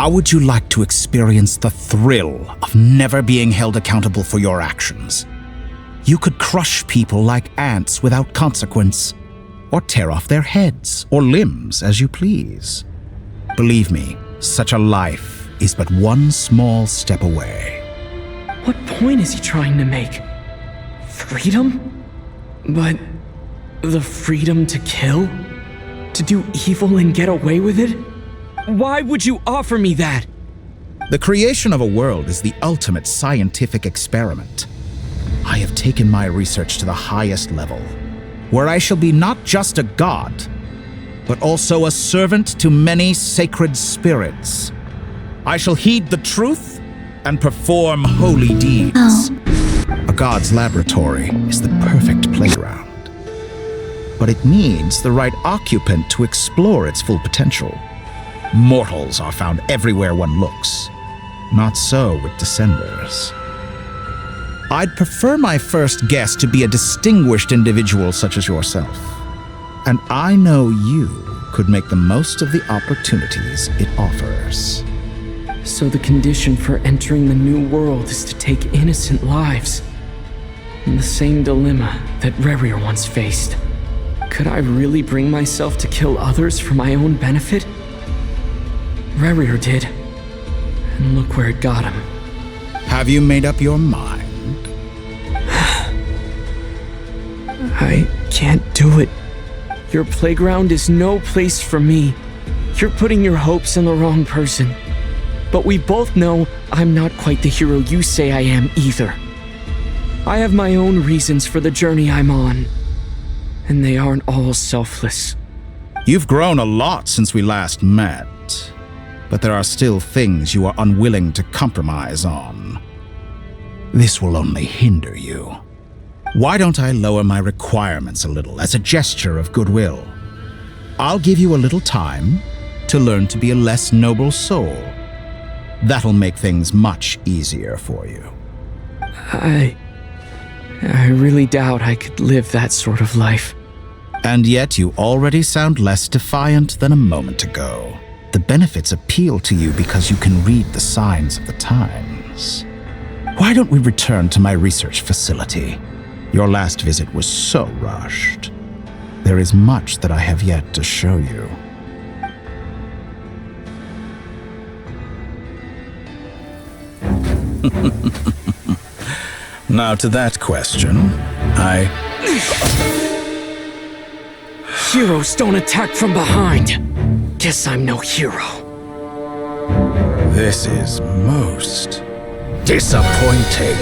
How would you like to experience the thrill of never being held accountable for your actions? You could crush people like ants without consequence, or tear off their heads or limbs as you please. Believe me, such a life is but one small step away. What point is he trying to make? Freedom? But the freedom to kill? To do evil and get away with it? Why would you offer me that? The creation of a world is the ultimate scientific experiment. I have taken my research to the highest level, where I shall be not just a god, but also a servant to many sacred spirits. I shall heed the truth and perform holy deeds. A god's laboratory is the perfect playground, but it needs the right occupant to explore its full potential. Mortals are found everywhere one looks. Not so with Descenders. I'd prefer my first guest to be a distinguished individual such as yourself. And I know you could make the most of the opportunities it offers. So the condition for entering the new world is to take innocent lives. In the same dilemma that Rerir once faced. Could I really bring myself to kill others for my own benefit? Rerir did. And look where it got him. Have you made up your mind? I can't do it. Your playground is no place for me. You're putting your hopes in the wrong person. But we both know I'm not quite the hero you say I am either. I have my own reasons for the journey I'm on. And they aren't all selfless. You've grown a lot since we last met. But there are still things you are unwilling to compromise on. This will only hinder you. Why don't I lower my requirements a little as a gesture of goodwill? I'll give you a little time to learn to be a less noble soul. That'll make things much easier for you. I really doubt I could live that sort of life. And yet you already sound less defiant than a moment ago. The benefits appeal to you because you can read the signs of the times. Why don't we return to my research facility? Your last visit was so rushed. There is much that I have yet to show you. Now to that question, Heroes don't attack from behind. Guess I'm no hero. This is most disappointing.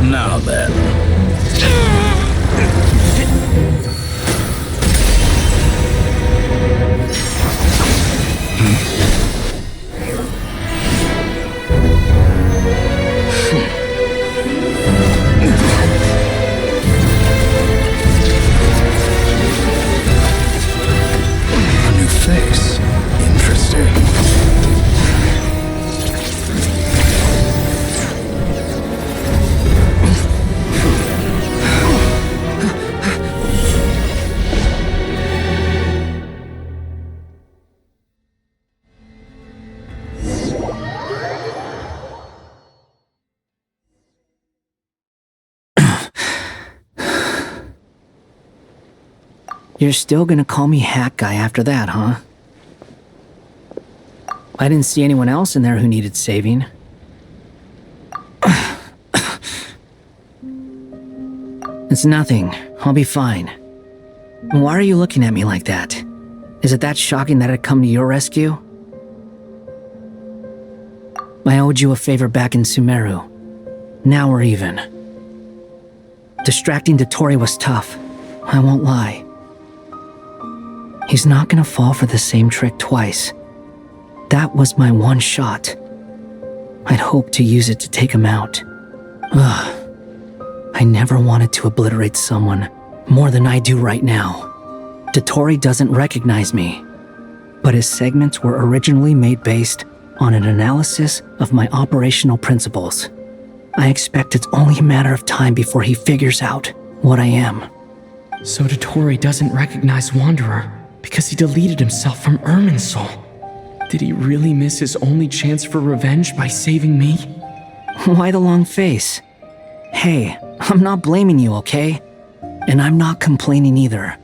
Now then. A new face. Interesting. You're still gonna call me Hack Guy after that, huh? I didn't see anyone else in there who needed saving. It's nothing. I'll be fine. Why are you looking at me like that? Is it that shocking that I'd come to your rescue? My owed you a favor back in Sumeru. Now we're even. Distracting Dotori was tough, I won't lie. He's not gonna fall for the same trick twice. That was my one shot. I'd hoped to use it to take him out. Ugh. I never wanted to obliterate someone more than I do right now. Dotori doesn't recognize me, but his segments were originally made based on an analysis of my operational principles. I expect it's only a matter of time before he figures out what I am. So Dotori doesn't recognize Wanderer because he deleted himself from Irminsul. Did he really miss his only chance for revenge by saving me? Why the long face? Hey, I'm not blaming you, okay? And I'm not complaining either.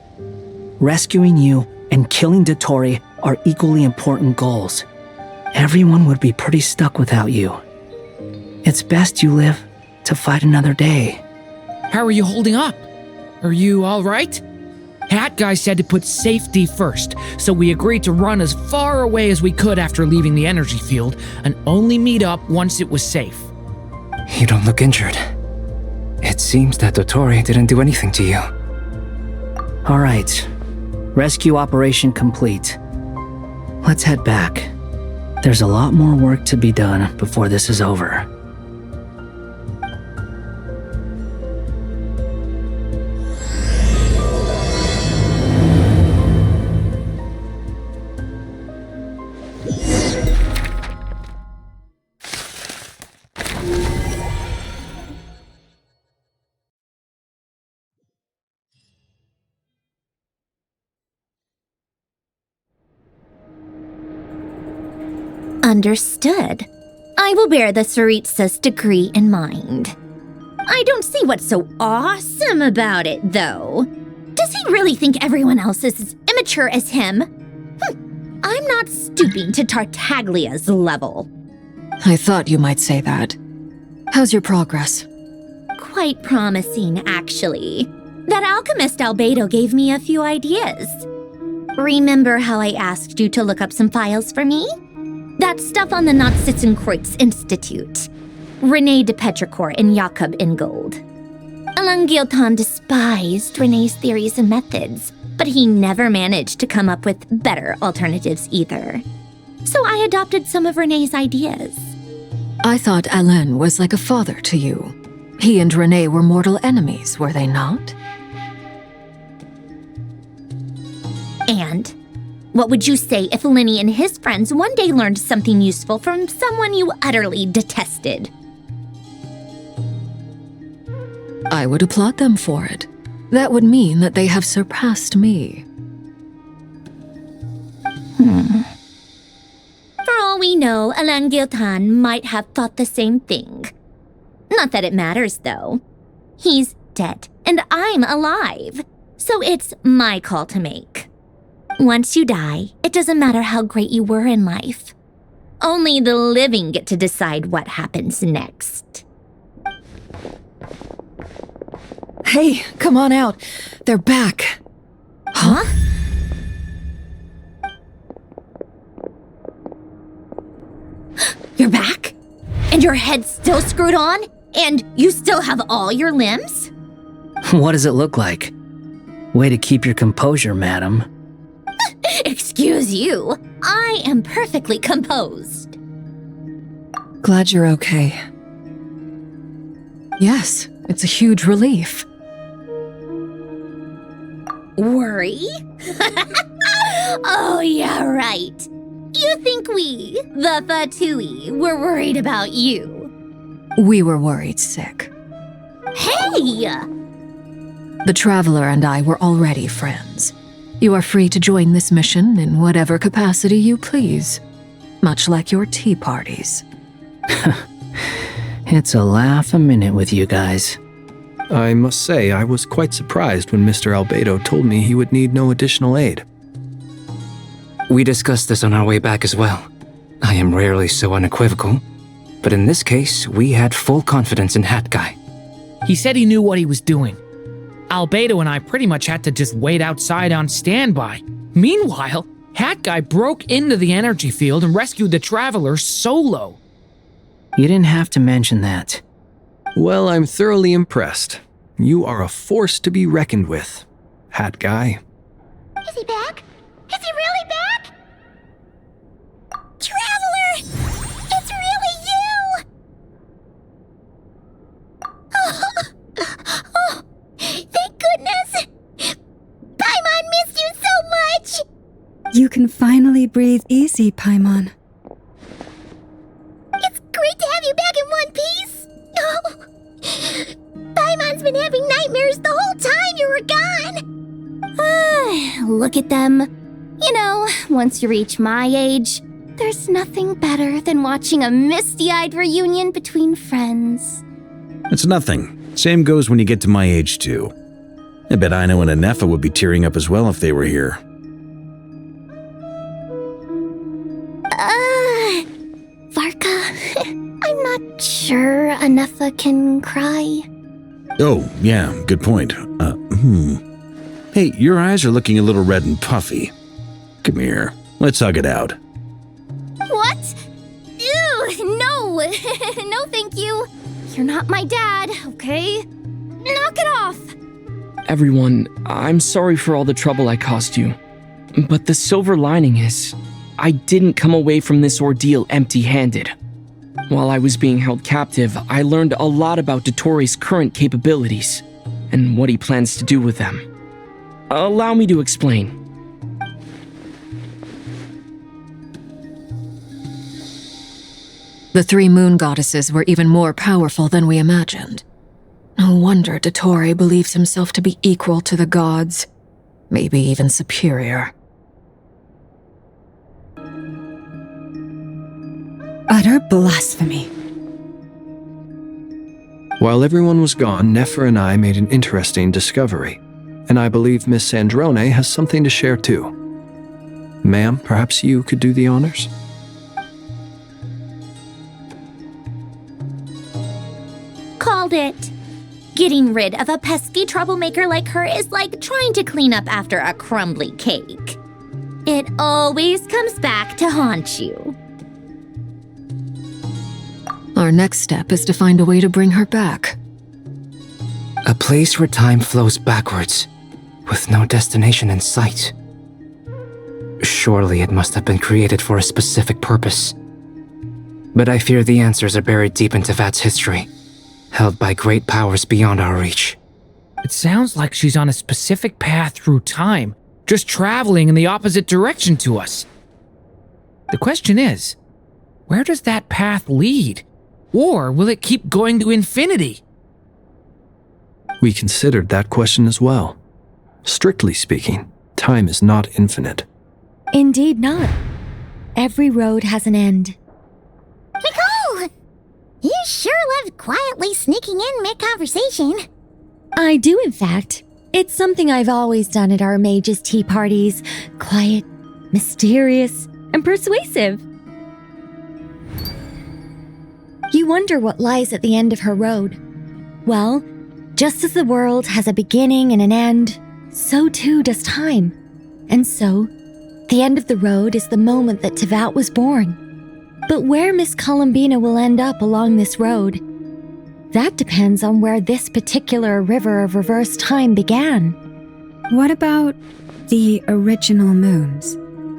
Rescuing you and killing Dotori are equally important goals. Everyone would be pretty stuck without you. It's best you live to fight another day. How are you holding up? Are you all right? Hat Guy said to put safety first, so we agreed to run as far away as we could after leaving the energy field and only meet up once it was safe. You don't look injured. It seems that Dotori didn't do anything to you. All right. Rescue operation complete. Let's head back. There's a lot more work to be done before this is over. Understood. I will bear the Tsaritsa's degree in mind. I don't see what's so awesome about it, though. Does he really think everyone else is as immature as him? I'm not stooping to Tartaglia's level. I thought you might say that. How's your progress? Quite promising, actually. That alchemist Albedo gave me a few ideas. Remember how I asked you to look up some files for me? That stuff on the Nazi-Kreuz Institute. René de Petrichor and Jakob Ingold. Alain Guillotin despised René's theories and methods, but he never managed to come up with better alternatives either. So I adopted some of René's ideas. I thought Alain was like a father to you. He and René were mortal enemies, were they not? And what would you say if Lenny and his friends one day learned something useful from someone you utterly detested? I would applaud them for it. That would mean that they have surpassed me. For all we know, Alain Guillotin might have thought the same thing. Not that it matters, though. He's dead, and I'm alive. So it's my call to make. Once you die, it doesn't matter how great you were in life. Only the living get to decide what happens next. Hey, come on out. They're back. Huh? You're back? And your head's still screwed on? And you still have all your limbs? What does it look like? Way to keep your composure, madam. Excuse you. I am perfectly composed. Glad you're okay. Yes, it's a huge relief. Worry? Oh, yeah, right. You think we, the Fatui, were worried about you? We were worried sick. Hey! The Traveler and I were already friends. You are free to join this mission in whatever capacity you please, much like your tea parties. It's a laugh a minute with you guys. I must say, I was quite surprised when Mr. Albedo told me he would need no additional aid. We discussed this on our way back as well. I am rarely so unequivocal, but in this case, we had full confidence in Hat Guy. He said he knew what he was doing. Albedo and I pretty much had to just wait outside on standby. Meanwhile, Hat Guy broke into the energy field and rescued the Traveler solo. You didn't have to mention that. Well, I'm thoroughly impressed. You are a force to be reckoned with, Hat Guy. Is he back? Is he really back? Traveler! It's really you! Oh, thank goodness! Paimon missed you so much! You can finally breathe easy, Paimon. It's great to have you back in one piece! Oh, Paimon's been having nightmares the whole time you were gone! Look at them. You know, once you reach my age, there's nothing better than watching a misty-eyed reunion between friends. It's nothing. Same goes when you get to my age, too. I bet Ino and Anefa would be tearing up as well if they were here. Varka, I'm not sure Anefa can cry. Oh, yeah, good point. Hey, your eyes are looking a little red and puffy. Come here, let's hug it out. What? Ew, no! No, thank you. You're not my dad, okay? Knock it off! Everyone, I'm sorry for all the trouble I caused you. But the silver lining is, I didn't come away from this ordeal empty-handed. While I was being held captive, I learned a lot about Dotori's current capabilities, and what he plans to do with them. Allow me to explain. The three moon goddesses were even more powerful than we imagined. No wonder Dotori believes himself to be equal to the gods, maybe even superior. Utter blasphemy. While everyone was gone, Nefer and I made an interesting discovery, and I believe Miss Sandrone has something to share too. Ma'am, perhaps you could do the honors? Called it. Getting rid of a pesky troublemaker like her is like trying to clean up after a crumbly cake. It always comes back to haunt you. Our next step is to find a way to bring her back. A place where time flows backwards, with no destination in sight. Surely it must have been created for a specific purpose. But I fear the answers are buried deep in Tevat's history, held by great powers beyond our reach. It sounds like she's on a specific path through time, just traveling in the opposite direction to us. The question is, where does that path lead? Or will it keep going to infinity? We considered that question as well. Strictly speaking, time is not infinite. Indeed not. Every road has an end. Nicole! You sure loved quietly sneaking in mid-conversation. I do, in fact. It's something I've always done at our mages' tea parties. Quiet, mysterious, and persuasive. You wonder what lies at the end of her road. Well, just as the world has a beginning and an end, so too does time. And so, the end of the road is the moment that Tevat was born. But where Miss Columbina will end up along this road, that depends on where this particular river of reverse time began. What about the original moons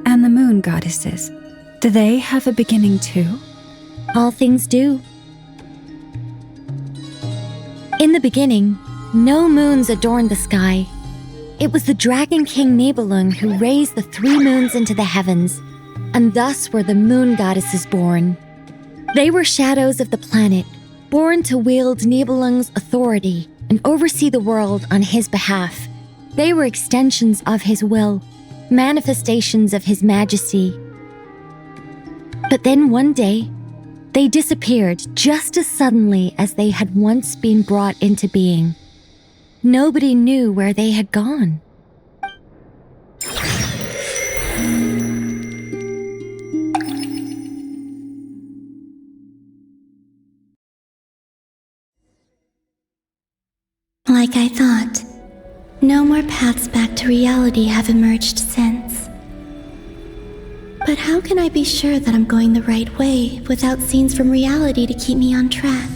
and the moon goddesses? Do they have a beginning too? All things do. In the beginning, no moons adorned the sky. It was the Dragon King Nibelung who raised the three moons into the heavens, and thus were the moon goddesses born. They were shadows of the planet, born to wield Nibelung's authority and oversee the world on his behalf. They were extensions of his will, manifestations of his majesty. But then one day, they disappeared just as suddenly as they had once been brought into being. Nobody knew where they had gone. Like I thought, no more paths back to reality have emerged since. But how can I be sure that I'm going the right way without scenes from reality to keep me on track?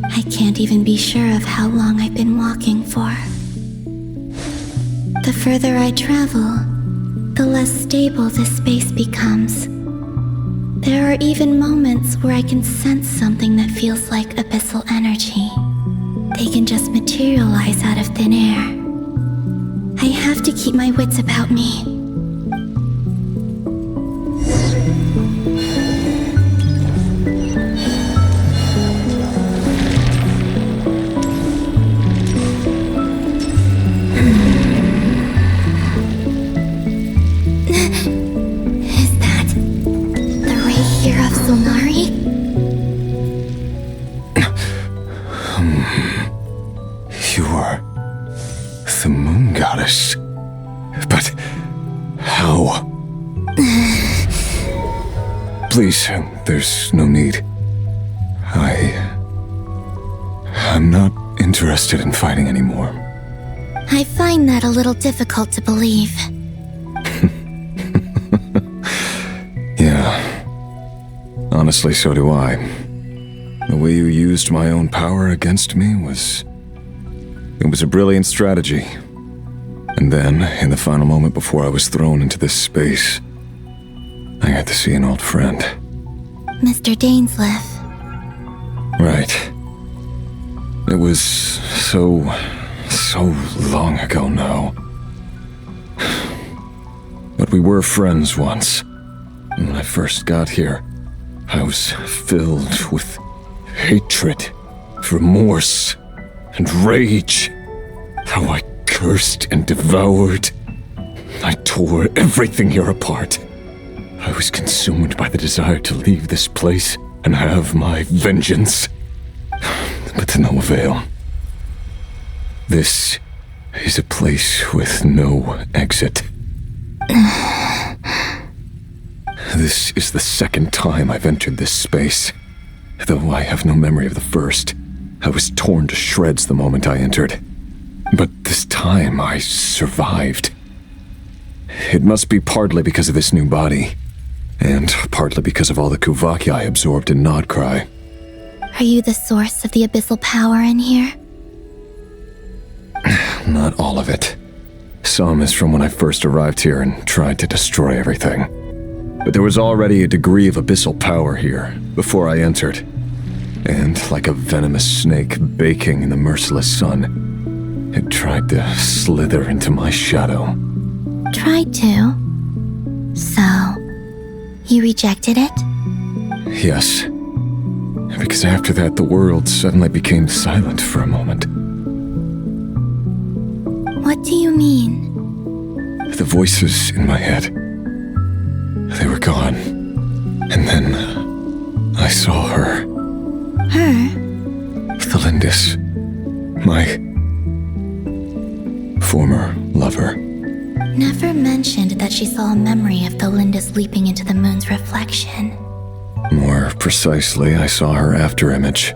I can't even be sure of how long I've been walking for. The further I travel, the less stable this space becomes. There are even moments where I can sense something that feels like abyssal energy. They can just materialize out of thin air. I have to keep my wits about me. Is that the ray here of Solnari? You are the moon goddess. But how? Please, there's no need. I'm not interested in fighting anymore. I find that a little difficult to believe. Yeah. Honestly, so do I. The way you used my own power against me was... It was a brilliant strategy. And then, in the final moment before I was thrown into this space, I got to see an old friend. Mr. Dainsleif. Right. It was so long ago now. But we were friends once. And when I first got here, I was filled with hatred, remorse, and rage. How I cursed and devoured. I tore everything here apart. I was consumed by the desire to leave this place and have my vengeance. But to no avail. This is a place with no exit. This is the second time I've entered this space. Though I have no memory of the first. I was torn to shreds the moment I entered. But this time I survived. It must be partly because of this new body. And partly because of all the Kuvaki I absorbed in Nodcry. Are you the source of the abyssal power in here? Not all of it. Some is from when I first arrived here and tried to destroy everything. But there was already a degree of abyssal power here before I entered. And like a venomous snake baking in the merciless sun, it tried to slither into my shadow. Tried to? So, you rejected it? Yes. Because after that, the world suddenly became silent for a moment. What do you mean? The voices in my head, they were gone. And then I saw her. Her? Thelindis. My former lover. Never mentioned that she saw a memory of Thelindis leaping into the moon's reflection. More precisely, I saw her afterimage.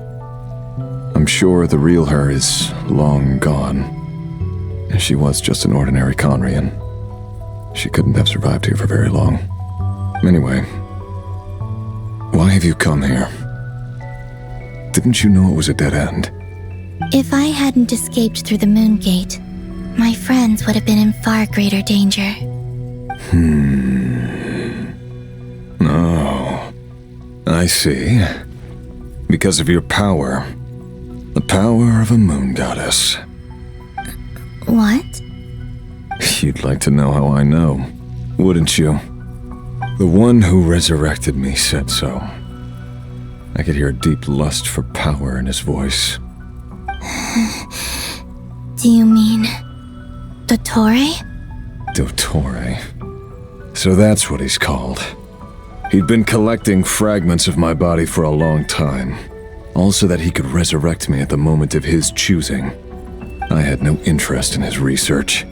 I'm sure the real her is long gone. She was just an ordinary Conrian. She couldn't have survived here for very long. Anyway, why have you come here? Didn't you know it was a dead end? If I hadn't escaped through the moon gate, my friends would have been in far greater danger. Oh, I see. Because of your power. The power of a moon goddess. What? You'd like to know how I know, wouldn't you? The one who resurrected me said so. I could hear a deep lust for power in his voice. Do you mean... Dottore? Dottore. So that's what he's called. He'd been collecting fragments of my body for a long time. Also that he could resurrect me at the moment of his choosing. I had no interest in his research.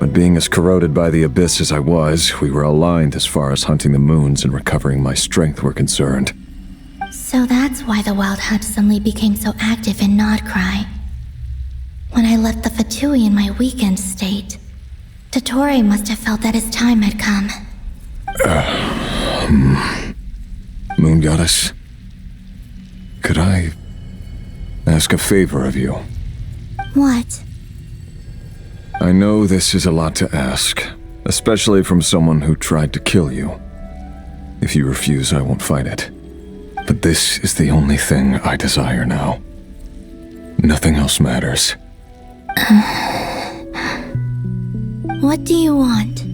But being as corroded by the abyss as I was, we were aligned as far as hunting the moons and recovering my strength were concerned. So that's why the Wild Hunt suddenly became so active in Nodcry. When I left the Fatui in my weakened state, Dottore must have felt that his time had come. Moon Goddess, could I ask a favor of you? What? I know this is a lot to ask, especially from someone who tried to kill you. If you refuse, I won't fight it. But this is the only thing I desire now. Nothing else matters. What do you want?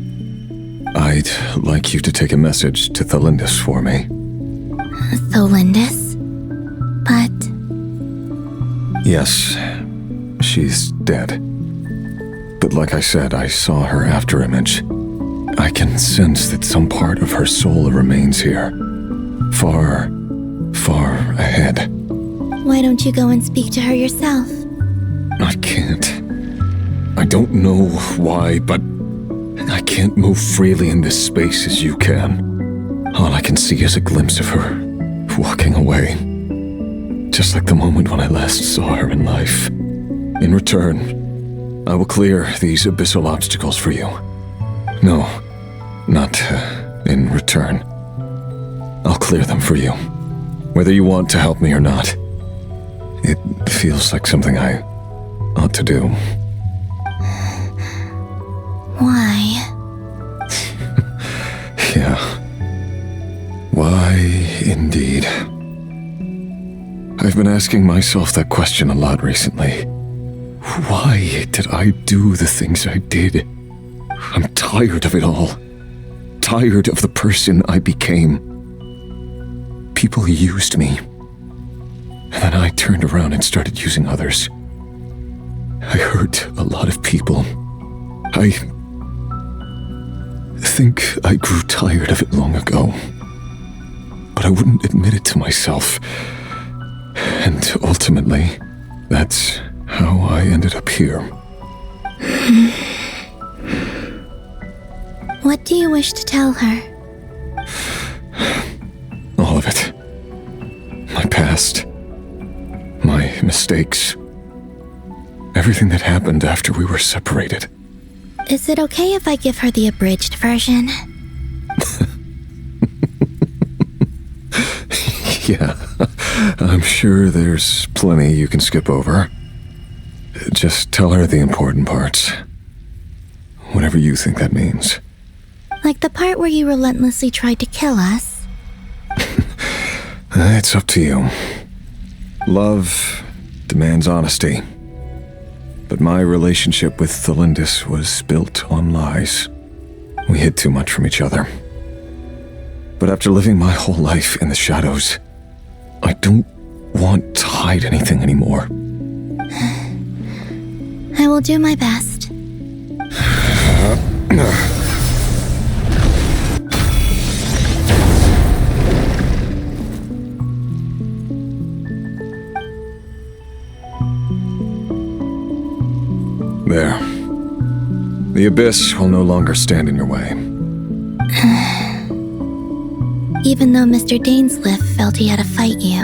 I'd like you to take a message to Thelindis for me. Thelindis? But... Yes, she's dead. But like I said, I saw her afterimage. I can sense that some part of her soul remains here. Far, far ahead. Why don't you go and speak to her yourself? I can't. I don't know why, but I can't move freely in this space as you can. All I can see is a glimpse of her, walking away. Just like the moment when I last saw her in life. In return, I will clear these abyssal obstacles for you. No, not in return. I'll clear them for you, whether you want to help me or not. It feels like something I ought to do. Why? Yeah. Why, indeed. I've been asking myself that question a lot recently. Why did I do the things I did? I'm tired of it all. Tired of the person I became. People used me. And then I turned around and started using others. I hurt a lot of people. I think I grew tired of it long ago. But I wouldn't admit it to myself. And ultimately, that's how I ended up here. What do you wish to tell her? All of it. My past. My mistakes. Everything that happened after we were separated. Is it okay if I give her the abridged version? Yeah, I'm sure there's plenty you can skip over. Just tell her the important parts. Whatever you think that means. Like the part where you relentlessly tried to kill us? It's up to you. Love demands honesty. But my relationship with Thelindis was built on lies. We hid too much from each other. But after living my whole life in the shadows, I don't want to hide anything anymore. I will do my best. There. The abyss will no longer stand in your way. Even though Mr. Dainsliff felt he had to fight you,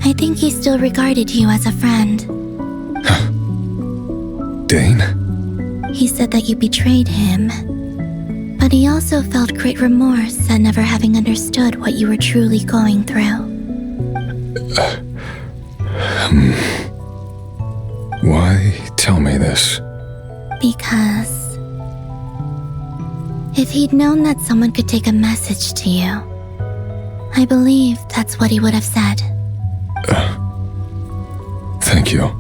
I think he still regarded you as a friend. Dane? He said that you betrayed him, but he also felt great remorse at never having understood what you were truly going through. Why tell me this? Because if he'd known that someone could take a message to you, I believe that's what he would have said. Thank you.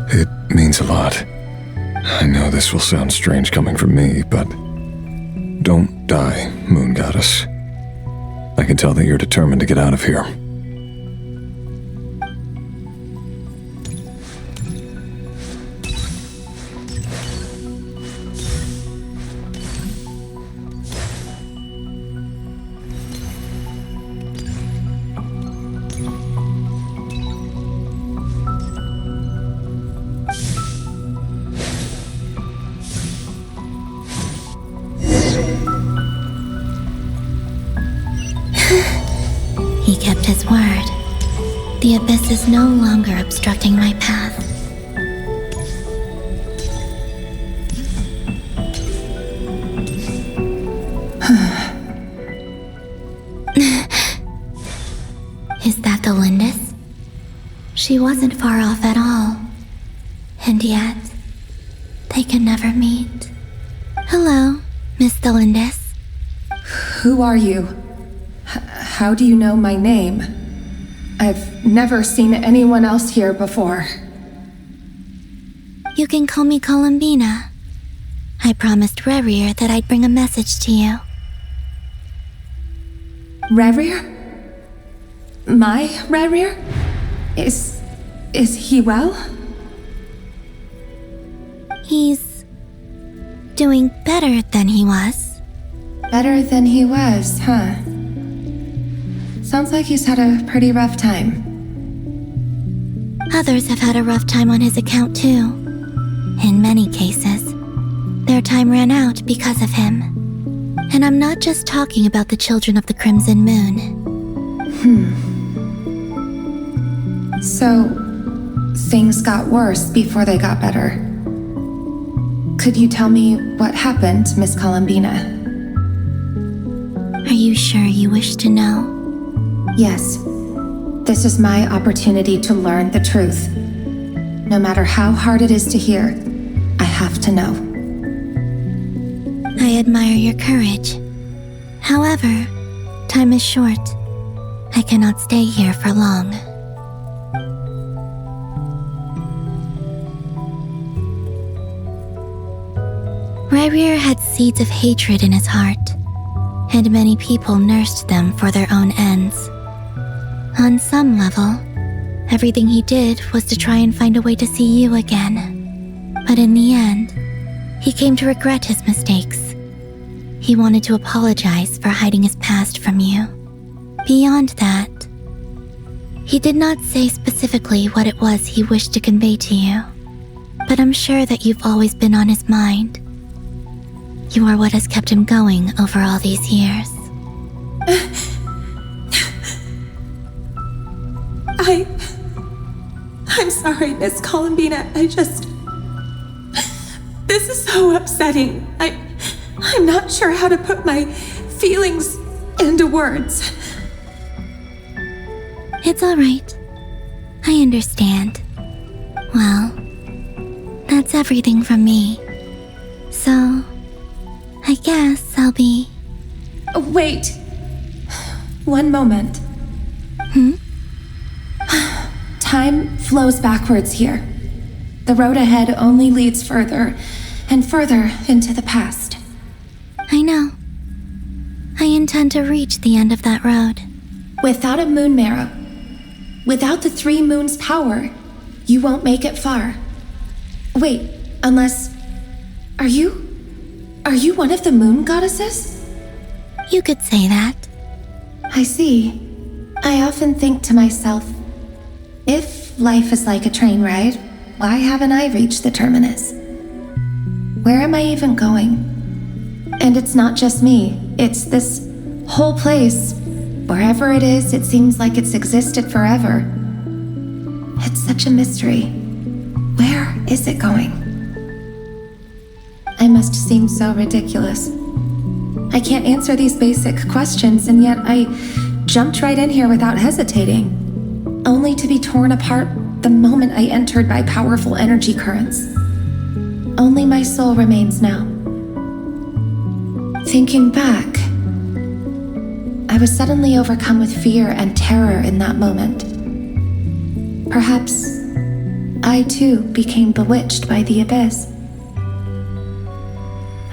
It means a lot. I know this will sound strange coming from me, but don't die, Moon Goddess. I can tell that you're determined to get out of here. He kept his word. The abyss is no longer obstructing my path. She wasn't far off at all. And yet, they can never meet. Hello, Miss Thelindis. Who are you? How do you know my name? I've never seen anyone else here before. You can call me Columbina. I promised Rerir that I'd bring a message to you. Rerir? My Rerir? Is he well? He's doing better than he was. Better than he was, huh? Sounds like he's had a pretty rough time. Others have had a rough time on his account too. In many cases, their time ran out because of him. And I'm not just talking about the children of the Crimson Moon. So, things got worse before they got better. Could you tell me what happened, Miss Columbina? Are you sure you wish to know? Yes. This is my opportunity to learn the truth. No matter how hard it is to hear, I have to know. I admire your courage. However, time is short. I cannot stay here for long. Rerir had seeds of hatred in his heart, and many people nursed them for their own ends. On some level, everything he did was to try and find a way to see you again. But in the end, he came to regret his mistakes. He wanted to apologize for hiding his past from you. Beyond that, he did not say specifically what it was he wished to convey to you, but I'm sure that you've always been on his mind. You are what has kept him going over all these years. I'm sorry, Miss Columbina. This is so upsetting. I'm not sure how to put my feelings into words. It's all right. I understand. Well, that's everything from me. So, I guess I'll be... Wait. One moment. Time flows backwards here. The road ahead only leads further and further into the past. I know. I intend to reach the end of that road. Without a moon marrow, without the 3 moons' power, you won't make it far. Wait, unless... Are you one of the moon goddesses? You could say that. I see. I often think to myself, if life is like a train ride, why haven't I reached the terminus? Where am I even going? And it's not just me, it's this whole place. Wherever it is, it seems like it's existed forever. It's such a mystery. Where is it going? I must seem so ridiculous. I can't answer these basic questions, and yet I jumped right in here without hesitating, only to be torn apart the moment I entered by powerful energy currents. Only my soul remains now. Thinking back, I was suddenly overcome with fear and terror in that moment. Perhaps I too became bewitched by the abyss.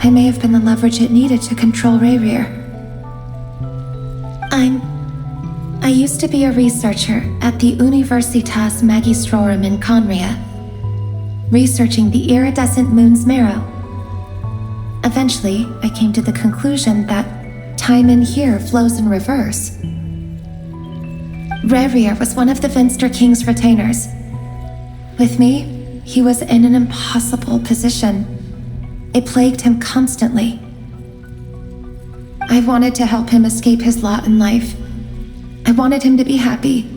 I may have been the leverage it needed to control Rerir. I used to be a researcher at the Universitas Magistrorum in Conria, researching the iridescent moon's marrow. Eventually, I came to the conclusion that time in here flows in reverse. Rerir was one of the Finster King's retainers. With me, he was in an impossible position. It plagued him constantly. I wanted to help him escape his lot in life. I wanted him to be happy,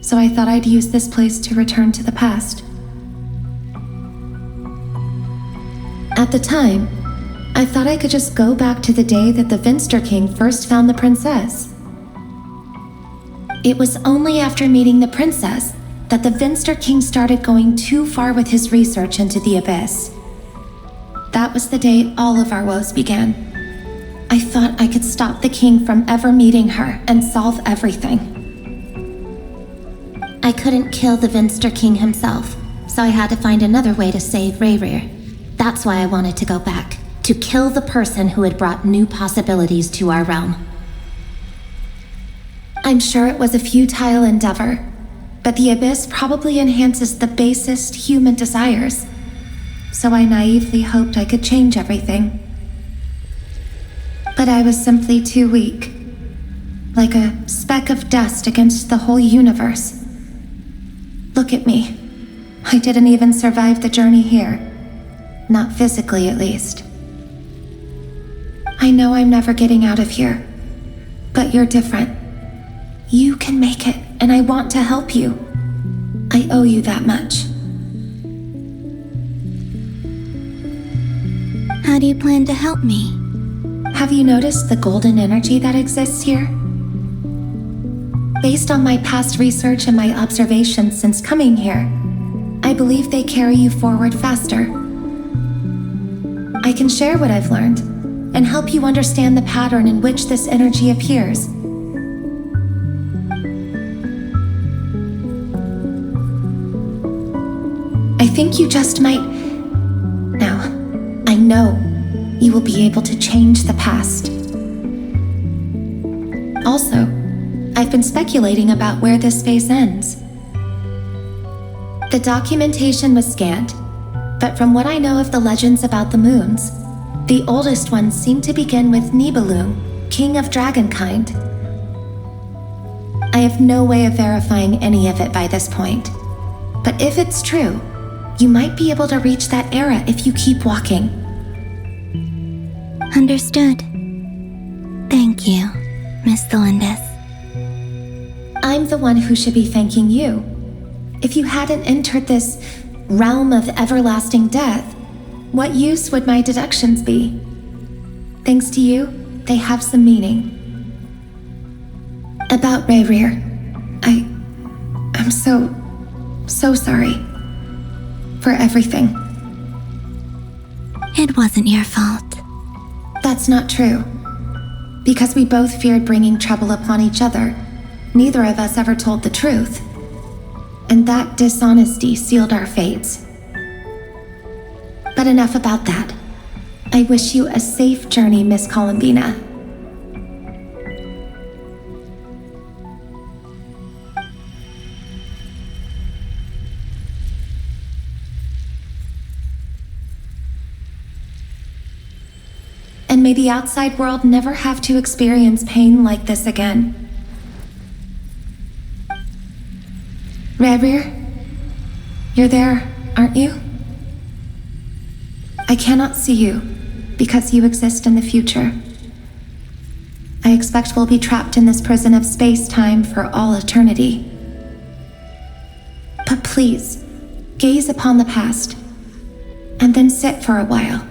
so I thought I'd use this place to return to the past. At the time, I thought I could just go back to the day that the Finster King first found the princess. It was only after meeting the princess that the Vinster King started going too far with his research into the Abyss. That was the day all of our woes began. I thought I could stop the king from ever meeting her and solve everything. I couldn't kill the Vinster King himself, so I had to find another way to save Rayrir. That's why I wanted to go back, to kill the person who had brought new possibilities to our realm. I'm sure it was a futile endeavor, but the Abyss probably enhances the basest human desires, so I naively hoped I could change everything. But I was simply too weak, like a speck of dust against the whole universe. Look at me. I didn't even survive the journey here. Not physically, at least. I know I'm never getting out of here, but you're different. You can make it, and I want to help you. I owe you that much. How do you plan to help me? Have you noticed the golden energy that exists here? Based on my past research and my observations since coming here, I believe they carry you forward faster. I can share what I've learned and help you understand the pattern in which this energy appears. I think you just might... Now, I know you will be able to change the past. Also, I've been speculating about where this phase ends. The documentation was scanned, but from what I know of the legends about the moons, the oldest ones seem to begin with Nibelung, king of dragonkind. I have no way of verifying any of it by this point, but if it's true, you might be able to reach that era if you keep walking. Understood. Thank you, Miss Thelindis. I'm the one who should be thanking you. If you hadn't entered this realm of everlasting death, what use would my deductions be? Thanks to you, they have some meaning. About Rayrir, I'm so sorry. For everything. It wasn't your fault. That's not true. Because we both feared bringing trouble upon each other, neither of us ever told the truth. And that dishonesty sealed our fates. But enough about that. I wish you a safe journey, Miss Columbina. And may the outside world never have to experience pain like this again. Rayrir, you're there, aren't you? I cannot see you, because you exist in the future. I expect we'll be trapped in this prison of space-time for all eternity. But please, gaze upon the past, and then sit for a while.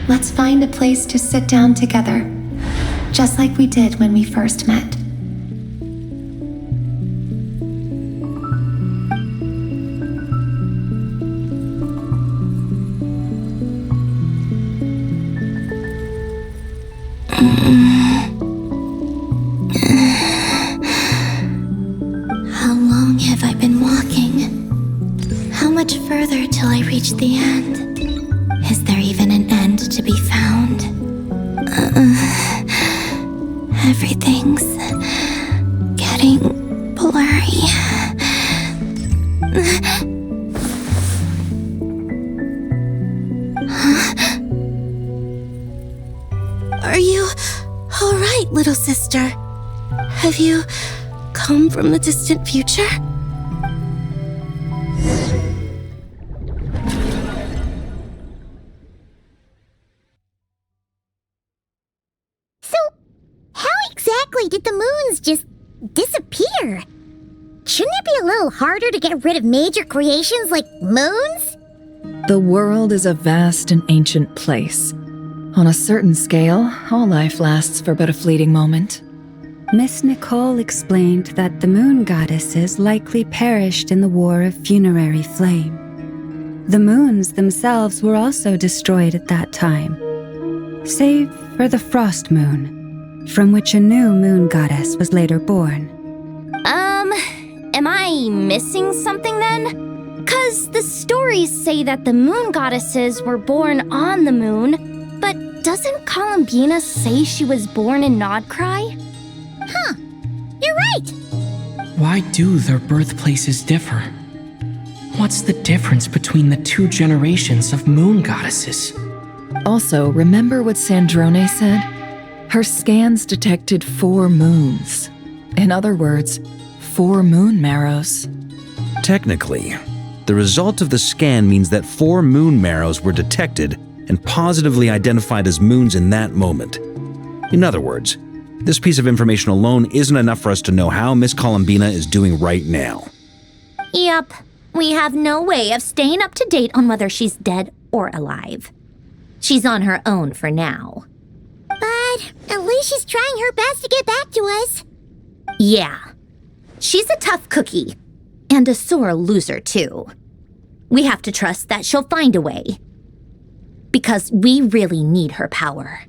Let's find a place to sit down together, just like we did when we first met. How long have I been walking? How much further till I reach the end? Is there even an end to be found? Everything's getting blurry. Are you all right, little sister? Have you come from the distant future? Did the moons just disappear? Shouldn't it be a little harder to get rid of major creations like moons? The world is a vast and ancient place. On a certain scale, all life lasts for but a fleeting moment. Miss Nicole explained that the moon goddesses likely perished in the War of Funerary Flame. The moons themselves were also destroyed at that time, save for the Frost Moon, from which a new moon goddess was later born. Am I missing something then? 'Cause the stories say that the moon goddesses were born on the moon, but doesn't Columbina say she was born in Nodcry? Huh, you're right. Why do their birthplaces differ? What's the difference between the two generations of moon goddesses? Also, remember what Sandrone said? Her scans detected 4 moons. In other words, 4 moon marrows. Technically, the result of the scan means that 4 moon marrows were detected and positively identified as moons in that moment. In other words, this piece of information alone isn't enough for us to know how Miss Columbina is doing right now. Yep, we have no way of staying up to date on whether she's dead or alive. She's on her own for now. But at least she's trying her best to get back to us. Yeah, she's a tough cookie, and a sore loser too. We have to trust that she'll find a way, because we really need her power.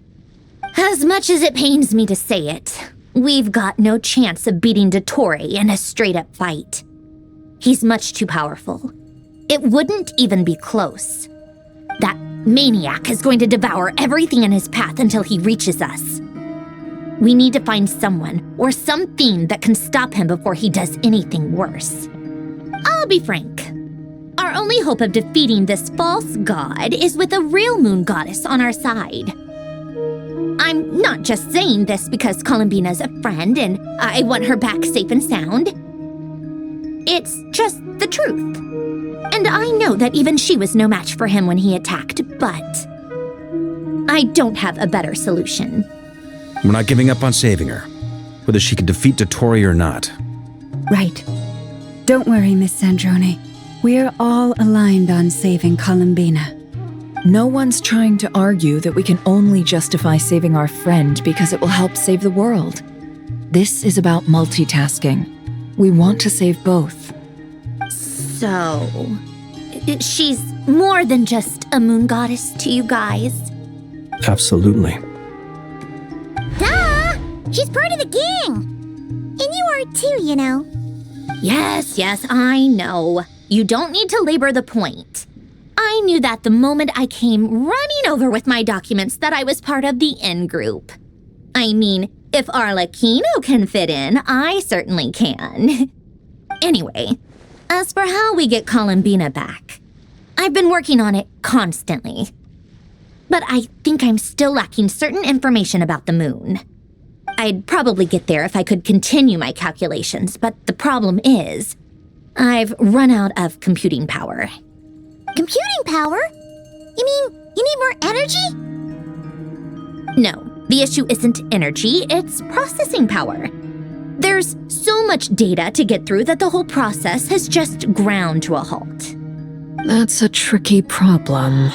As much as it pains me to say it, we've got no chance of beating Dottore in a straight-up fight. He's much too powerful. It wouldn't even be close. That maniac is going to devour everything in his path until he reaches us. We need to find someone or something that can stop him before he does anything worse. I'll be frank. Our only hope of defeating this false god is with a real moon goddess on our side. I'm not just saying this because Columbina's a friend and I want her back safe and sound. It's just the truth. And I know that even she was no match for him when he attacked, but I don't have a better solution. We're not giving up on saving her, whether she can defeat Dottore or not. Right. Don't worry, Miss Sandrone. We're all aligned on saving Columbina. No one's trying to argue that we can only justify saving our friend because it will help save the world. This is about multitasking. We want to save both. So, she's more than just a moon goddess to you guys? Absolutely. Duh! She's part of the gang! And you are too, you know. Yes, I know. You don't need to labor the point. I knew that the moment I came running over with my documents that I was part of the in-group. I mean, if Arlecchino can fit in, I certainly can. Anyway, as for how we get Columbina back, I've been working on it constantly. But I think I'm still lacking certain information about the moon. I'd probably get there if I could continue my calculations, but the problem is, I've run out of computing power. Computing power? You mean you need more energy? No, the issue isn't energy, it's processing power. There's so much data to get through that the whole process has just ground to a halt. That's a tricky problem.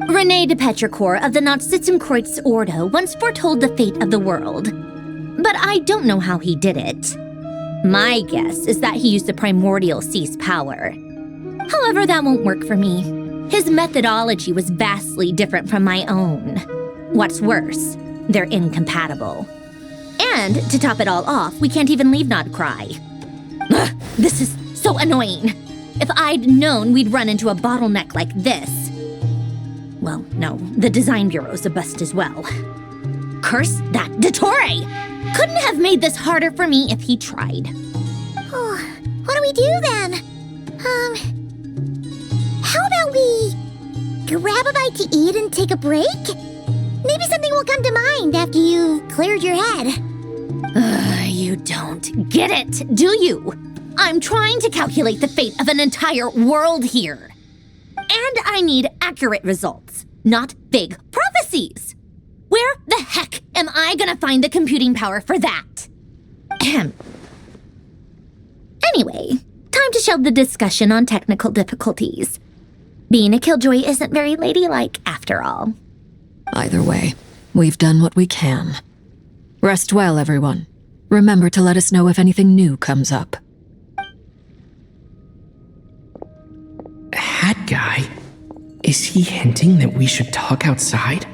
René de Petrichor of the Nazissenkreuz Ordo once foretold the fate of the world. But I don't know how he did it. My guess is that he used the primordial sea's power. However, that won't work for me. His methodology was vastly different from my own. What's worse, they're incompatible. And to top it all off, we can't even leave Nodcry. Ugh, this is so annoying. If I'd known we'd run into a bottleneck like this. Well, no, the design bureau's a bust as well. Curse that Dottore! Couldn't have made this harder for me if he tried. Oh, what do we do then? How about we grab a bite to eat and take a break? Maybe something will come to mind after you've cleared your head. You don't get it, do you? I'm trying to calculate the fate of an entire world here. And I need accurate results, not big prophecies. Where the heck am I gonna find the computing power for that? Anyway, time to shelve the discussion on technical difficulties. Being a killjoy isn't very ladylike after all. Either way, we've done what we can. Rest well, everyone. Remember to let us know if anything new comes up. Hat guy? Is he hinting that we should talk outside?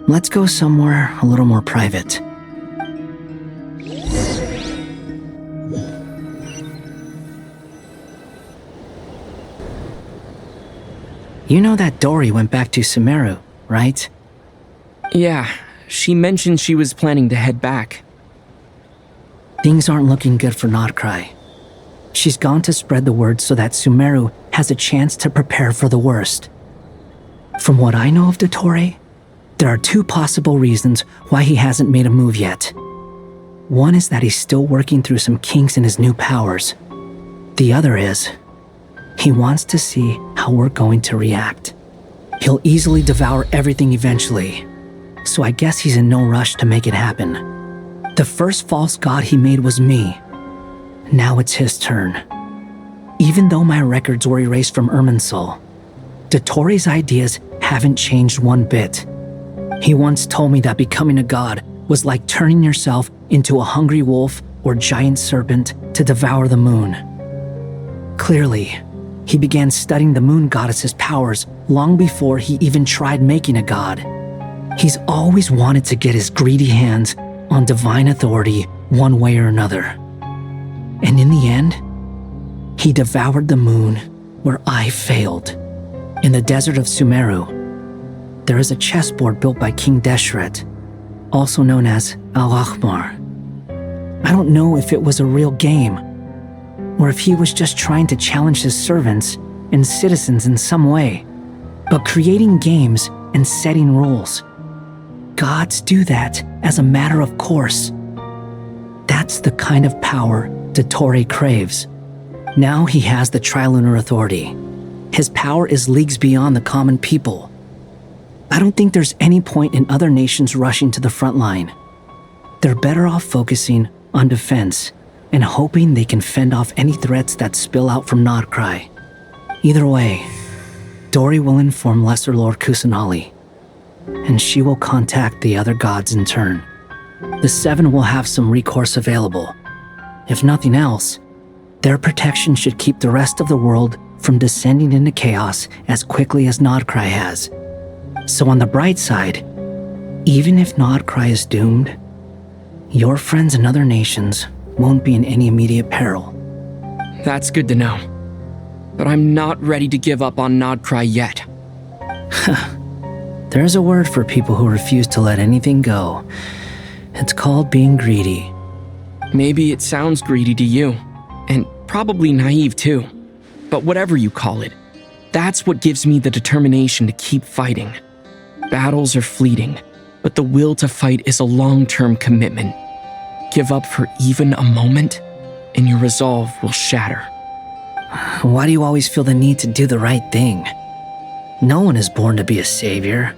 Let's go somewhere a little more private. You know that Dory went back to Sumeru, right? Yeah, she mentioned she was planning to head back. Things aren't looking good for Notcry. She's gone to spread the word so that Sumeru has a chance to prepare for the worst. From what I know of Dottore, there are two possible reasons why he hasn't made a move yet. One is that he's still working through some kinks in his new powers. The other is, he wants to see how we're going to react. He'll easily devour everything eventually, so I guess he's in no rush to make it happen. The first false god he made was me. Now it's his turn. Even though my records were erased from Irminsul, Dottore's ideas haven't changed one bit. He once told me that becoming a god was like turning yourself into a hungry wolf or giant serpent to devour the moon. Clearly, he began studying the moon goddess's powers long before he even tried making a god. He's always wanted to get his greedy hands on divine authority one way or another. And in the end, he devoured the moon where I failed. In the desert of Sumeru, there is a chessboard built by King Deshret, also known as Al-Ahmar. I don't know if it was a real game, or if he was just trying to challenge his servants and citizens in some way. But creating games and setting rules, gods do that as a matter of course. That's the kind of power Dottore craves. Now he has the Trilunar Authority. His power is leagues beyond the common people. I don't think there's any point in other nations rushing to the front line. They're better off focusing on defense and hoping they can fend off any threats that spill out from Notcry. Either way, Dory will inform Lesser Lord Kusanali, and she will contact the other gods in turn. The Seven will have some recourse available. If nothing else, their protection should keep the rest of the world from descending into chaos as quickly as Notcry has. So on the bright side, even if Notcry is doomed, your friends in other nations won't be in any immediate peril. That's good to know. But I'm not ready to give up on Notcry yet. There's a word for people who refuse to let anything go. It's called being greedy. Maybe it sounds greedy to you, and probably naive too. But whatever you call it, that's what gives me the determination to keep fighting. Battles are fleeting, but the will to fight is a long-term commitment. Give up for even a moment, and your resolve will shatter. Why do you always feel the need to do the right thing? No one is born to be a savior.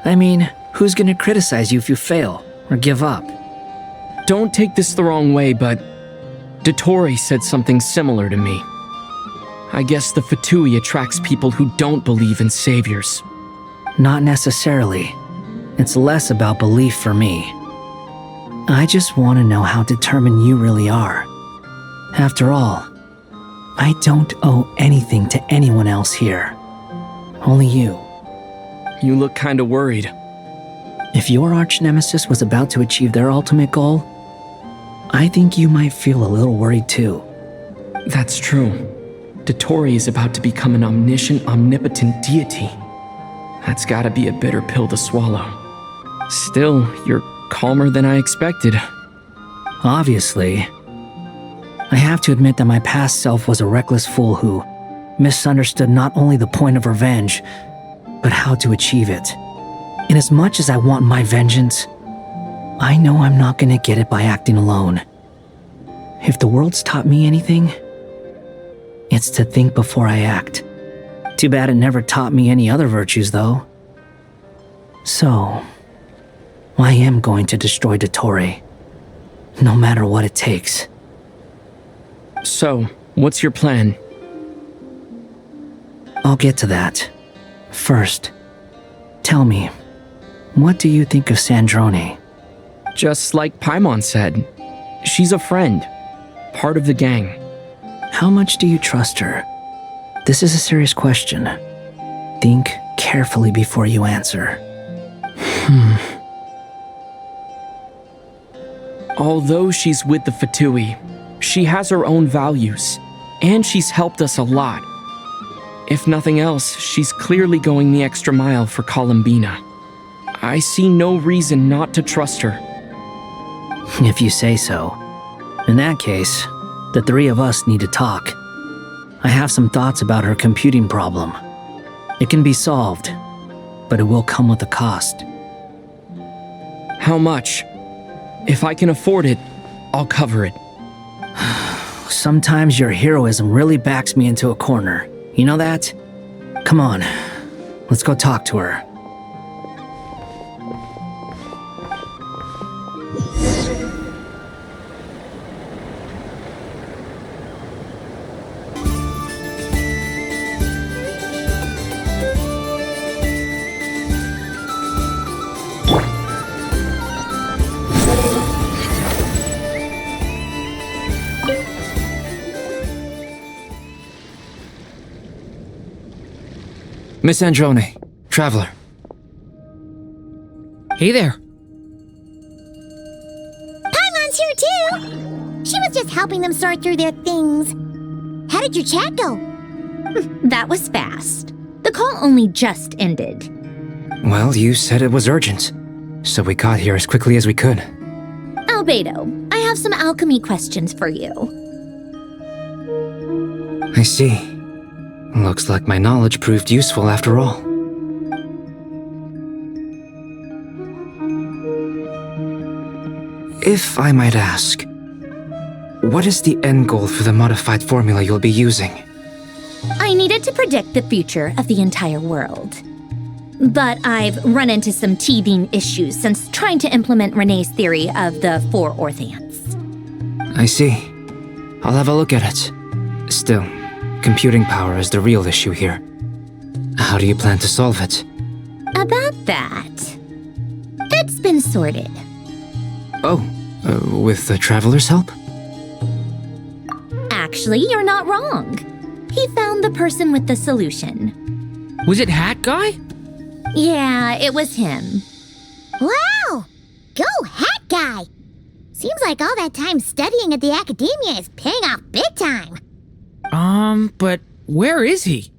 I mean, who's gonna criticize you if you fail or give up? Don't take this the wrong way, but Dottore said something similar to me. I guess the Fatui attracts people who don't believe in saviors. Not necessarily. It's less about belief for me. I just want to know how determined you really are. After all, I don't owe anything to anyone else here. Only you. You look kinda worried. If your arch-nemesis was about to achieve their ultimate goal, I think you might feel a little worried too. That's true. Dottore is about to become an omniscient, omnipotent deity. That's gotta be a bitter pill to swallow. Still, you're calmer than I expected. Obviously. I have to admit that my past self was a reckless fool who misunderstood not only the point of revenge, but how to achieve it. And as much as I want my vengeance, I know I'm not gonna get it by acting alone. If the world's taught me anything, it's to think before I act. Too bad it never taught me any other virtues, though. So, I am going to destroy Dottore, no matter what it takes. So, what's your plan? I'll get to that. First, tell me, what do you think of Sandrone? Just like Paimon said, she's a friend, part of the gang. How much do you trust her? This is a serious question. Think carefully before you answer. Although she's with the Fatui, she has her own values, and she's helped us a lot. If nothing else, she's clearly going the extra mile for Columbina. I see no reason not to trust her. If you say so. In that case, the three of us need to talk. I have some thoughts about her computing problem. It can be solved, but it will come with a cost. How much? If I can afford it, I'll cover it. Sometimes your heroism really backs me into a corner. You know that? Come on, let's go talk to her. Miss Androne, Traveler. Hey there. Paimon's here too! She was just helping them sort through their things. How did your chat go? That was fast. The call only just ended. Well, you said it was urgent, so we got here as quickly as we could. Albedo, I have some alchemy questions for you. I see. Looks like my knowledge proved useful after all. If I might ask, what is the end goal for the modified formula you'll be using? I needed to predict the future of the entire world. But I've run into some teething issues since trying to implement Renee's theory of the 4 Orthants. I see. I'll have a look at it. Still, computing power is the real issue here. How do you plan to solve it? About that, it's been sorted. Oh, with the Traveler's help? Actually, you're not wrong. He found the person with the solution. Was it Hat Guy? Yeah, it was him. Wow! Go Hat Guy! Seems like all that time studying at the academia is paying off big time. But where is he?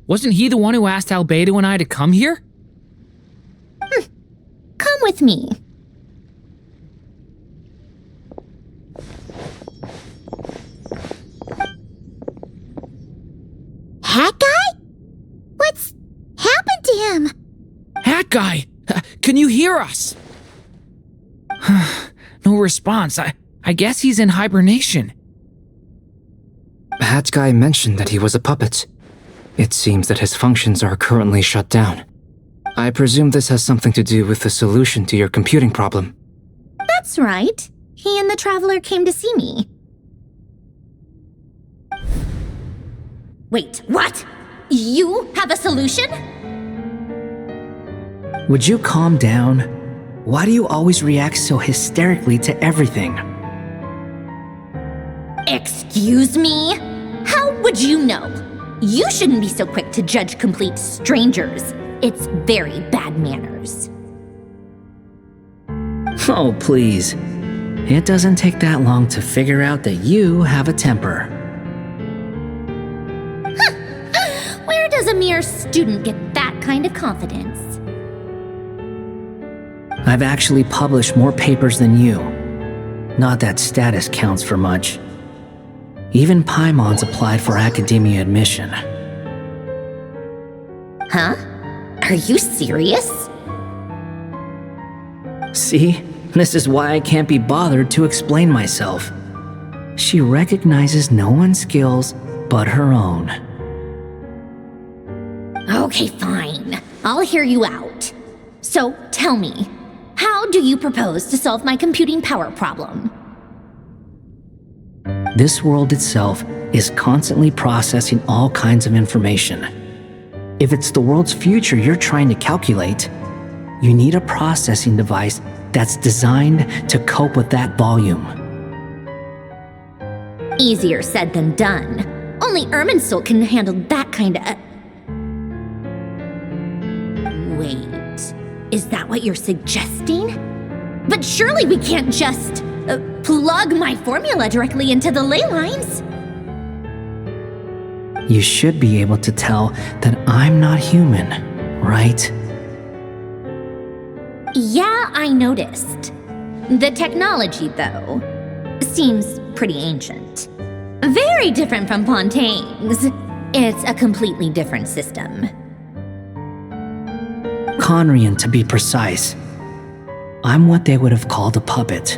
Wasn't he the one who asked Albedo and I to come here? Come with me. Hat Guy? What's happened to him? Hat Guy! Can you hear us? No response. I guess he's in hibernation. Hat Guy mentioned that he was a puppet. It seems that his functions are currently shut down. I presume this has something to do with the solution to your computing problem. That's right. He and the Traveler came to see me. Wait, what? You have a solution? Would you calm down? Why do you always react so hysterically to everything? Excuse me? How would you know? You shouldn't be so quick to judge complete strangers. It's very bad manners. Oh, please. It doesn't take that long to figure out that you have a temper. Where does a mere student get that kind of confidence? I've actually published more papers than you. Not that status counts for much. Even Paimon's applied for academia admission. Huh? Are you serious? See? This is why I can't be bothered to explain myself. She recognizes no one's skills but her own. Okay, fine. I'll hear you out. So, tell me, how do you propose to solve my computing power problem? This world itself is constantly processing all kinds of information. If it's the world's future you're trying to calculate, you need a processing device that's designed to cope with that volume. Easier said than done. Only Irminsul can handle that kind of... Wait, is that what you're suggesting? But surely we can't just plug my formula directly into the ley lines. You should be able to tell that I'm not human, right? Yeah, I noticed. The technology, though, seems pretty ancient. Very different from Fontaine's. It's a completely different system. Conrian, to be precise. I'm what they would have called a puppet.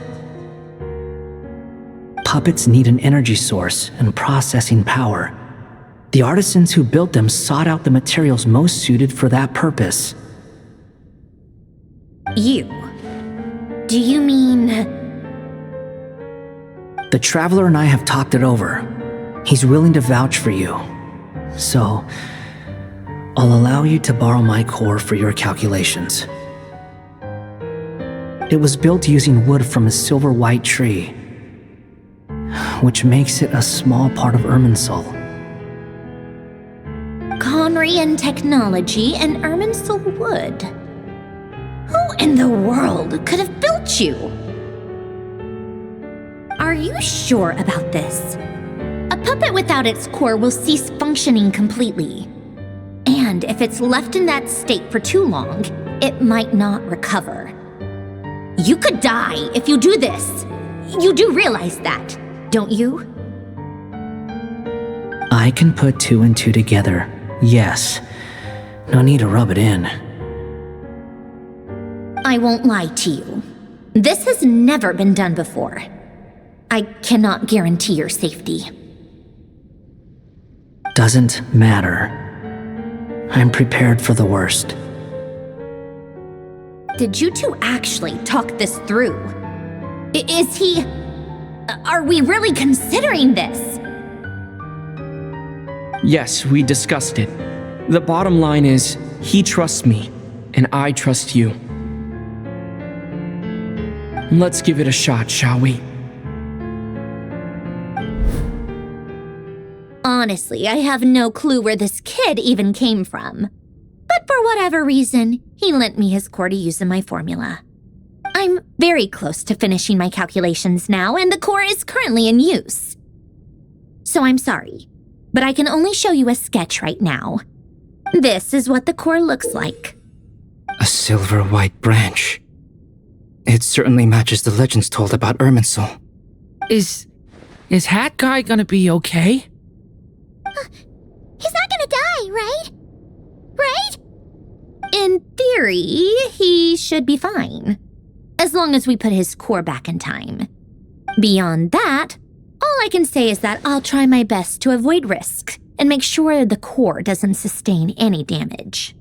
Puppets need an energy source and processing power. The artisans who built them sought out the materials most suited for that purpose. You? Do you mean... The Traveler and I have talked it over. He's willing to vouch for you. So, I'll allow you to borrow my core for your calculations. It was built using wood from a silver white tree, which makes it a small part of Irminsul. Conrian technology and Irminsul wood. Who in the world could have built you? Are you sure about this? A puppet without its core will cease functioning completely. And if it's left in that state for too long, it might not recover. You could die if you do this. You do realize that, don't you? I can put 2 and 2 together, yes. No need to rub it in. I won't lie to you. This has never been done before. I cannot guarantee your safety. Doesn't matter. I'm prepared for the worst. Did you two actually talk this through? Is he... Are we really considering this? Yes, we discussed it. The bottom line is, he trusts me, and I trust you. Let's give it a shot, shall we? Honestly, I have no clue where this kid even came from. But for whatever reason, he lent me his core to use in my formula. I'm very close to finishing my calculations now, and the core is currently in use. So I'm sorry, but I can only show you a sketch right now. This is what the core looks like. A silver white branch. It certainly matches the legends told about Irminsul. Is Hat Guy gonna be okay? He's not gonna die, right? Right? In theory, he should be fine. As long as we put his core back in time. Beyond that, all I can say is that I'll try my best to avoid risk and make sure the core doesn't sustain any damage.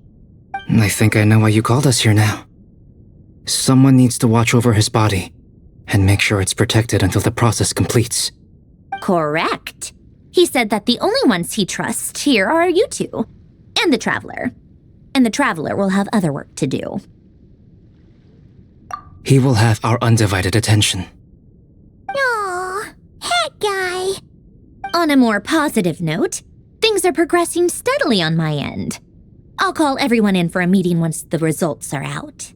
I think I know why you called us here now. Someone needs to watch over his body and make sure it's protected until the process completes. Correct. He said that the only ones he trusts here are you two, and the Traveler. And the Traveler will have other work to do. He will have our undivided attention. Aw, Hat Guy. On a more positive note, things are progressing steadily on my end. I'll call everyone in for a meeting once the results are out.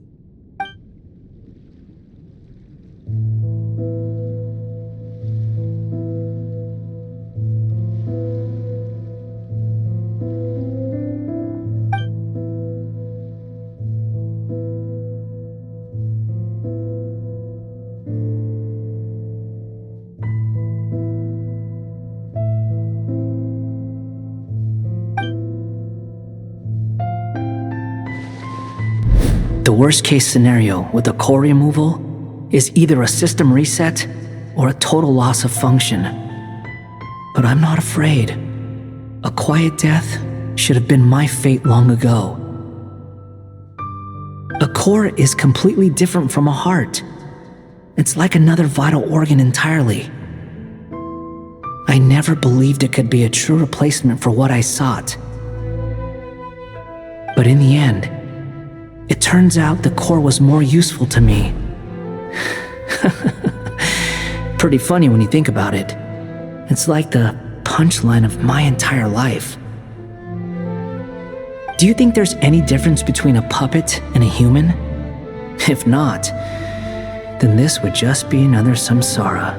The worst case scenario with the core removal is either a system reset or a total loss of function. But I'm not afraid. A quiet death should have been my fate long ago. A core is completely different from a heart. It's like another vital organ entirely. I never believed it could be a true replacement for what I sought. But in the end, it turns out the core was more useful to me Pretty funny when you think about it. It's like the punchline of my entire life. Do you think there's any difference between a puppet and a human? If not, then this would just be another samsara.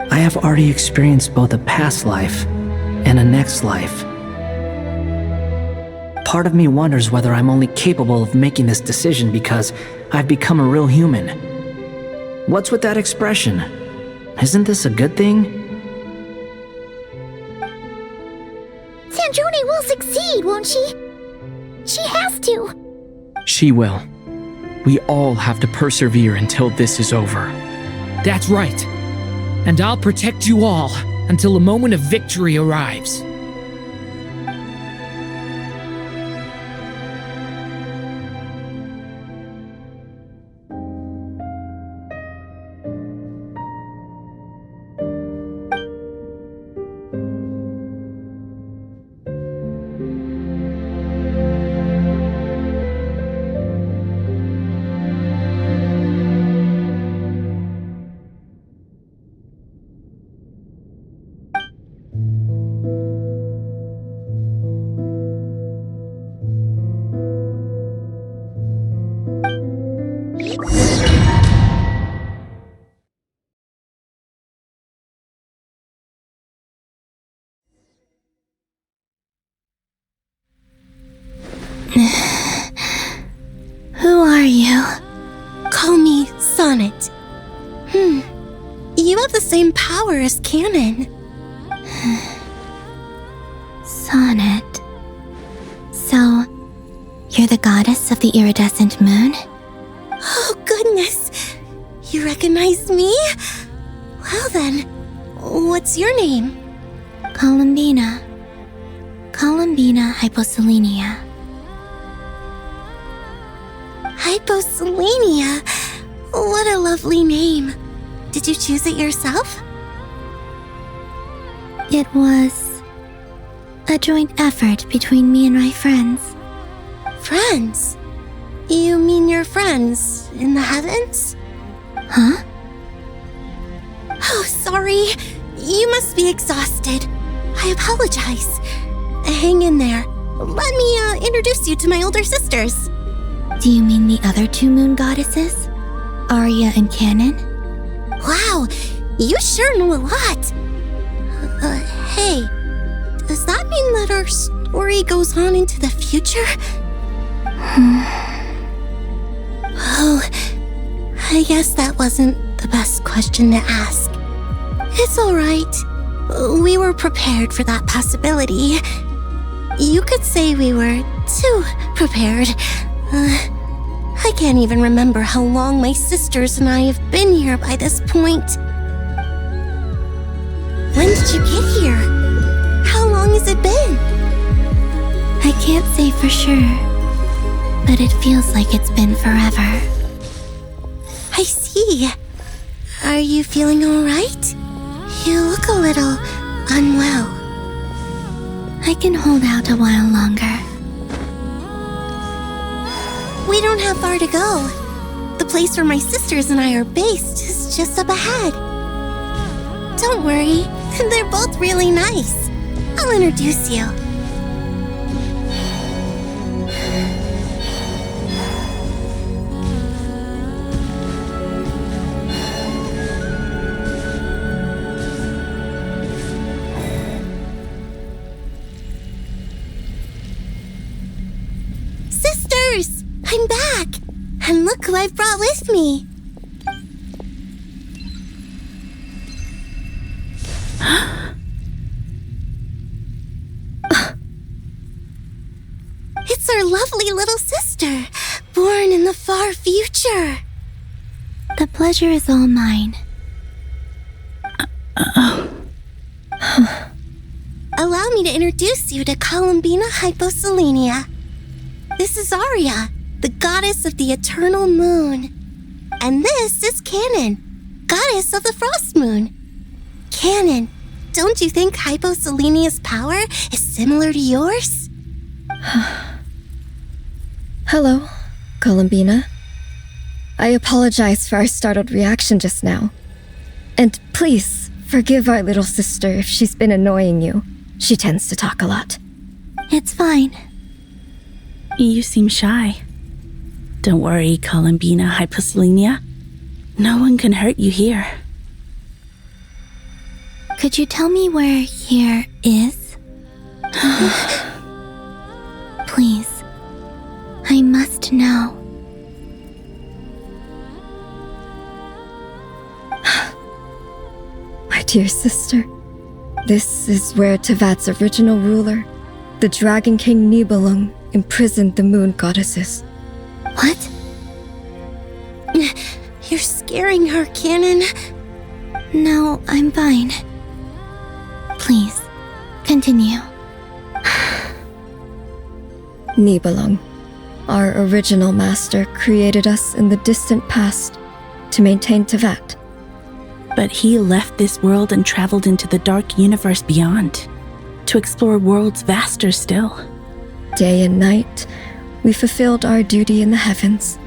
I have already experienced both a past life and a next life. Part of me wonders whether I'm only capable of making this decision because I've become a real human. What's with that expression? Isn't this a good thing? Sandrone will succeed, won't she? She has to. She will. We all have to persevere until this is over. That's right. And I'll protect you all until a moment of victory arrives. Who are you? Call me Sonnet. You have the same power as Canon. Sonnet. So, you're the goddess of the iridescent moon? Oh, goodness. You recognize me? Well then, what's your name? Columbina. Columbina Hyposelenia. Hyposelenia? What a lovely name. Did you choose it yourself? It was a joint effort between me and my friends. Friends? You mean your friends in the heavens? Huh? Oh, sorry. You must be exhausted. I apologize. Hang in there. Let me introduce you to my older sisters. Do you mean the other two moon goddesses? Arya and Canon? Wow, you sure know a lot. Hey, does that mean that our story goes on into the future? Oh, I guess that wasn't the best question to ask. It's alright. We were prepared for that possibility. You could say we were too prepared. I can't even remember how long my sisters and I have been here by this point. When did you get here? How long has it been? I can't say for sure, but it feels like it's been forever. I see. Are you feeling alright? You look a little unwell. I can hold out a while longer. We don't have far to go. The place where my sisters and I are based is just up ahead. Don't worry, they're both really nice. I'll introduce you. Sisters! I'm back! And look who I've brought with me! It's our lovely little sister, born in the far future. The pleasure is all mine. Allow me to introduce you to Columbina Hyposelenia. This is Arya, the goddess of the eternal moon. And this is Canon, goddess of the frost moon. Canon, don't you think Hyposelenia's power is similar to yours? Hello, Columbina. I apologize for our startled reaction just now. And please, forgive our little sister if she's been annoying you. She tends to talk a lot. It's fine. You seem shy. Don't worry, Columbina Hyposelenia. No one can hurt you here. Could you tell me where here is? Please. I must know. My dear sister, this is where Tevat's original ruler, the Dragon King Nibelung, imprisoned the moon goddesses. What? You're scaring her, Canon. No, I'm fine. Please, continue. Nibelung, our original master, created us in the distant past to maintain Tevat. But he left this world and traveled into the dark universe beyond, to explore worlds vaster still. Day and night, we fulfilled our duty in the heavens,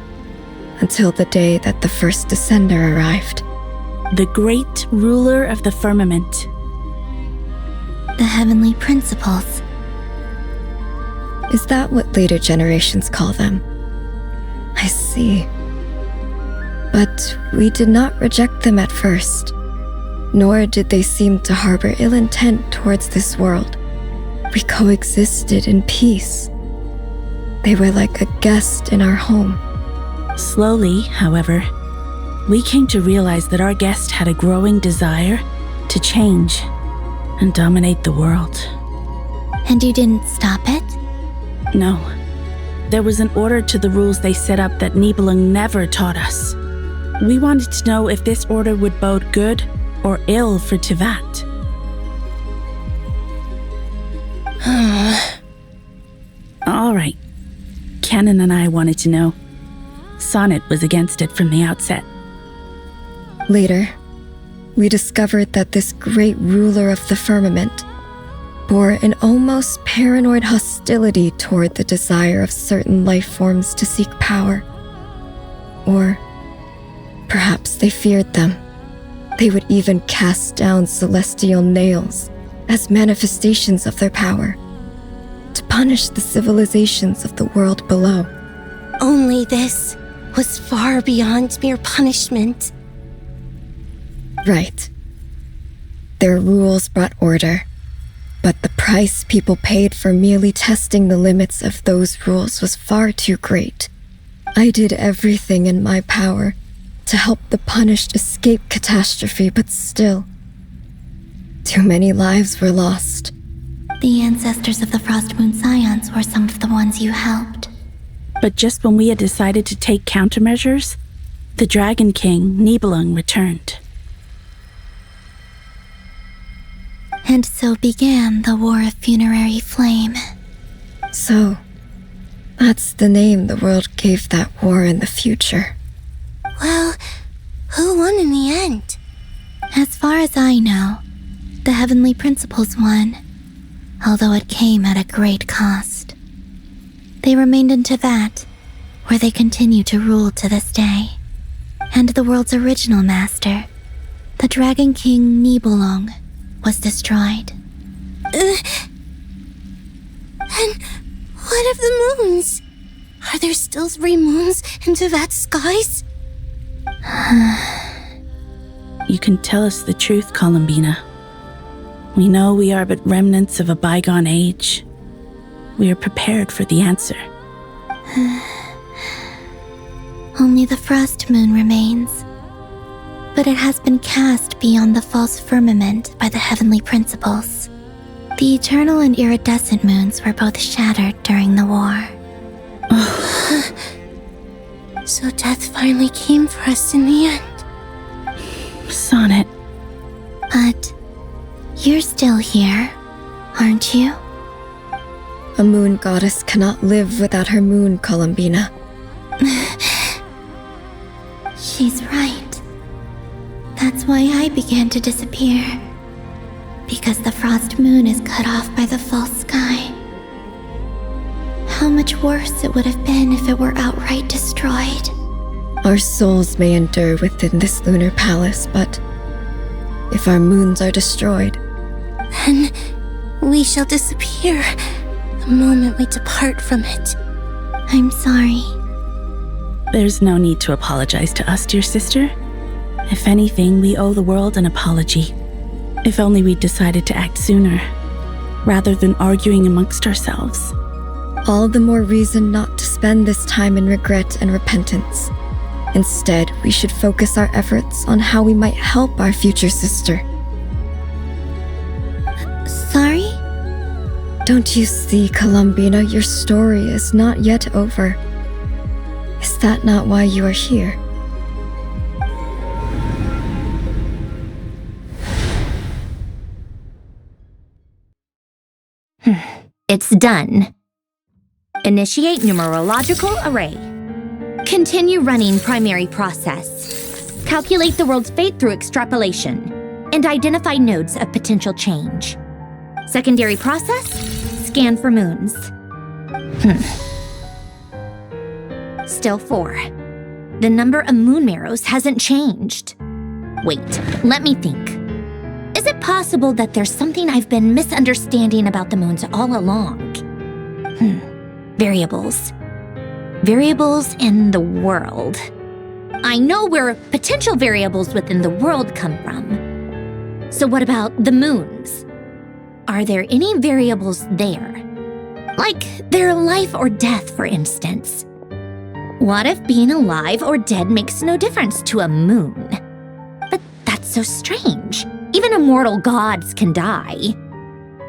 until the day that the first descender arrived. The great ruler of the firmament. The heavenly principles. Is that what later generations call them? I see. But we did not reject them at first, nor did they seem to harbor ill intent towards this world. We coexisted in peace. They were like a guest in our home. Slowly, however, we came to realize that our guest had a growing desire to change and dominate the world. And you didn't stop it? No. There was an order to the rules they set up that Nibelung never taught us. We wanted to know if this order would bode good or ill for Tevat. All right. Canon and I wanted to know. Sonnet was against it from the outset. Later, we discovered that this great ruler of the firmament bore an almost paranoid hostility toward the desire of certain life forms to seek power. Or perhaps they feared them. They would even cast down celestial nails as manifestations of their power, to punish the civilizations of the world below. Only this was far beyond mere punishment. Right. Their rules brought order, but the price people paid for merely testing the limits of those rules was far too great. I did everything in my power to help the punished escape catastrophe, but still, too many lives were lost. The ancestors of the Frost Moon Scions were some of the ones you helped. But just when we had decided to take countermeasures, the Dragon King, Nibelung, returned. And so began the War of Funerary Flame. So, that's the name the world gave that war in the future. Well, who won in the end? As far as I know, the Heavenly Principles won, although it came at a great cost. They remained in Tevat, where they continue to rule to this day. And the world's original master, the Dragon King Nibelung, was destroyed. And what of the moons? Are there still 3 moons in Tevat's skies? You can tell us the truth, Columbina. We know we are but remnants of a bygone age. We are prepared for the answer. Only the Frost Moon remains. But it has been cast beyond the false firmament by the Heavenly Principles. The eternal and iridescent moons were both shattered during the war. So death finally came for us in the end. Sonnet. But you're still here, aren't you? A moon goddess cannot live without her moon, Columbina. She's right. That's why I began to disappear. Because the Frost Moon is cut off by the false sky. How much worse it would have been if it were outright destroyed. Our souls may endure within this lunar palace, but if our moons are destroyed, then we shall disappear the moment we depart from it. I'm sorry. There's no need to apologize to us, dear sister. If anything, we owe the world an apology. If only we'd decided to act sooner, rather than arguing amongst ourselves. all the more reason not to spend this time in regret and repentance. Instead, we should focus our efforts on how we might help our future sister. Sorry? Don't you see, Columbina, your story is not yet over. Is that not why you are here? It's done. Initiate numerological array. Continue running primary process. Calculate the world's fate through extrapolation, and identify nodes of potential change. Secondary process, scan for moons. Still 4. The number of moon marrows hasn't changed. Wait, let me think. Is it possible that there's something I've been misunderstanding about the moons all along? Variables. Variables in the world. I know where potential variables within the world come from. So what about the moons? Are there any variables there? Like their life or death, for instance. What if being alive or dead makes no difference to a moon? But that's so strange. Even immortal gods can die.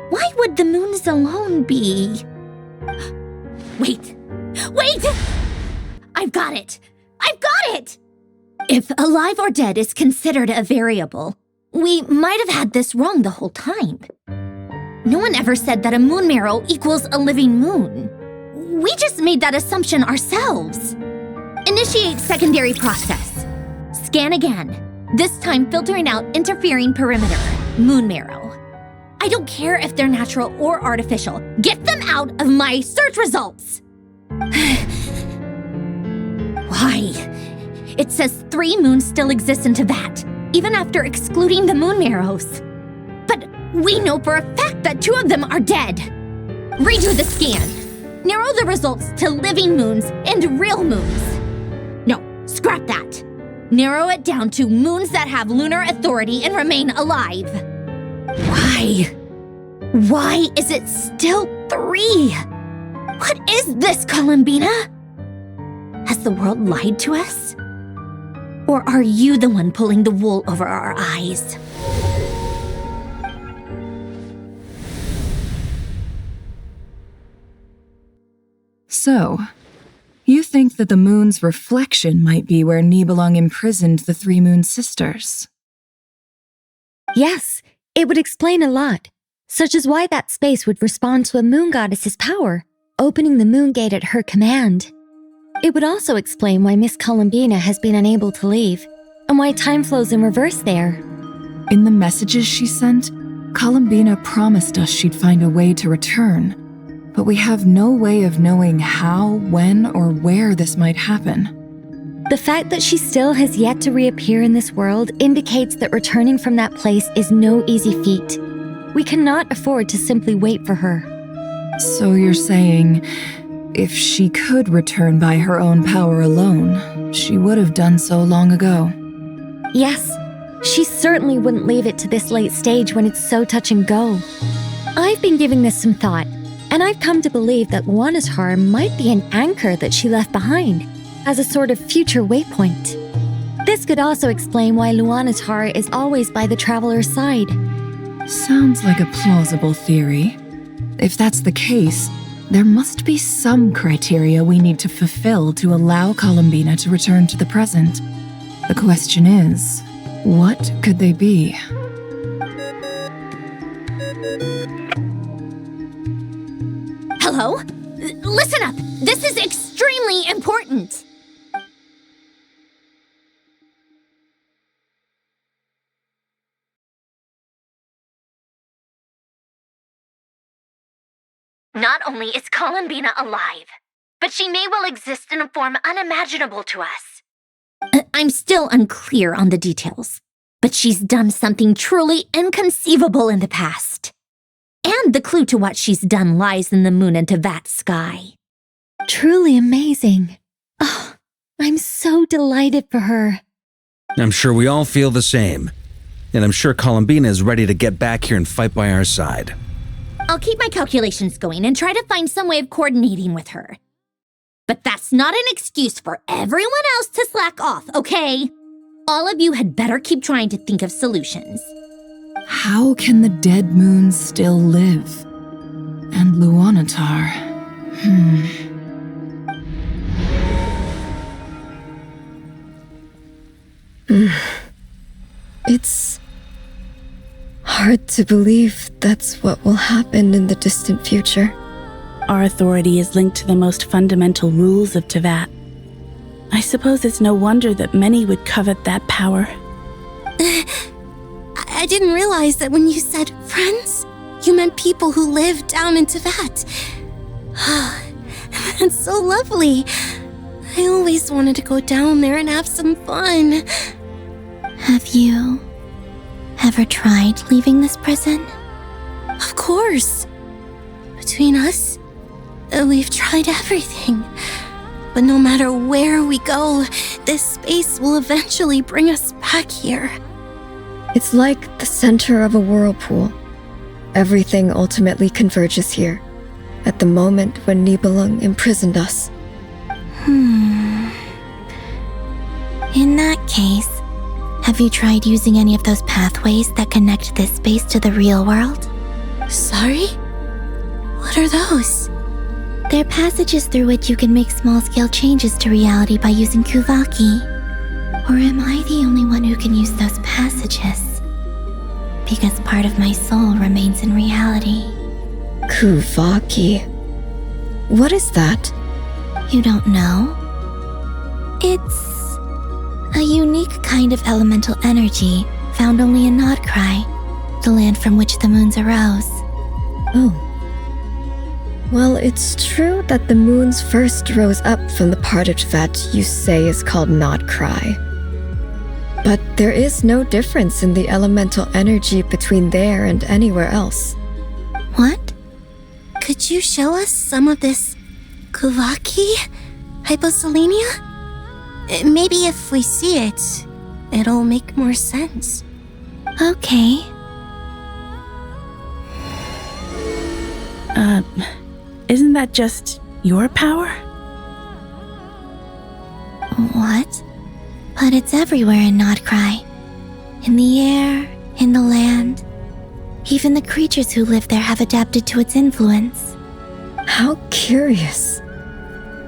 Why would the moons alone be? Wait! I've got it! If alive or dead is considered a variable, we might have had this wrong the whole time. No one ever said that a moon marrow equals a living moon. We just made that assumption ourselves. Initiate secondary process. Scan again. This time filtering out interfering perimeter, moon marrow. I don't care if they're natural or artificial. Get them out of my search results! Why? It says 3 moons still exist in Teyvat, even after excluding the moon marrows. But we know for a fact that 2 of them are dead. Redo the scan. Narrow the results to living moons and real moons. No, scrap that. Narrow it down to moons that have lunar authority and remain alive. Why? Why is it still 3? What is this, Columbina? Has the world lied to us? Or are you the one pulling the wool over our eyes? So, you think that the moon's reflection might be where Nibelung imprisoned the 3 moon sisters? Yes, it would explain a lot, such as why that space would respond to a moon goddess's power, opening the moon gate at her command. It would also explain why Miss Columbina has been unable to leave, and why time flows in reverse there. In the messages she sent, Columbina promised us she'd find a way to return, but we have no way of knowing how, when, or where this might happen. The fact that she still has yet to reappear in this world indicates that returning from that place is no easy feat. We cannot afford to simply wait for her. So you're saying, if she could return by her own power alone, she would have done so long ago? Yes, she certainly wouldn't leave it to this late stage when it's so touch and go. I've been giving this some thought, and I've come to believe that Luana's Har might be an anchor that she left behind, as a sort of future waypoint. This could also explain why Luana's Har is always by the traveler's side. Sounds like a plausible theory. If that's the case, there must be some criteria we need to fulfill to allow Columbina to return to the present. The question is, what could they be? Hello? Listen up! This is extremely important! Not only is Columbina alive, but she may well exist in a form unimaginable to us. I'm still unclear on the details, but she's done something truly inconceivable in the past. And the clue to what she's done lies in the moon and Tevat sky. Truly amazing. Oh, I'm so delighted for her. I'm sure we all feel the same. And I'm sure Columbina is ready to get back here and fight by our side. I'll keep my calculations going and try to find some way of coordinating with her. But that's not an excuse for everyone else to slack off, okay? All of you had better keep trying to think of solutions. How can the dead moons still live? And Luanatar? It's hard to believe that's what will happen in the distant future. Our authority is linked to the most fundamental rules of Tevat. I suppose it's no wonder that many would covet that power. I didn't realize that when you said friends, you meant people who live down in Tevat. That's so lovely. I always wanted to go down there and have some fun. Have you ever tried leaving this prison? Of course. Between us, we've tried everything. But no matter where we go, this space will eventually bring us back here. It's like the center of a whirlpool. Everything ultimately converges here, at the moment when Nibelung imprisoned us. In that case, have you tried using any of those pathways that connect this space to the real world? Sorry? What are those? They're passages through which you can make small-scale changes to reality by using Kuvaki. Or am I the only one who can use those passages? Because part of my soul remains in reality. Kuvaki. What is that? You don't know? It's a unique kind of elemental energy found only in Nodcry, the land from which the moons arose. Oh. Well, it's true that the moons first rose up from the part of Tevat you say is called Nodcry. But there is no difference in the elemental energy between there and anywhere else. What? Could you show us some of this Kuvaki? Hyposelenia? Maybe if we see it, it'll make more sense. Okay. Isn't that just your power? What? But it's everywhere in Nodcry. In the air, in the land. Even the creatures who live there have adapted to its influence. How curious.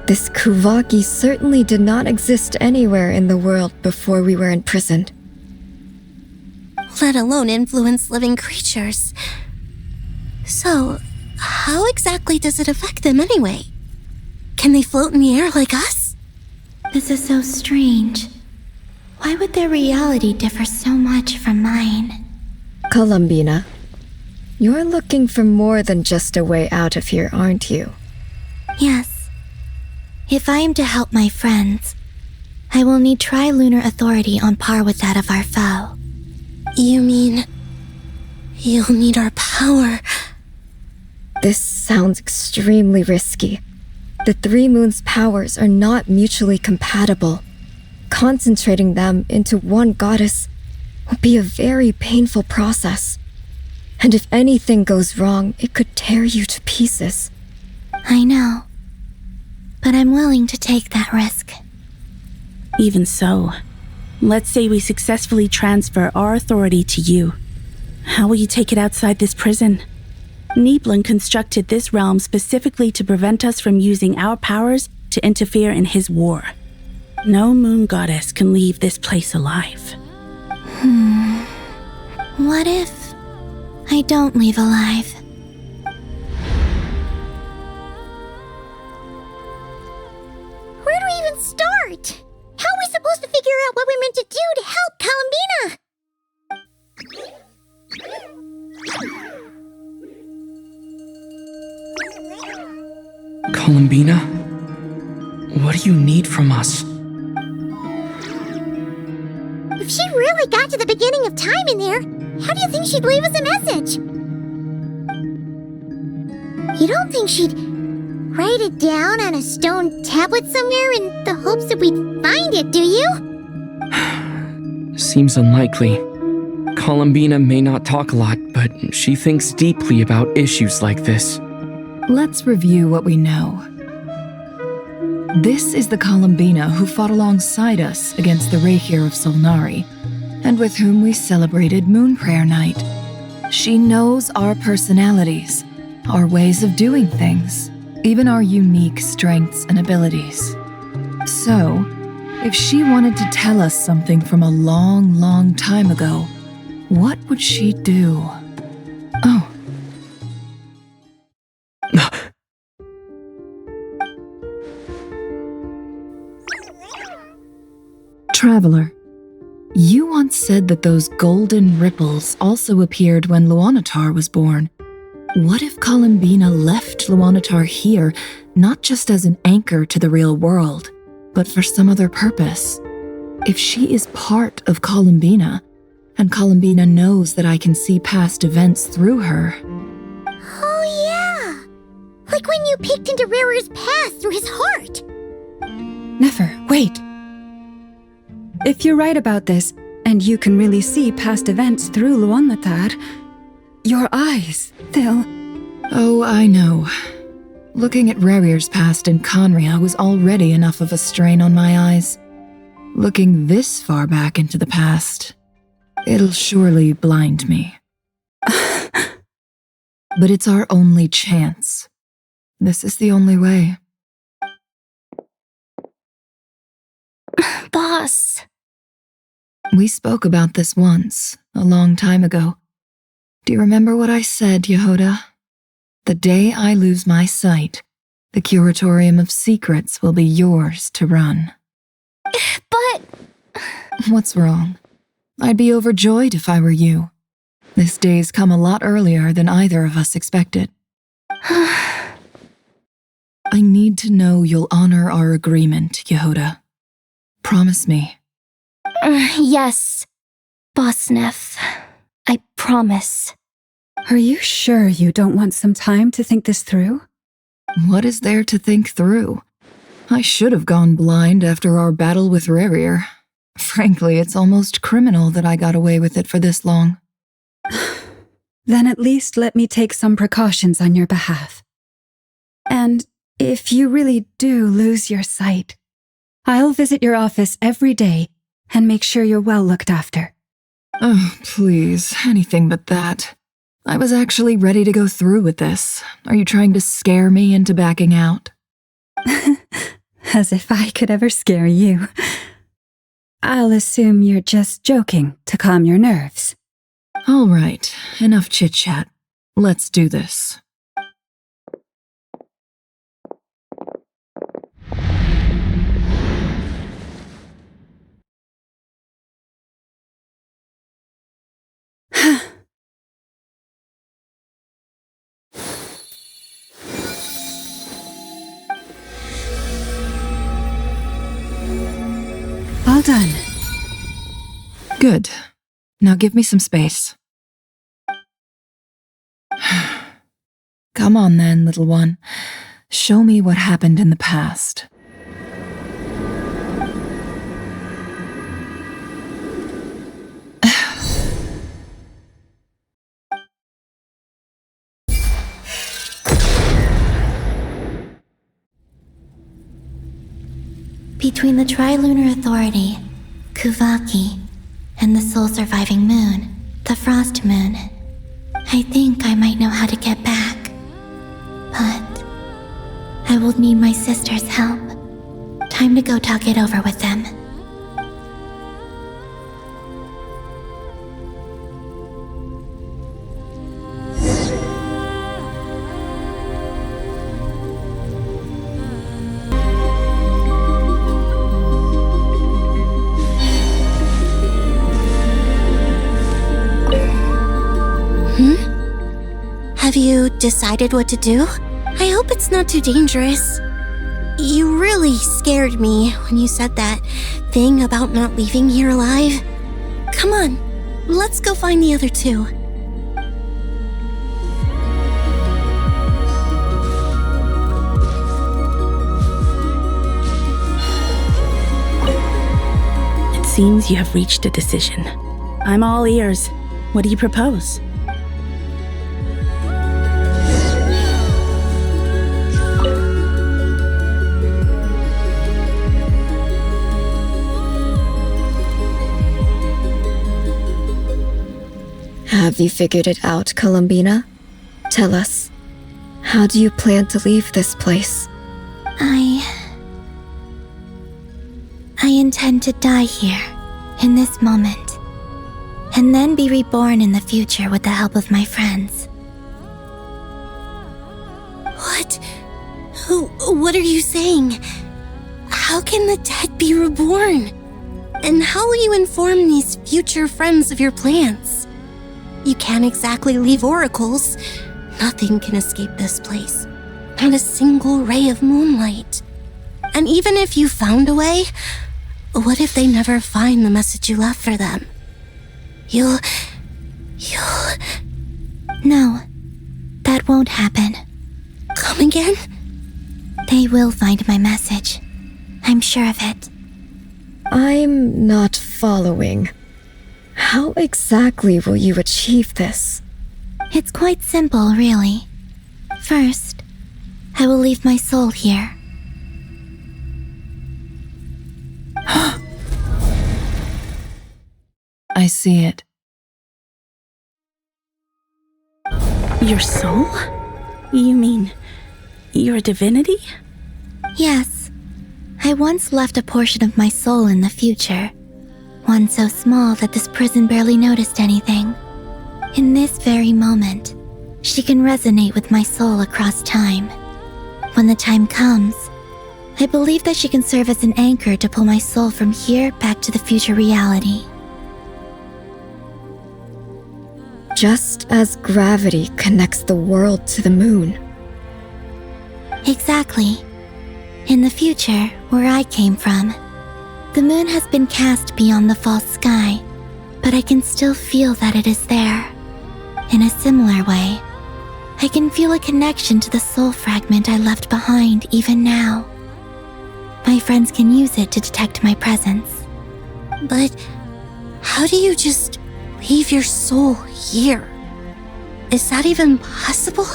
This Kuvaki certainly did not exist anywhere in the world before we were imprisoned. Let alone influence living creatures. So, how exactly does it affect them anyway? Can they float in the air like us? This is so strange. Why would their reality differ so much from mine? Columbina, you're looking for more than just a way out of here, aren't you? Yes. If I am to help my friends, I will need trilunar authority on par with that of our foe. You mean you'll need our power? This sounds extremely risky. The three moons' powers are not mutually compatible. Concentrating them into one goddess will be a very painful process. And if anything goes wrong, it could tear you to pieces. I know. But I'm willing to take that risk. Even so, let's say we successfully transfer our authority to you. How will you take it outside this prison? Nibelung constructed this realm specifically to prevent us from using our powers to interfere in his war. No moon goddess can leave this place alive. What if I don't leave alive? Where do we even start? How are we supposed to figure out what we're meant to do to help Columbina? What do you need from us? the beginning of time in there, how do you think she'd leave us a message? You don't think she'd write it down on a stone tablet somewhere in the hopes that we'd find it, do you? Seems unlikely. Columbina may not talk a lot, but she thinks deeply about issues like this. Let's review what we know. This is the Columbina who fought alongside us against the Reikir of Solnari, and with whom we celebrated Moon Prayer Night. She knows our personalities, our ways of doing things, even our unique strengths and abilities. So, if she wanted to tell us something from a long, long time ago, what would she do? Oh. Traveler, you once said that those golden ripples also appeared when Luanatar was born. What if Columbina left Luanatar here, not just as an anchor to the real world, but for some other purpose? If she is part of Columbina, and Columbina knows that I can see past events through her. Oh yeah! Like when you peeked into Rarer's past through his heart! Nefer, wait! If you're right about this, and you can really see past events through Luanatar, your eyes, they'll... Oh, I know. Looking at Rerir's past in Conria was already enough of a strain on my eyes. Looking this far back into the past, it'll surely blind me. But it's our only chance. This is the only way. Boss. We spoke about this once, a long time ago. Do you remember what I said, Yehoda? The day I lose my sight, the Curatorium of Secrets will be yours to run. But... What's wrong? I'd be overjoyed if I were you. This day's come a lot earlier than either of us expected. I need to know you'll honor our agreement, Yehoda. Promise me. Yes, Boss Neff. I promise. Are you sure you don't want some time to think this through? What is there to think through? I should have gone blind after our battle with Rerir. Frankly, it's almost criminal that I got away with it for this long. Then at least let me take some precautions on your behalf. And if you really do lose your sight, I'll visit your office every day and make sure you're well looked after. Oh, please, anything but that. I was actually ready to go through with this. Are you trying to scare me into backing out? As if I could ever scare you. I'll assume you're just joking to calm your nerves. All right, enough chit-chat. Let's do this. All done. Good. Now give me some space. Come on then, little one. Show me what happened in the past. Between the Trilunar Authority, Kuvaki, and the sole-surviving moon, the Frost Moon, I think I might know how to get back. But I will need my sister's help. Time to go talk it over with them. Have you decided what to do? I hope it's not too dangerous. You really scared me when you said that thing about not leaving here alive. Come on, let's go find the other two. It seems you have reached a decision. I'm all ears. What do you propose? Have you figured it out, Columbina? Tell us, how do you plan to leave this place? I intend to die here, in this moment, and then be reborn in the future with the help of my friends. What? What are you saying? How can the dead be reborn? And how will you inform these future friends of your plans? You can't exactly leave oracles. Nothing can escape this place. Not a single ray of moonlight. And even if you found a way, what if they never find the message you left for them? You'll... No, that won't happen. Come again? They will find my message. I'm sure of it. I'm not following. How exactly will you achieve this? It's quite simple, really. First, I will leave my soul here. I see it. Your soul? You mean your divinity? Yes. I once left a portion of my soul in the future. One so small that this prison barely noticed anything. In this very moment, she can resonate with my soul across time. When the time comes, I believe that she can serve as an anchor to pull my soul from here back to the future reality. Just as gravity connects the world to the moon. Exactly. In the future, where I came from, the moon has been cast beyond the false sky, but I can still feel that it is there. In a similar way, I can feel a connection to the soul fragment I left behind even now. My friends can use it to detect my presence. But how do you just leave your soul here? Is that even possible?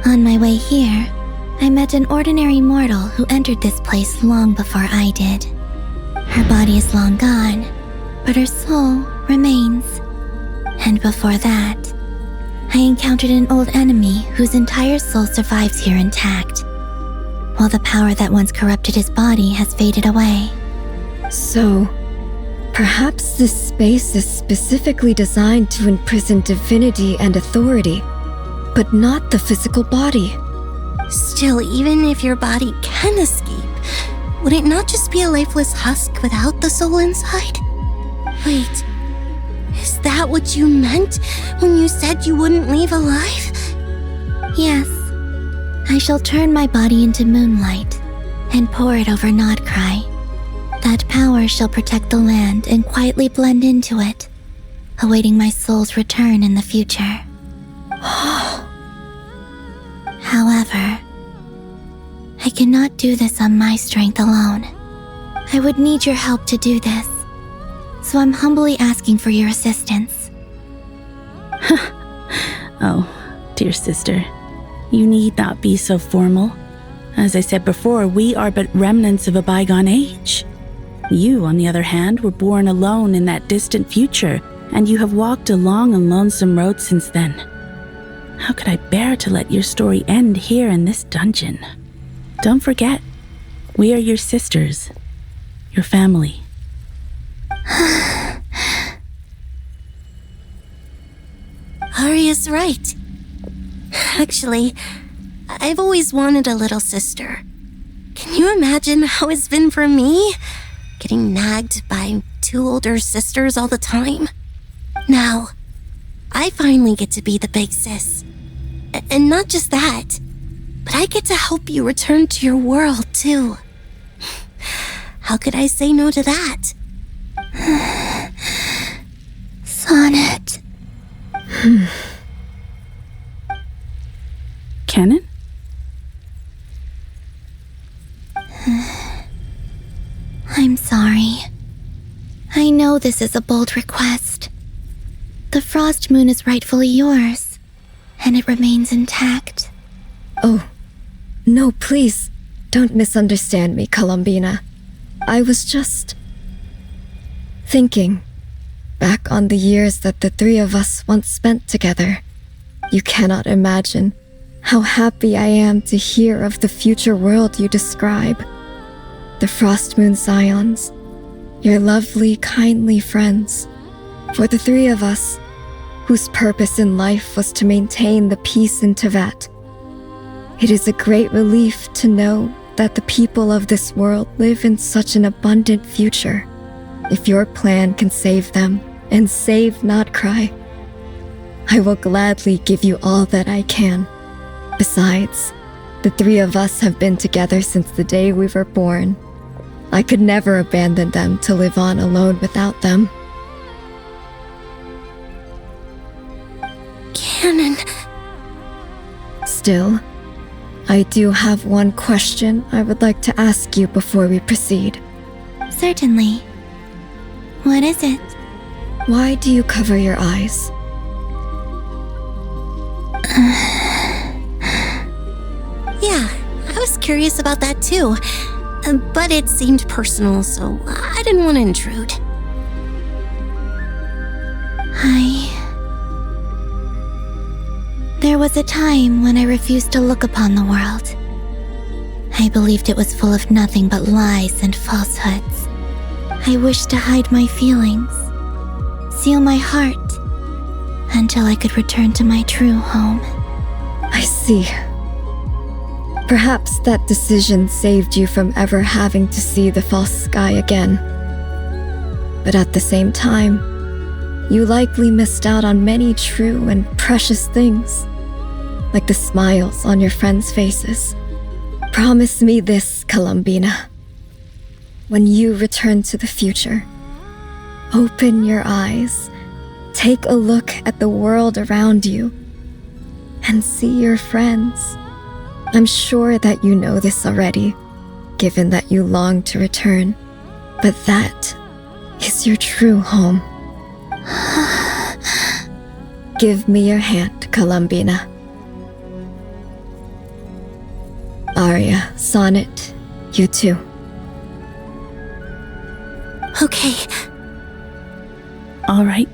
On my way here, I met an ordinary mortal who entered this place long before I did. Her body is long gone, but her soul remains. And before that, I encountered an old enemy whose entire soul survives here intact, while the power that once corrupted his body has faded away. So, perhaps this space is specifically designed to imprison divinity and authority, but not the physical body. Still, even if your body can escape, would it not just be a lifeless husk without the soul inside? Wait, is that what you meant when you said you wouldn't leave alive? Yes, I shall turn my body into moonlight and pour it over Nodcry. That power shall protect the land and quietly blend into it, awaiting my soul's return in the future. However, I cannot do this on my strength alone. I would need your help to do this, so I'm humbly asking for your assistance. Oh, dear sister, you need not be so formal. As I said before, we are but remnants of a bygone age. You, on the other hand, were born alone in that distant future, and you have walked a long and lonesome road since then. How could I bear to let your story end here in this dungeon? Don't forget, we are your sisters, your family. Arya's right. Actually, I've always wanted a little sister. Can you imagine how it's been for me? Getting nagged by two older sisters all the time. Now, I finally get to be the big sis. And not just that, but I get to help you return to your world, too. How could I say no to that? Sonnet. Canon? I'm sorry. I know this is a bold request. The Frost Moon is rightfully yours, and it remains intact. Oh, no, please, don't misunderstand me, Columbina. I was just thinking back on the years that the three of us once spent together. You cannot imagine how happy I am to hear of the future world you describe. The Frost Moon Scions, your lovely, kindly friends. For the three of us, whose purpose in life was to maintain the peace in Teyvat, it is a great relief to know that the people of this world live in such an abundant future. If your plan can save them, and save not cry, I will gladly give you all that I can. Besides, the three of us have been together since the day we were born. I could never abandon them to live on alone without them. Canon. Still, I do have one question I would like to ask you before we proceed. Certainly. What is it? Why do you cover your eyes? Yeah, I was curious about that too. But it seemed personal, so I didn't want to intrude. There was a time when I refused to look upon the world. I believed it was full of nothing but lies and falsehoods. I wished to hide my feelings, seal my heart, until I could return to my true home. I see. Perhaps that decision saved you from ever having to see the false sky again. But at the same time, you likely missed out on many true and precious things, like the smiles on your friends' faces. Promise me this, Columbina. When you return to the future, open your eyes, take a look at the world around you, and see your friends. I'm sure that you know this already, given that you long to return, but that is your true home. Give me your hand, Columbina. Arya, Sonnet, you too. Okay. All right.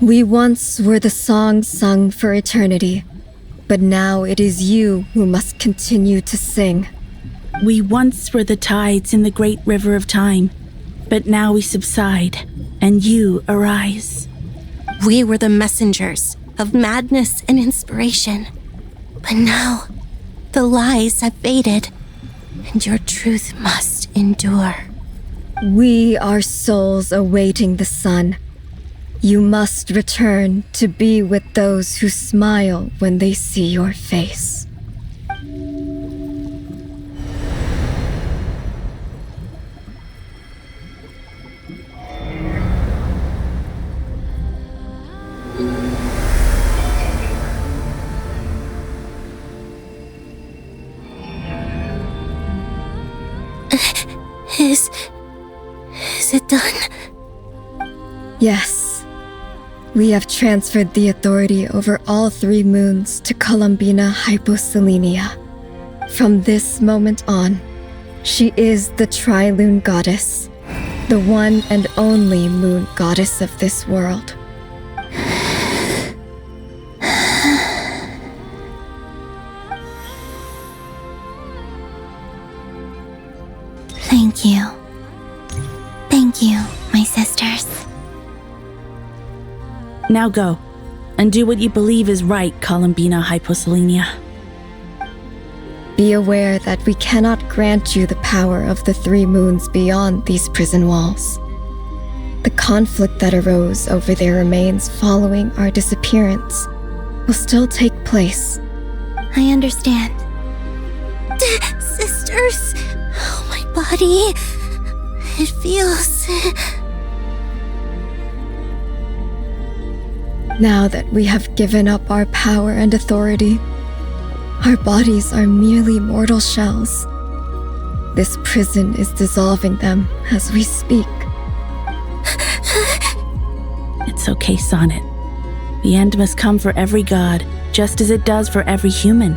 We once were the songs sung for eternity, but now it is you who must continue to sing. We once were the tides in the great river of time, but now we subside, and you arise. We were the messengers of madness and inspiration, but now the lies have faded, and your truth must endure. We are souls awaiting the sun. You must return to be with those who smile when they see your face. Is it done? Yes. We have transferred the authority over all 3 moons to Columbina Hyposelenia. From this moment on, she is the Tri-Lune Goddess, the one and only moon goddess of this world. Thank you. Thank you, my sisters. Now go, and do what you believe is right, Columbina Hyposelenia. Be aware that we cannot grant you the power of the 3 moons beyond these prison walls. The conflict that arose over their remains following our disappearance will still take place. I understand. Sisters, oh, my body. It feels... Now that we have given up our power and authority, our bodies are merely mortal shells. This prison is dissolving them as we speak. It's okay, Sonnet. The end must come for every god, just as it does for every human.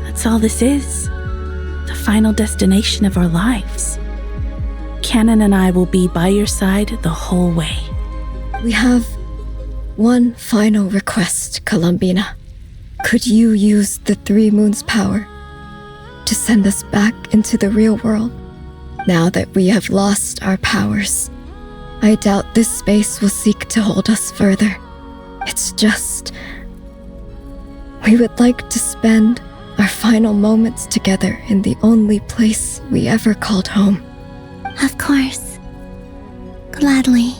That's all this is. The final destination of our lives. Canon and I will be by your side the whole way. We have one final request, Columbina. Could you use the 3 moons' power to send us back into the real world? Now that we have lost our powers, I doubt this space will seek to hold us further. It's just... we would like to spend our final moments together in the only place we ever called home. Of course. Gladly.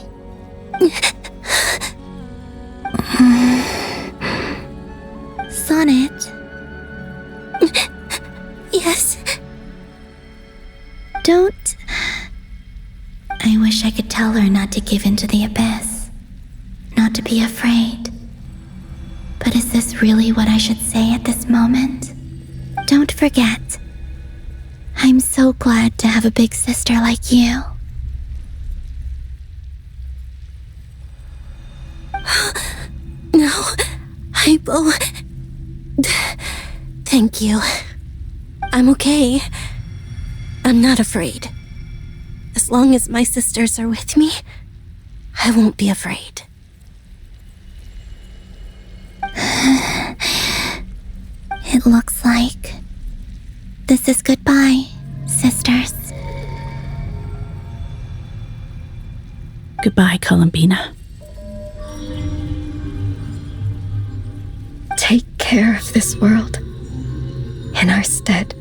Sonnet? Yes? Don't... I wish I could tell her not to give in to the abyss. Not to be afraid. But is this really what I should say at this moment? Don't forget. I'm so glad to have a big sister like you. No, Hypo. Thank you. I'm okay. I'm not afraid. As long as my sisters are with me, I won't be afraid. It looks like this is goodbye, sisters. Goodbye, Columbina. Take care of this world in our stead.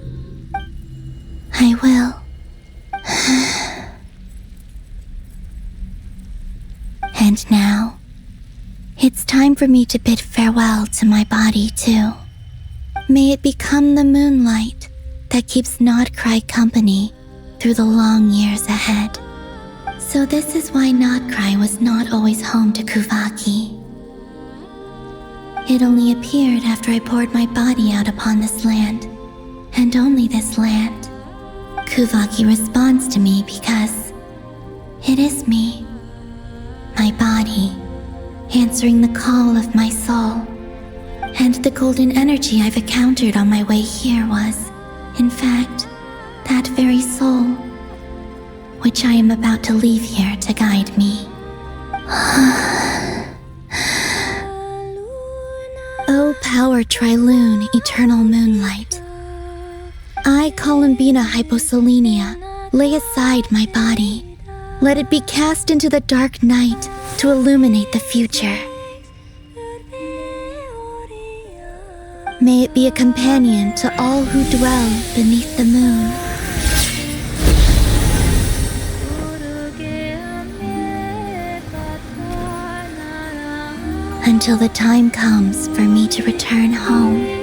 I will. And now, it's time for me to bid farewell to my body too. May it become the moonlight that keeps Nodcry company through the long years ahead. So this is why Nodcry was not always home to Kuvaki. It only appeared after I poured my body out upon this land, and only this land. Kuvaki responds to me because it is me, my body, answering the call of my soul. And the golden energy I've encountered on my way here was, in fact, that very soul, which I am about to leave here to guide me. O power Trilune, eternal moonlight. I, Columbina Hyposelenia, lay aside my body. Let it be cast into the dark night to illuminate the future. May it be a companion to all who dwell beneath the moon. Until the time comes for me to return home.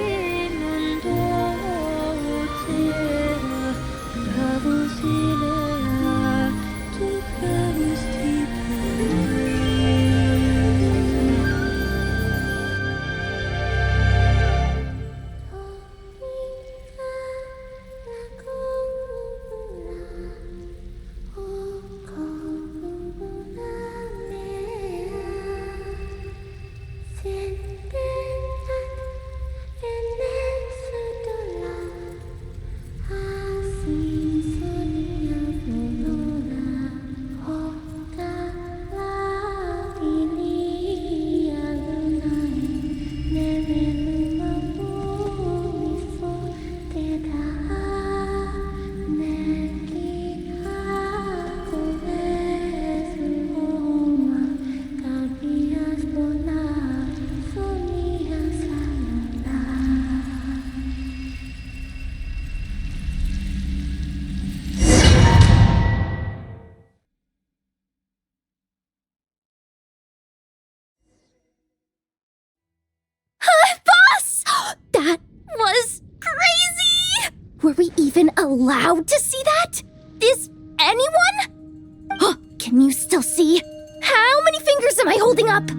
allowed to see that? Is anyone? Can you still see? How many fingers am I holding up?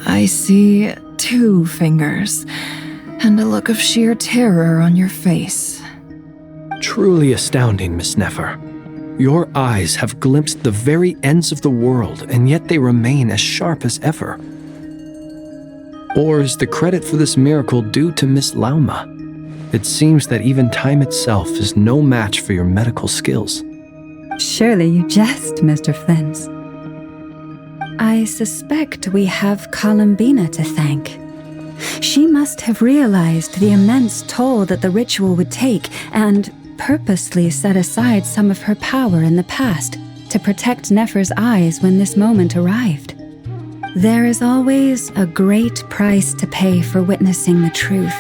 I see 2 fingers, and a look of sheer terror on your face. Truly astounding, Miss Nefer. Your eyes have glimpsed the very ends of the world, and yet they remain as sharp as ever. Or is the credit for this miracle due to Miss Lauma? It seems that even time itself is no match for your medical skills. Surely you jest, Mr. Flins. I suspect we have Columbina to thank. She must have realized the immense toll that the ritual would take and purposely set aside some of her power in the past to protect Nefer's eyes when this moment arrived. There is always a great price to pay for witnessing the truth,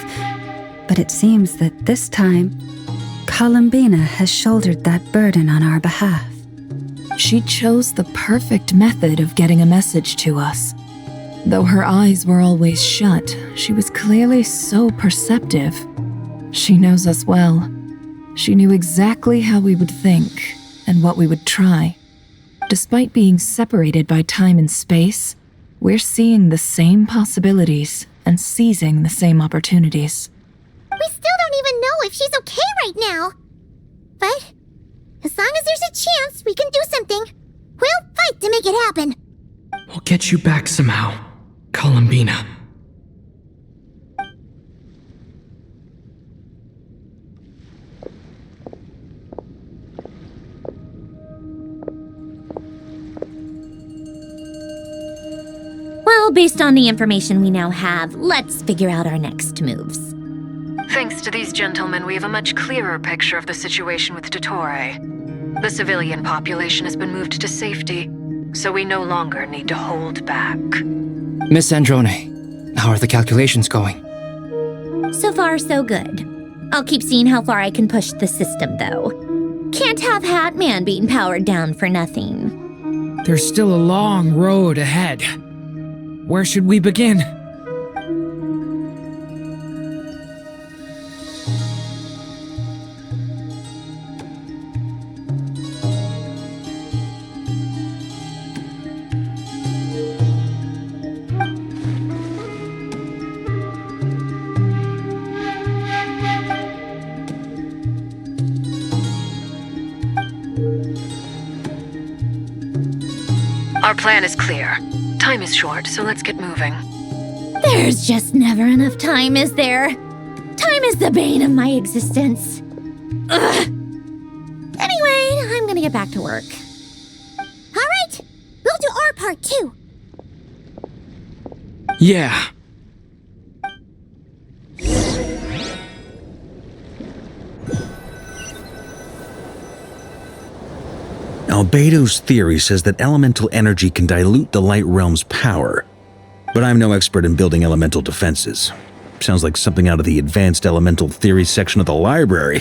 but it seems that this time, Columbina has shouldered that burden on our behalf. She chose the perfect method of getting a message to us. Though her eyes were always shut, she was clearly so perceptive. She knows us well. She knew exactly how we would think and what we would try. Despite being separated by time and space, we're seeing the same possibilities and seizing the same opportunities. We still don't even know if she's okay right now. But as long as there's a chance we can do something, we'll fight to make it happen. We'll get you back somehow, Columbina. Well, based on the information we now have, let's figure out our next moves. Thanks to these gentlemen, we have a much clearer picture of the situation with Dottore. The civilian population has been moved to safety, so we no longer need to hold back. Miss Androne, how are the calculations going? So far, so good. I'll keep seeing how far I can push the system, though. Can't have Hatman being powered down for nothing. There's still a long road ahead. Where should we begin? Our plan is clear. Time is short, so let's get moving. There's just never enough time, is there? Time is the bane of my existence. Ugh. Anyway, I'm gonna get back to work. All right, we'll do our part too. Yeah. Albedo's theory says that elemental energy can dilute the light realm's power, but I'm no expert in building elemental defenses. Sounds like something out of the advanced elemental theory section of the library.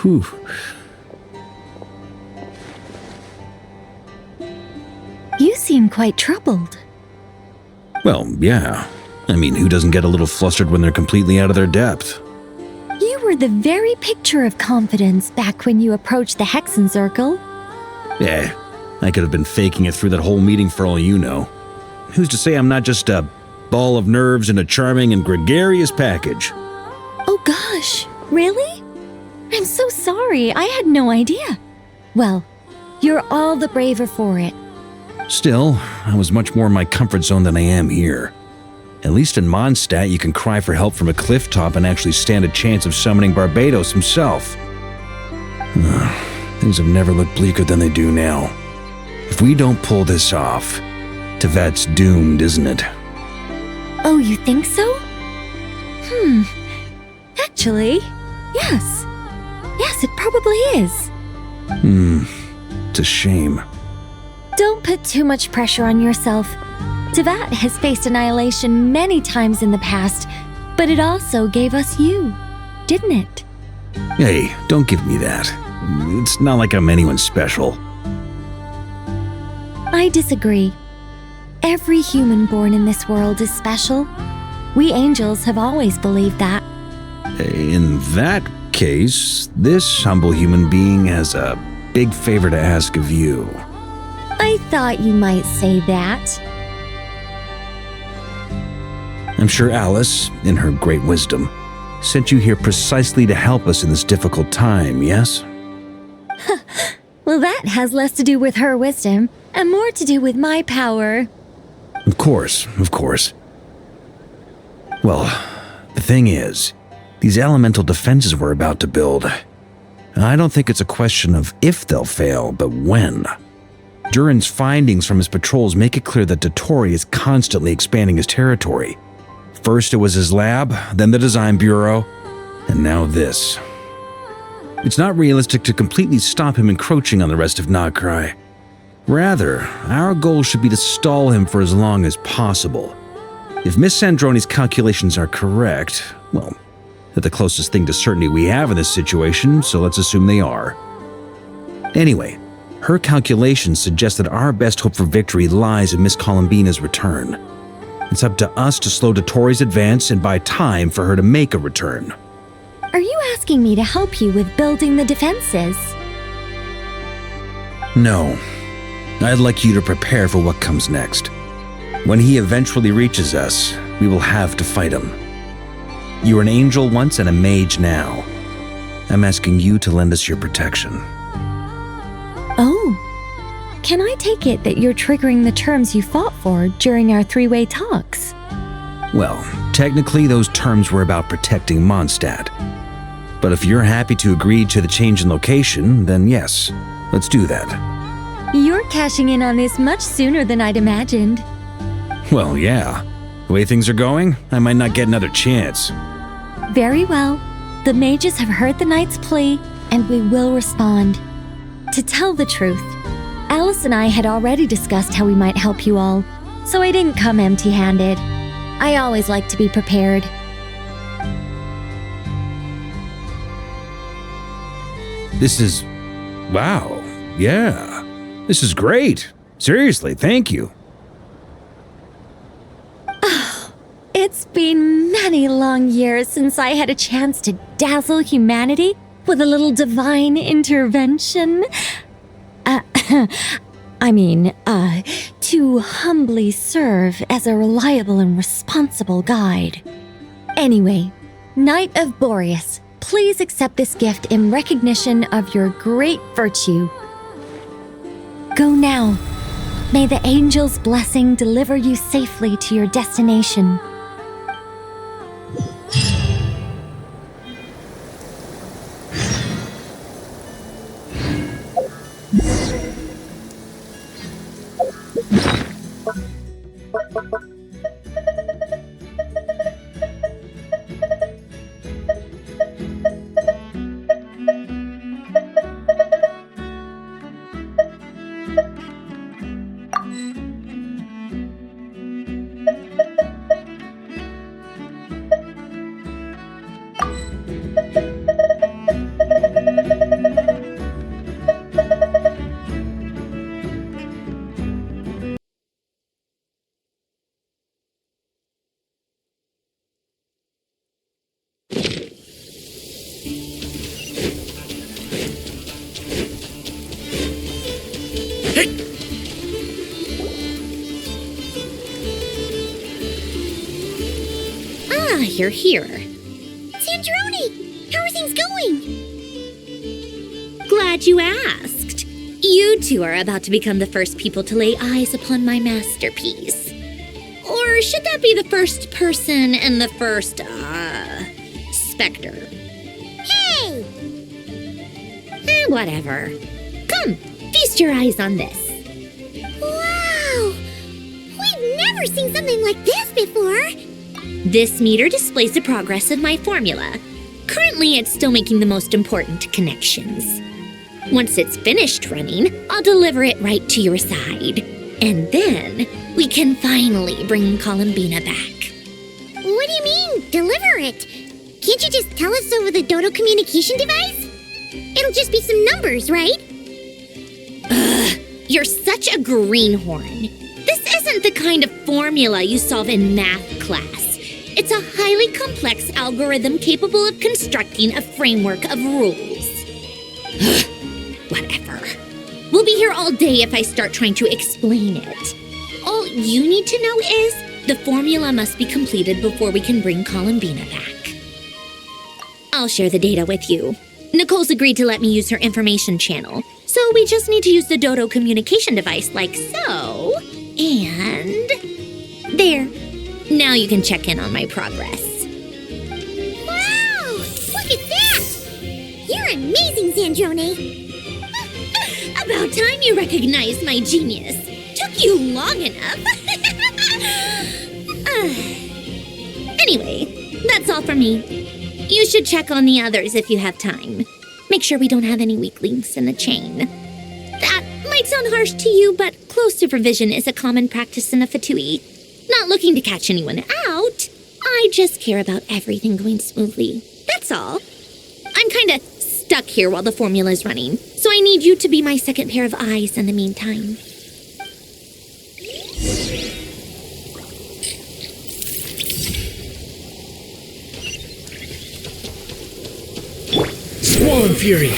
Whew. You seem quite troubled. Well, yeah. I mean, who doesn't get a little flustered when they're completely out of their depth? You were the very picture of confidence back when you approached the Hexen Circle. Yeah, I could have been faking it through that whole meeting for all you know. Who's to say I'm not just a ball of nerves in a charming and gregarious package? Oh gosh, really? I'm so sorry, I had no idea. Well, you're all the braver for it. Still, I was much more in my comfort zone than I am here. At least in Mondstadt, you can cry for help from a cliff top and actually stand a chance of summoning Barbados himself. Things have never looked bleaker than they do now. If we don't pull this off, Tevet's doomed, isn't it? Oh, you think so? Actually, yes. Yes, it probably is. It's a shame. Don't put too much pressure on yourself. Tevat has faced annihilation many times in the past, but it also gave us you, didn't it? Hey, don't give me that. It's not like I'm anyone special. I disagree. Every human born in this world is special. We angels have always believed that. In that case, this humble human being has a big favor to ask of you. I thought you might say that. I'm sure Alice, in her great wisdom, sent you here precisely to help us in this difficult time, yes? Well, that has less to do with her wisdom and more to do with my power. Of course, of course. Well, the thing is, these elemental defenses we're about to build, I don't think it's a question of if they'll fail, but when. Durin's findings from his patrols make it clear that Dottore is constantly expanding his territory. First it was his lab, then the design bureau, and now this. It's not realistic to completely stop him encroaching on the rest of Nagrai. Rather, our goal should be to stall him for as long as possible. If Miss Sandroni's calculations are correct, well, they're the closest thing to certainty we have in this situation, so let's assume they are. Anyway, her calculations suggest that our best hope for victory lies in Miss Columbina's return. It's up to us to slow Dottore's advance and buy time for her to make a return. Are you asking me to help you with building the defenses? No. I'd like you to prepare for what comes next. When he eventually reaches us, we will have to fight him. You were an angel once and a mage now. I'm asking you to lend us your protection. Oh. Can I take it that you're triggering the terms you fought for during our three-way talks? Well, technically those terms were about protecting Mondstadt. But if you're happy to agree to the change in location, then yes, let's do that. You're cashing in on this much sooner than I'd imagined. Well, yeah. The way things are going, I might not get another chance. Very well. The mages have heard the knight's plea, and we will respond. To tell the truth, Alice and I had already discussed how we might help you all, so I didn't come empty-handed. I always like to be prepared. This is... wow. Yeah. This is great. Seriously, thank you. It's been many long years since I had a chance to dazzle humanity with a little divine intervention. To humbly serve as a reliable and responsible guide. Anyway, Knight of Boreas, please accept this gift in recognition of your great virtue. Go now. May the angel's blessing deliver you safely to your destination. You're here. Sandroni, how are things going? Glad you asked. You two are about to become the first people to lay eyes upon my masterpiece. Or should that be the first person and the first, specter? Hey! Whatever. Come, feast your eyes on this. Wow! We've never seen something like this before. This meter displays the progress of my formula. Currently, it's still making the most important connections. Once it's finished running, I'll deliver it right to your side. And then, we can finally bring Columbina back. What do you mean, deliver it? Can't you just tell us over the Dodo communication device? It'll just be some numbers, right? Ugh, you're such a greenhorn. This isn't the kind of formula you solve in math class. It's a highly complex algorithm capable of constructing a framework of rules. Whatever. We'll be here all day if I start trying to explain it. All you need to know is the formula must be completed before we can bring Columbina back. I'll share the data with you. Nicole's agreed to let me use her information channel, so we just need to use the Dodo communication device like so. And there. Now you can check in on my progress. Wow! Look at that! You're amazing, Zandrone! About time you recognized my genius. Took you long enough. Anyway, that's all for me. You should check on the others if you have time. Make sure we don't have any weak links in the chain. That might sound harsh to you, but close supervision is a common practice in a Fatui. Not looking to catch anyone out. I just care about everything going smoothly. That's all. I'm kinda stuck here while the formula's running, so I need you to be my second pair of eyes in the meantime. Swollen Fury!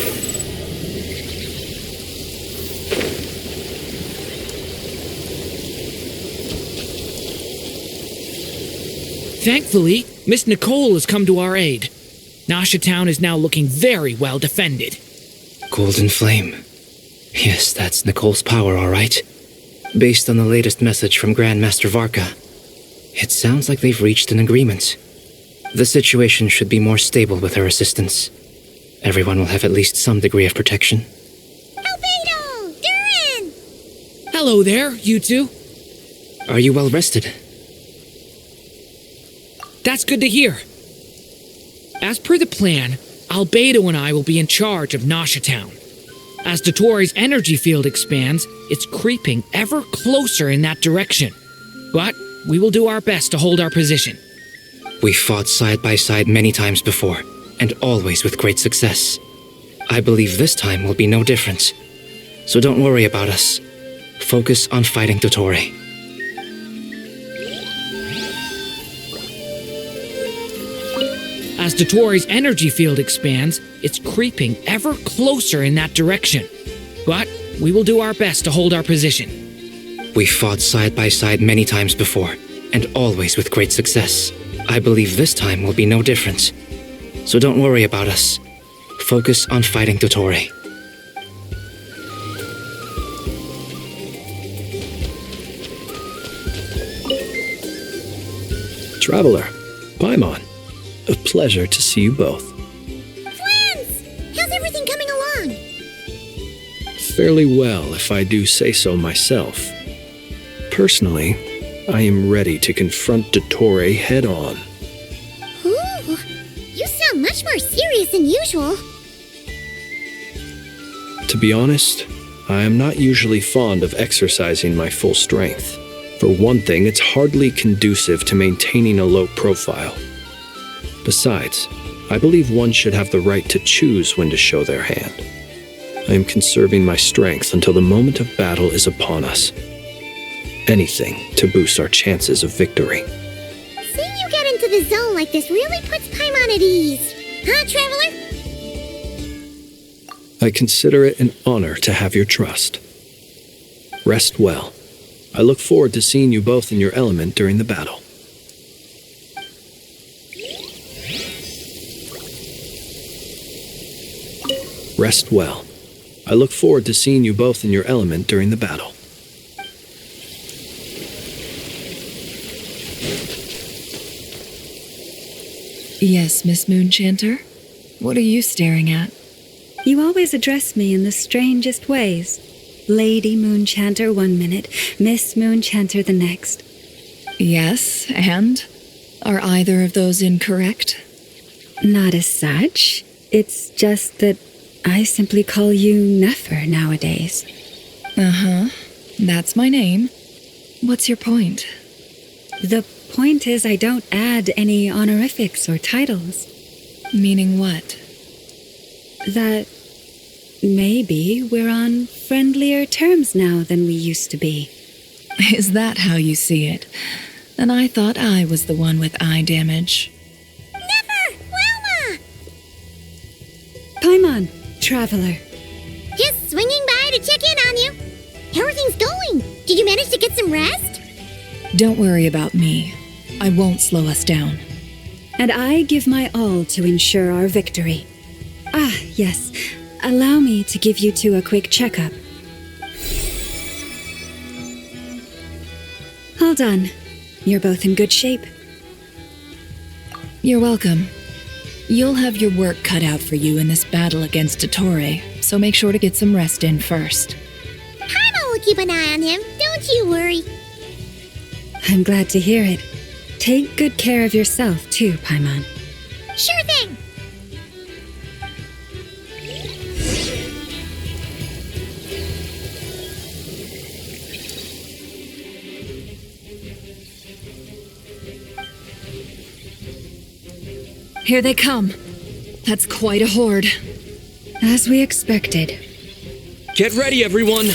Thankfully, Miss Nicole has come to our aid. Nasha Town is now looking very well defended. Golden Flame. Yes, that's Nicole's power, all right. Based on the latest message from Grandmaster Varka, it sounds like they've reached an agreement. The situation should be more stable with her assistance. Everyone will have at least some degree of protection. Albedo! Durin! Hello there, you two. Are you well rested? That's good to hear. As per the plan, Albedo and I will be in charge of Nasha Town. As Dottoro's energy field expands, it's creeping ever closer in that direction. But we will do our best to hold our position. We fought side by side many times before, and always with great success. I believe this time will be no different. So don't worry about us. Focus on fighting Dottore. As Dottoro's energy field expands, it's creeping ever closer in that direction. But we will do our best to hold our position. We fought side by side many times before, and always with great success. I believe this time will be no different. So don't worry about us. Focus on fighting Dottore. Traveler, Paimon, a pleasure to see you both. Friends! How's everything coming along? Fairly well, if I do say so myself. Personally, I am ready to confront Dottore head-on. Ooh, you sound much more serious than usual. To be honest, I am not usually fond of exercising my full strength. For one thing, it's hardly conducive to maintaining a low profile. Besides, I believe one should have the right to choose when to show their hand. I am conserving my strength until the moment of battle is upon us. Anything to boost our chances of victory. Seeing you get into the zone like this really puts Paimon at ease. Huh, Traveler? I consider it an honor to have your trust. Rest well. I look forward to seeing you both in your element during the battle. Rest well. I look forward to seeing you both in your element during the battle. Yes, Miss Moonchanter? What are you staring at? You always address me in the strangest ways. Lady Moonchanter one minute, Miss Moonchanter the next. Yes, and? Are either of those incorrect? Not as such. It's just that I simply call you Nefer nowadays. Uh-huh. That's my name. What's your point? The point is I don't add any honorifics or titles. Meaning what? That maybe we're on friendlier terms now than we used to be. Is that how you see it? And I thought I was the one with eye damage. Wilma! Paimon, Traveler. Just swinging by to check in on you. How are things going? Did you manage to get some rest? Don't worry about me. I won't slow us down. And I give my all to ensure our victory. Ah, yes. Allow me to give you two a quick checkup. All done. You're both in good shape. You're welcome. You'll have your work cut out for you in this battle against Dottore, so make sure to get some rest in first. Paimon will keep an eye on him, don't you worry. I'm glad to hear it. Take good care of yourself, too, Paimon. Sure thing! Here they come. That's quite a horde. As we expected. Get ready, everyone!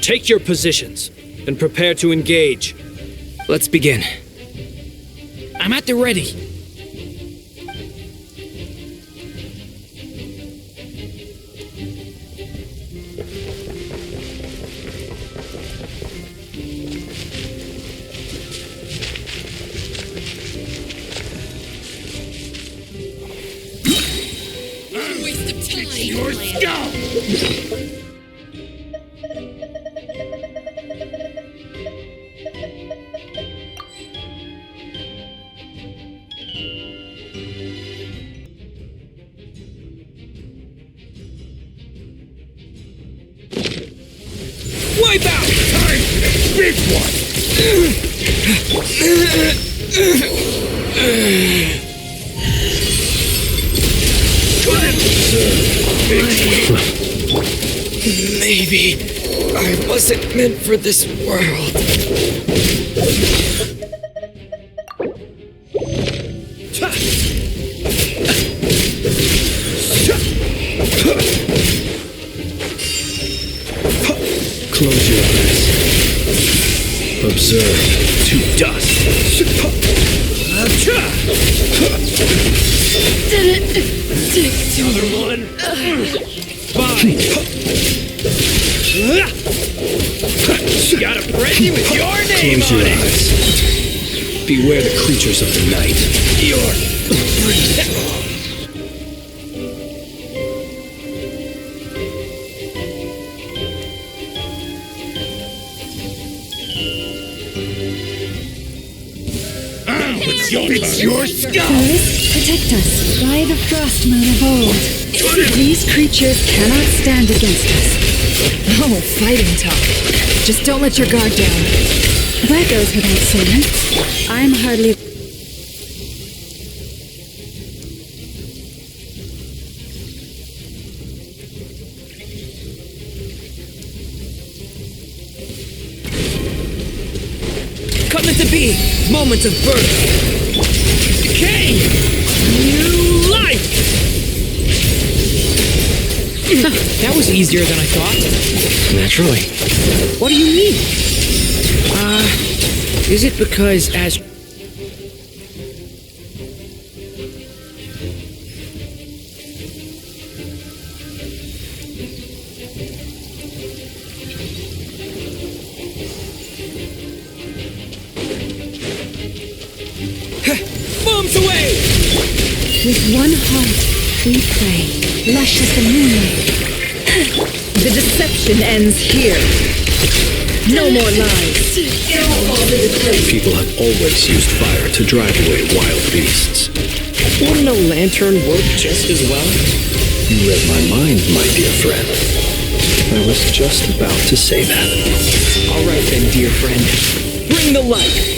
Take your positions and prepare to engage. Let's begin. I'm at the ready. Your scalp! Wipe out! Time for the big Maybe I wasn't meant for this world. Close your eyes. Observe to dust. Did it take too Another one. 5. Got a frenzy with your name Close your on it. eyes. Beware the creatures of the night. It's your scalp! First, protect us by the frost moon of old. These creatures cannot stand against us. Oh, fighting talk. Just don't let your guard down. That goes without saying. I'm hardly... Coming to be, moments of birth. Decay! New life! That was easier than I thought. Naturally. What do you mean? Is it because as... Bombs away! With one heart, we pray, lush as the moonlight. The deception ends here. No more lies. People have always used fire to drive away wild beasts. Wouldn't a lantern work just as well? You read my mind, my dear friend. I was just about to say that. All right then, dear friend. Bring the light.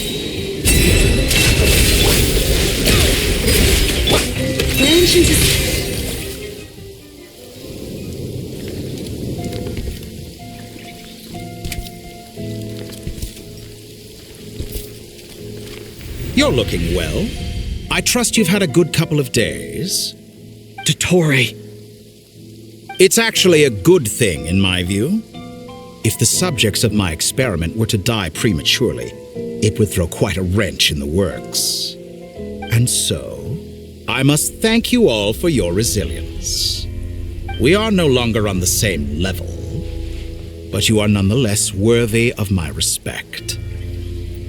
Branch into... You're looking well. I trust you've had a good couple of days. Dottore. It's actually a good thing, in my view. If the subjects of my experiment were to die prematurely, it would throw quite a wrench in the works. And so, I must thank you all for your resilience. We are no longer on the same level, but you are nonetheless worthy of my respect.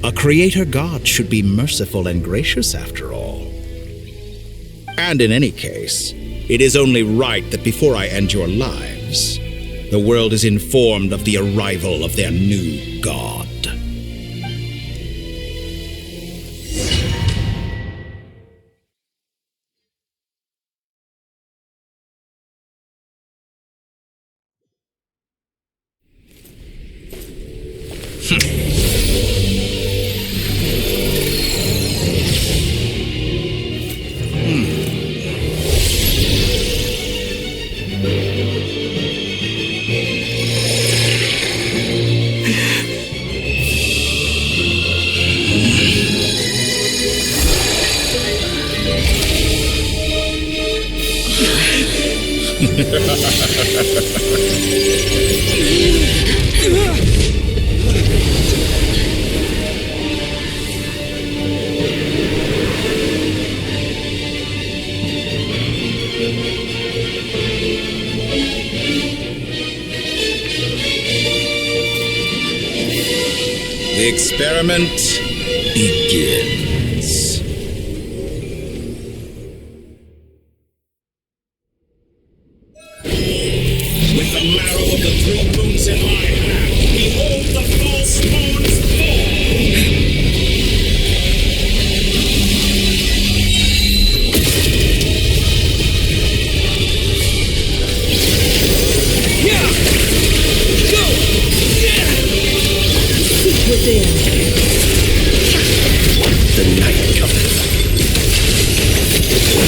A creator god should be merciful and gracious after all. And in any case, it is only right that before I end your lives, the world is informed of the arrival of their new god. The experiment begins. With the marrow of the 3 moons in my hand, behold the false moons fall! Yeah! Go! Yeah! Seek within. The night cometh.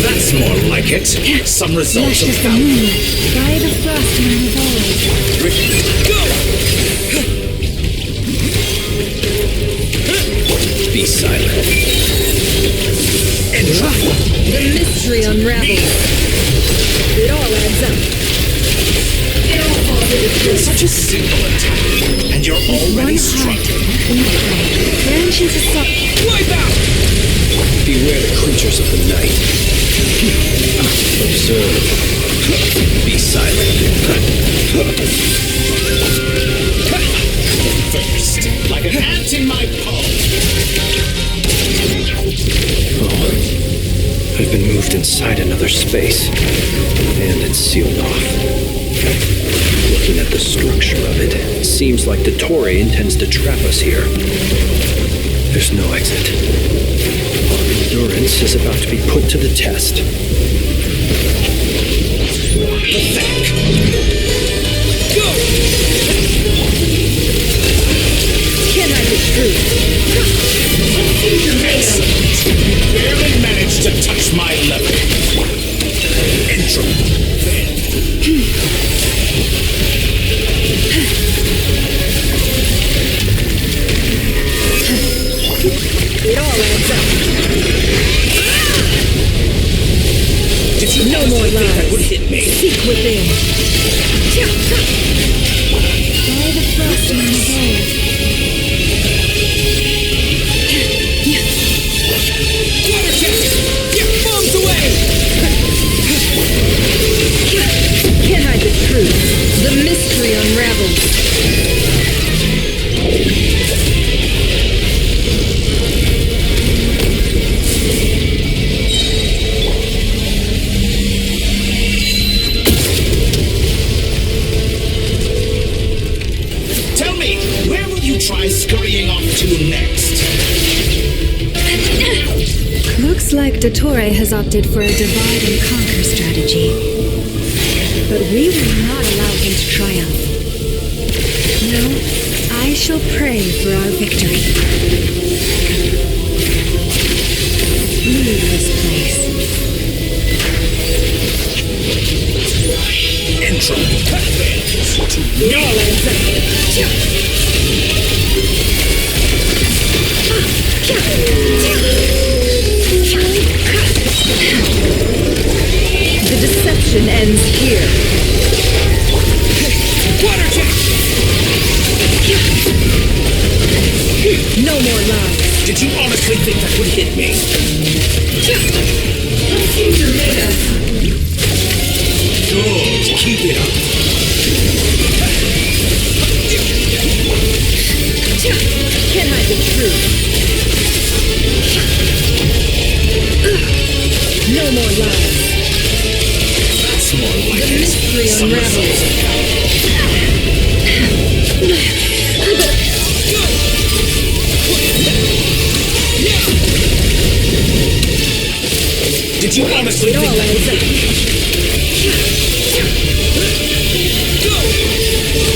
That's more like it. Some results of value. By the frost man of old. Go! Be silent. Enter. The mystery unravels. It all adds up. You're such a simple attack, and you're already struggling. Branches of sub. Wipe out! Beware the creatures of the night. Observe. Be silent. First, like an ant in my palm. Oh, I've been moved inside another space, and it's sealed off. Looking at the structure of it, it seems like Dottore intends to trap us here. There's no exit. Our endurance is about to be put to the test. Pathetic. Go! Can I be true? Excellent. You barely managed to touch my level. Intro. It all adds up. Did you no more lies that would hit me? Seek within. By the frost man of old. Water jet! Get bombs away! Can't hide the truth. The mystery unravels. Tell me, where will you try scurrying off to next? Looks like Dottore has opted for a divide and conquer strategy. But we will not allow him to triumph. No, I shall pray for our victory. Leave this place. Intro. The deception ends here. Water jet! No more lies. Did you honestly think that would hit me? Good, keep it up. Can't hide the truth. No more lies. That's more like The mystery unravels. Did you honestly think that would hit me?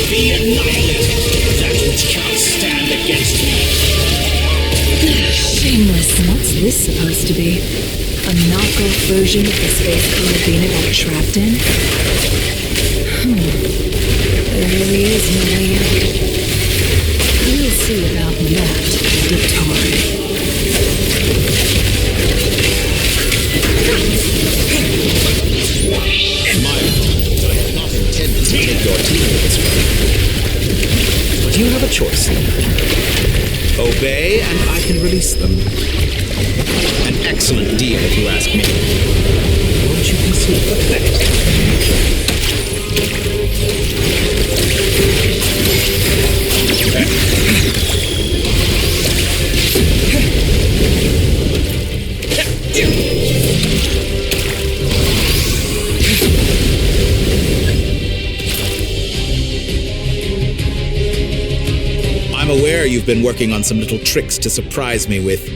Be annihilated. That which cannot stand against me. Shameless. What's this supposed to be? A knockoff version of the space Colobina got trapped in? There really is no way out. We'll see about that, Dottore. My apologies, I had not intended to take your teammates from you. But you have a choice. Obey, and I can release them. An excellent deal, if you ask me. Won't you consider that? I'm aware you've been working on some little tricks to surprise me with,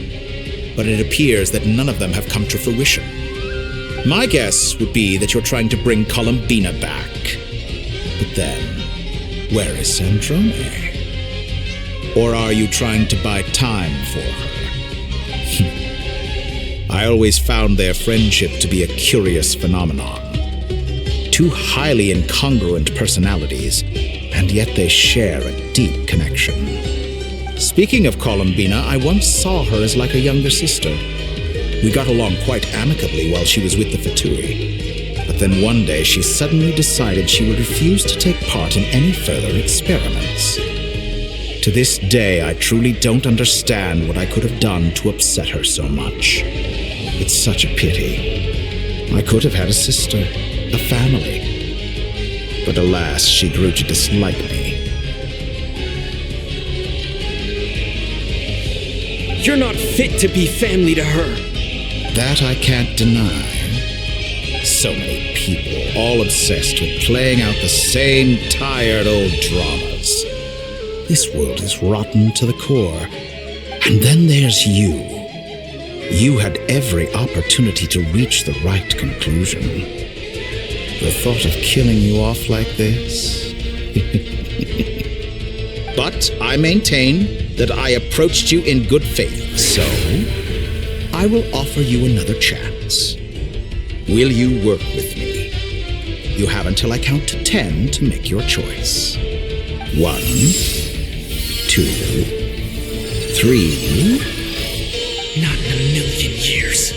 but it appears that none of them have come to fruition. My guess would be that you're trying to bring Columbina back. But then, where is Sandrone? Or are you trying to buy time for her? I always found their friendship to be a curious phenomenon. Two highly incongruent personalities, and yet they share a deep connection. Speaking of Columbina, I once saw her as like a younger sister. We got along quite amicably while she was with the Fatui. But then one day she suddenly decided she would refuse to take part in any further experiments. To this day, I truly don't understand what I could have done to upset her so much. It's such a pity. I could have had a sister, a family. But alas, she grew to dislike me. You're not fit to be family to her. That I can't deny. So many people, all obsessed with playing out the same tired old dramas. This world is rotten to the core. And then there's you. You had every opportunity to reach the right conclusion. The thought of killing you off like this? But I maintain that I approached you in good faith, so I will offer you another chance. Will you work with me? You have until I count to 10 to make your choice. 1, 2, 3. Not in a million years.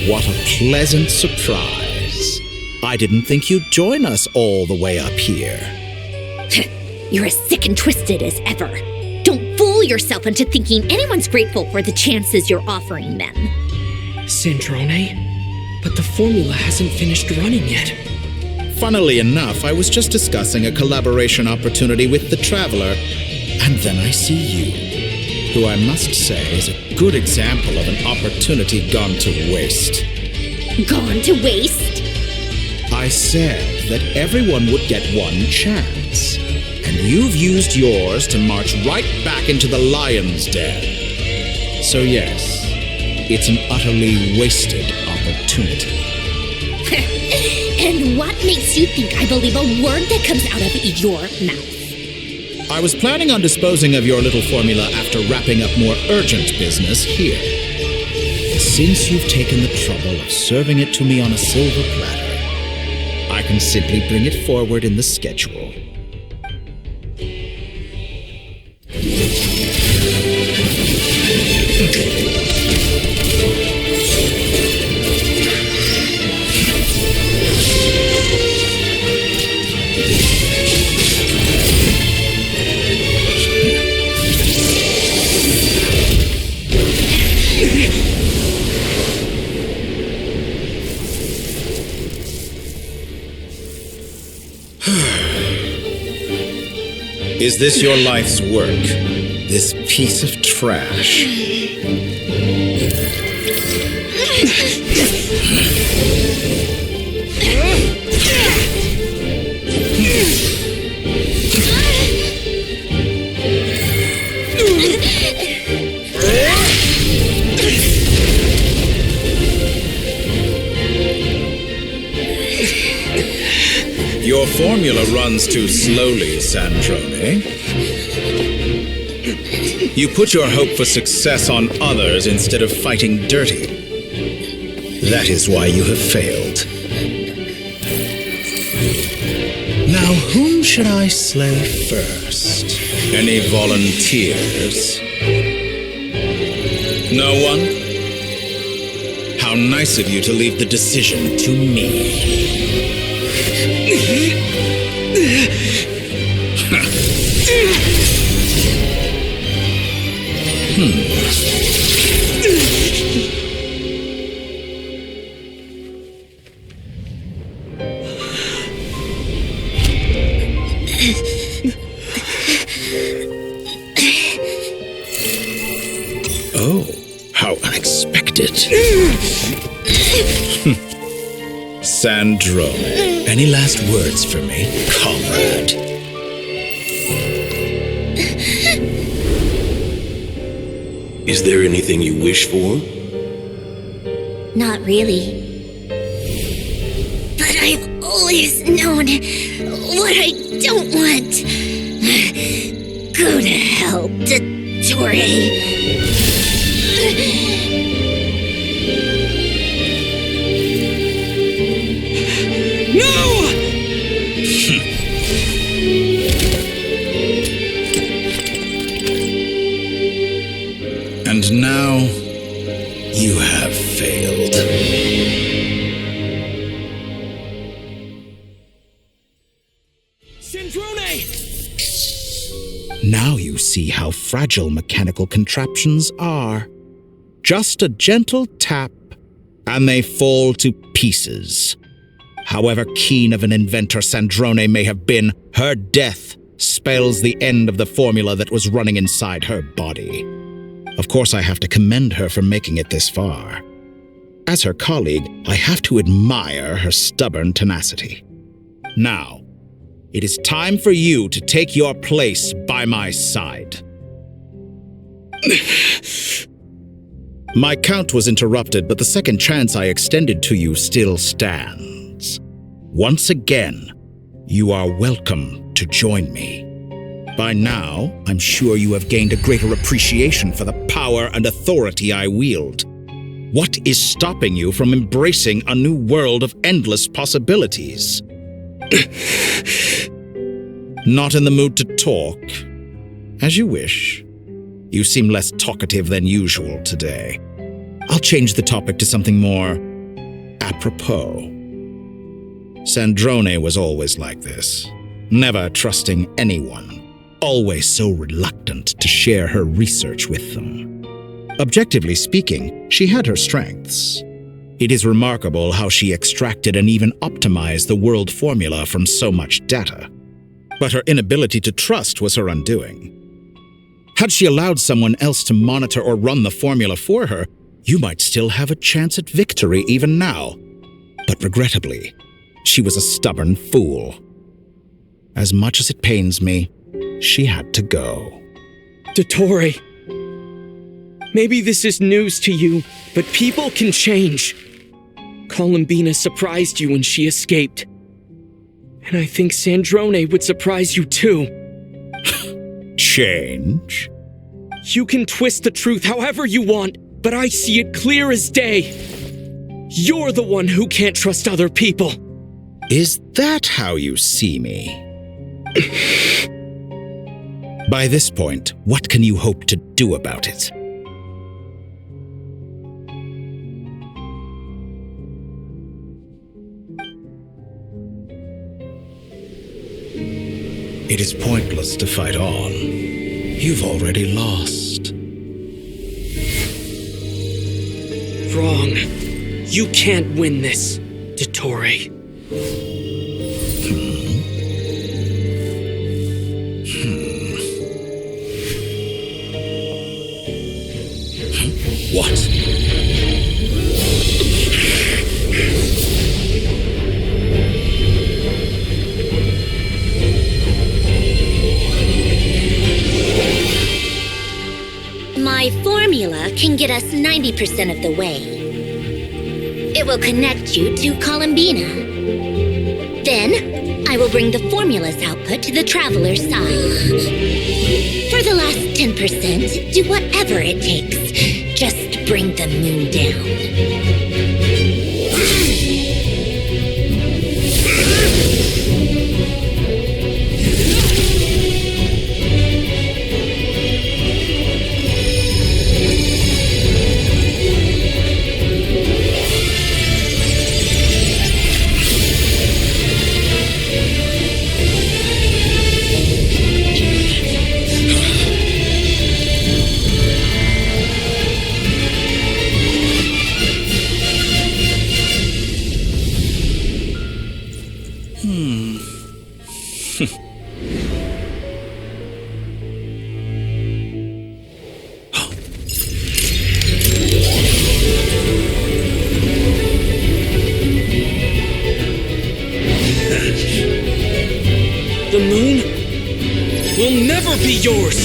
What a pleasant surprise. I didn't think you'd join us all the way up here. You're as sick and twisted as ever. Don't fool yourself into thinking anyone's grateful for the chances you're offering them. Sandrone? But the formula hasn't finished running yet. Funnily enough, I was just discussing a collaboration opportunity with the Traveler, and then I see you, who I must say is a good example of an opportunity gone to waste. Gone to waste? I said that everyone would get one chance, and you've used yours to march right back into the lion's den. So yes, it's an utterly wasted opportunity. And what makes you think I believe a word that comes out of your mouth? I was planning on disposing of your little formula after wrapping up more urgent business here. Since you've taken the trouble of serving it to me on a silver platter, I can simply bring it forward in the schedule. Is this your life's work? This piece of trash? Your formula runs too slowly, Sandrone. You put your hope for success on others instead of fighting dirty. That is why you have failed. Now, whom should I slay first? Any volunteers? No one? How nice of you to leave the decision to me. Oh, how unexpected. Sandrone, any last words for me, comrade? Is there anything you wish for? Not really. But I've always known what I don't want. Go to hell, Dottore. And now, you have failed. Sandrone! Now you see how fragile mechanical contraptions are. Just a gentle tap, and they fall to pieces. However keen of an inventor Sandrone may have been, her death spells the end of the formula that was running inside her body. Of course, I have to commend her for making it this far. As her colleague, I have to admire her stubborn tenacity. Now, it is time for you to take your place by my side. My count was interrupted, but the second chance I extended to you still stands. Once again, you are welcome to join me. By now, I'm sure you have gained a greater appreciation for the power and authority I wield. What is stopping you from embracing a new world of endless possibilities? Not in the mood to talk? As you wish. You seem less talkative than usual today. I'll change the topic to something more apropos. Sandrone was always like this, never trusting anyone. Always so reluctant to share her research with them. Objectively speaking, she had her strengths. It is remarkable how she extracted and even optimized the world formula from so much data. But her inability to trust was her undoing. Had she allowed someone else to monitor or run the formula for her, you might still have a chance at victory even now. But regrettably, she was a stubborn fool. As much as it pains me, she had to go. Dottore, maybe this is news to you, but people can change. Columbina surprised you when she escaped. And I think Sandrone would surprise you too. Change? You can twist the truth however you want, but I see it clear as day. You're the one who can't trust other people. Is that how you see me? By this point, what can you hope to do about it? It is pointless to fight on. You've already lost. Wrong. You can't win this, Dottore. What? My formula can get us 90% of the way. It will connect you to Columbina. Then, I will bring the formula's output to the Traveler's side. For the last 10%, do whatever it takes. Just bring the moon down. The moon will never be yours!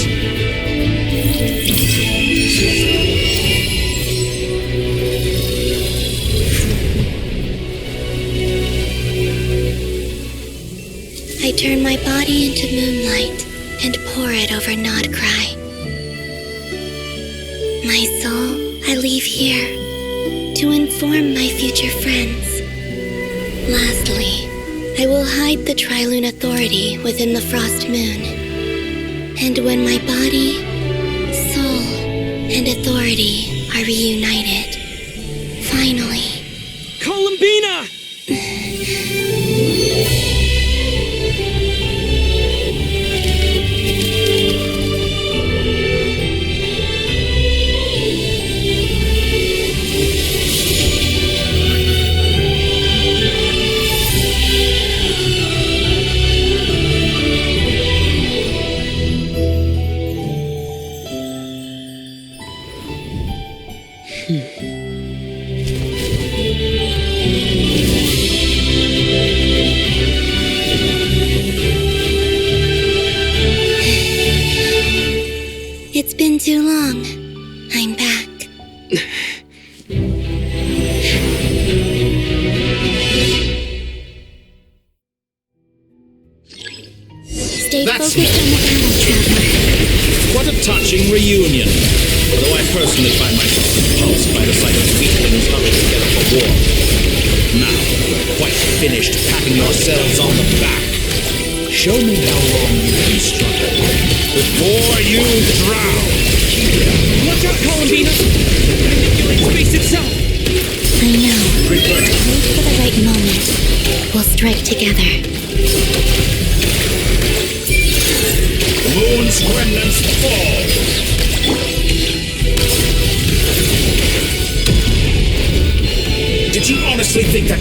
I turn my body into moonlight and pour it over Nodcry. My soul I leave here to inform my future friends. Lastly, I will hide the Trilune Authority within the Frost Moon. And when my body, soul, and authority are reunited, finally... Columbina! It's been too long. I'm back. Stay That's focused on the battle, Traveler. What a touching reunion. Though I personally find myself repulsed by the sight of weaklings huddled together for war. Now, you're quite finished patting yourselves on the back. Show me how long you can struggle before you drown. Look out, Columbina! Manipulate space itself! I know. Wait for the right moment. We'll strike together. Moon's remnants fall. Did you honestly think that...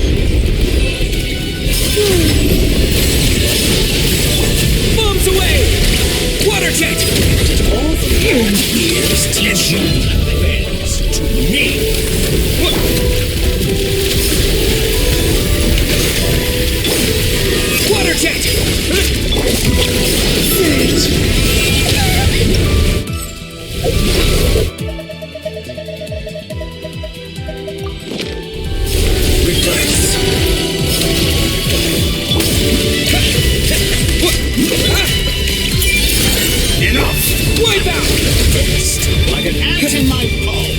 Bombs away! Water jet! All the years tension bends to me. Water jet! Reverse. Enough! Wipe out! Fist like an ant in my palm.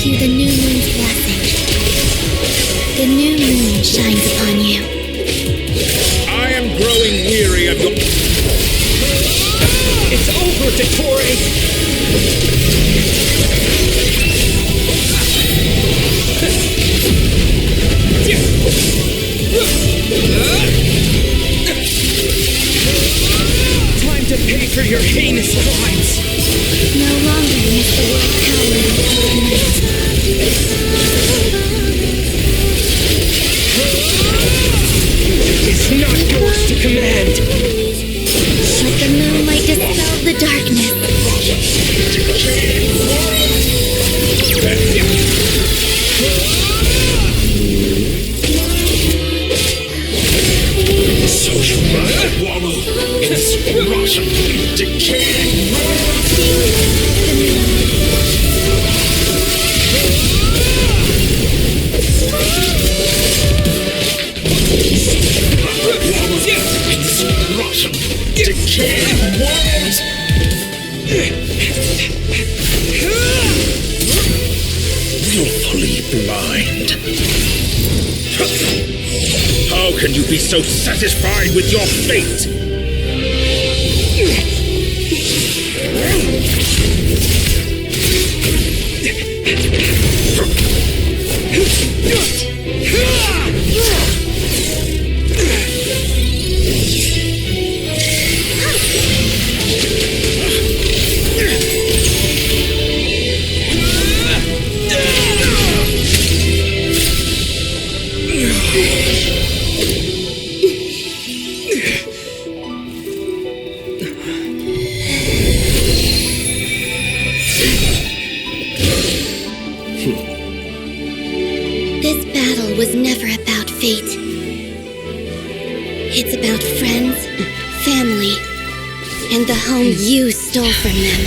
You the new moon's blessing. The new moon shines upon you. I am growing weary of your... It's over, Dottore! rotten, decaying rotten, decaying world! Willfully blind. How can you be so satisfied with your fate? This battle was never about fate. It's about friends, family, and the home you stole from them.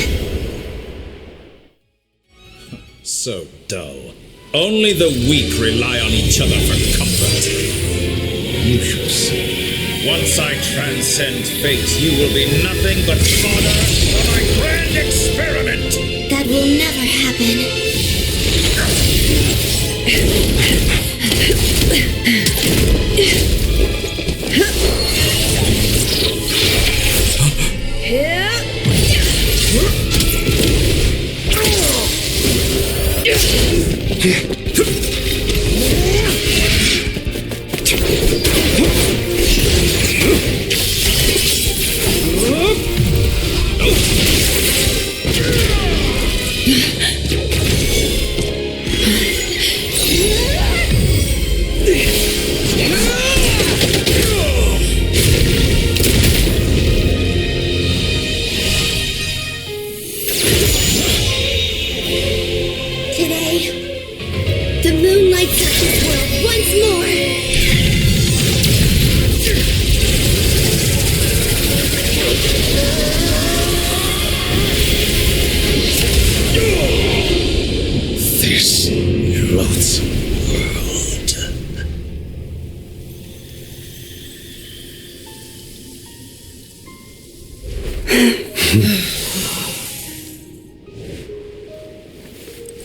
So dull. Only the weak rely on each other for comfort. You shall see. Once I transcend fate, you will be nothing but fodder for my grand experiment. That will never happen.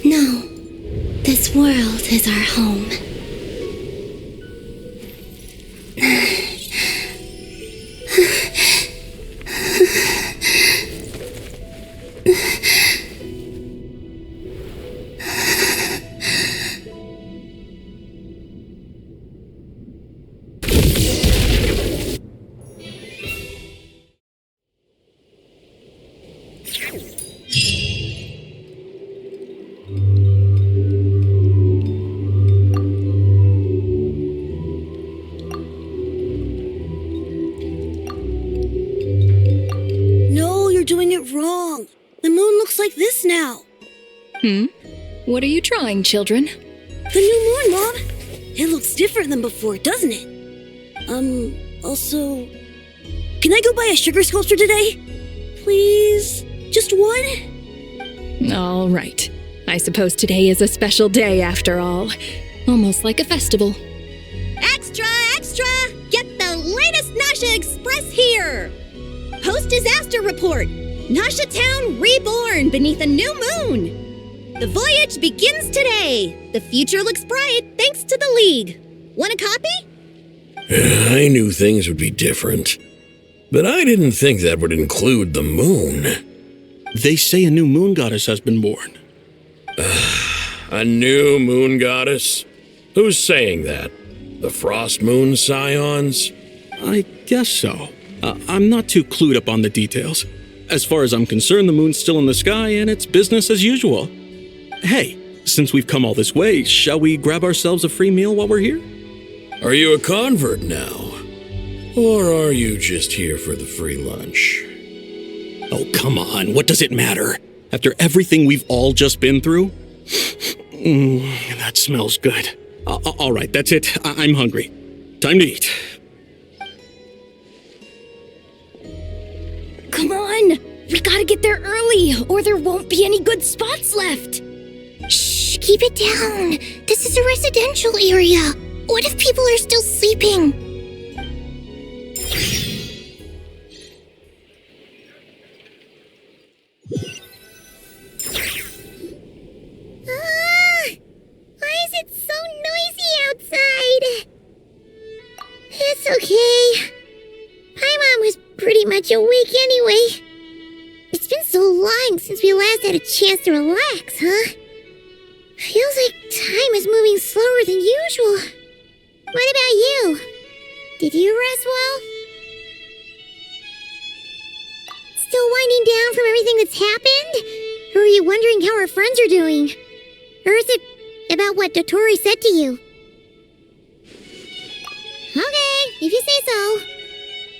No, this world is our home. Doing it wrong. The moon looks like this now. What are you trying, children? The new moon, Mom. It looks different than before, doesn't it? Also, can I go buy a sugar sculpture today? Please? Just one? All right. I suppose today is a special day after all. Almost like a festival. Extra, extra! Get the latest Nasha Express here! Post-disaster report! Nasha Town reborn beneath a new moon! The voyage begins today! The future looks bright thanks to the League. Want a copy? I knew things would be different, but I didn't think that would include the moon. They say a new moon goddess has been born. A new moon goddess? Who's saying that? The Frost Moon Scions? I guess so. I'm not too clued up on the details. As far as I'm concerned, the moon's still in the sky and it's business as usual. Hey, since we've come all this way, shall we grab ourselves a free meal while we're here? Are you a convert now? Or are you just here for the free lunch? Oh, come on, what does it matter? After everything we've all just been through? That smells good. All right, that's it. I'm hungry. Time to eat. We gotta get there early, or there won't be any good spots left. Shh, keep it down. This is a residential area. What if people are still sleeping? Why is it so noisy outside? It's okay. Paimon was pretty much awake anyway. It's been so long since we last had a chance to relax, huh? Feels like time is moving slower than usual. What about you? Did you rest well? Still winding down from everything that's happened? Or are you wondering how our friends are doing? Or is it about what Dotori said to you? Okay, if you say so.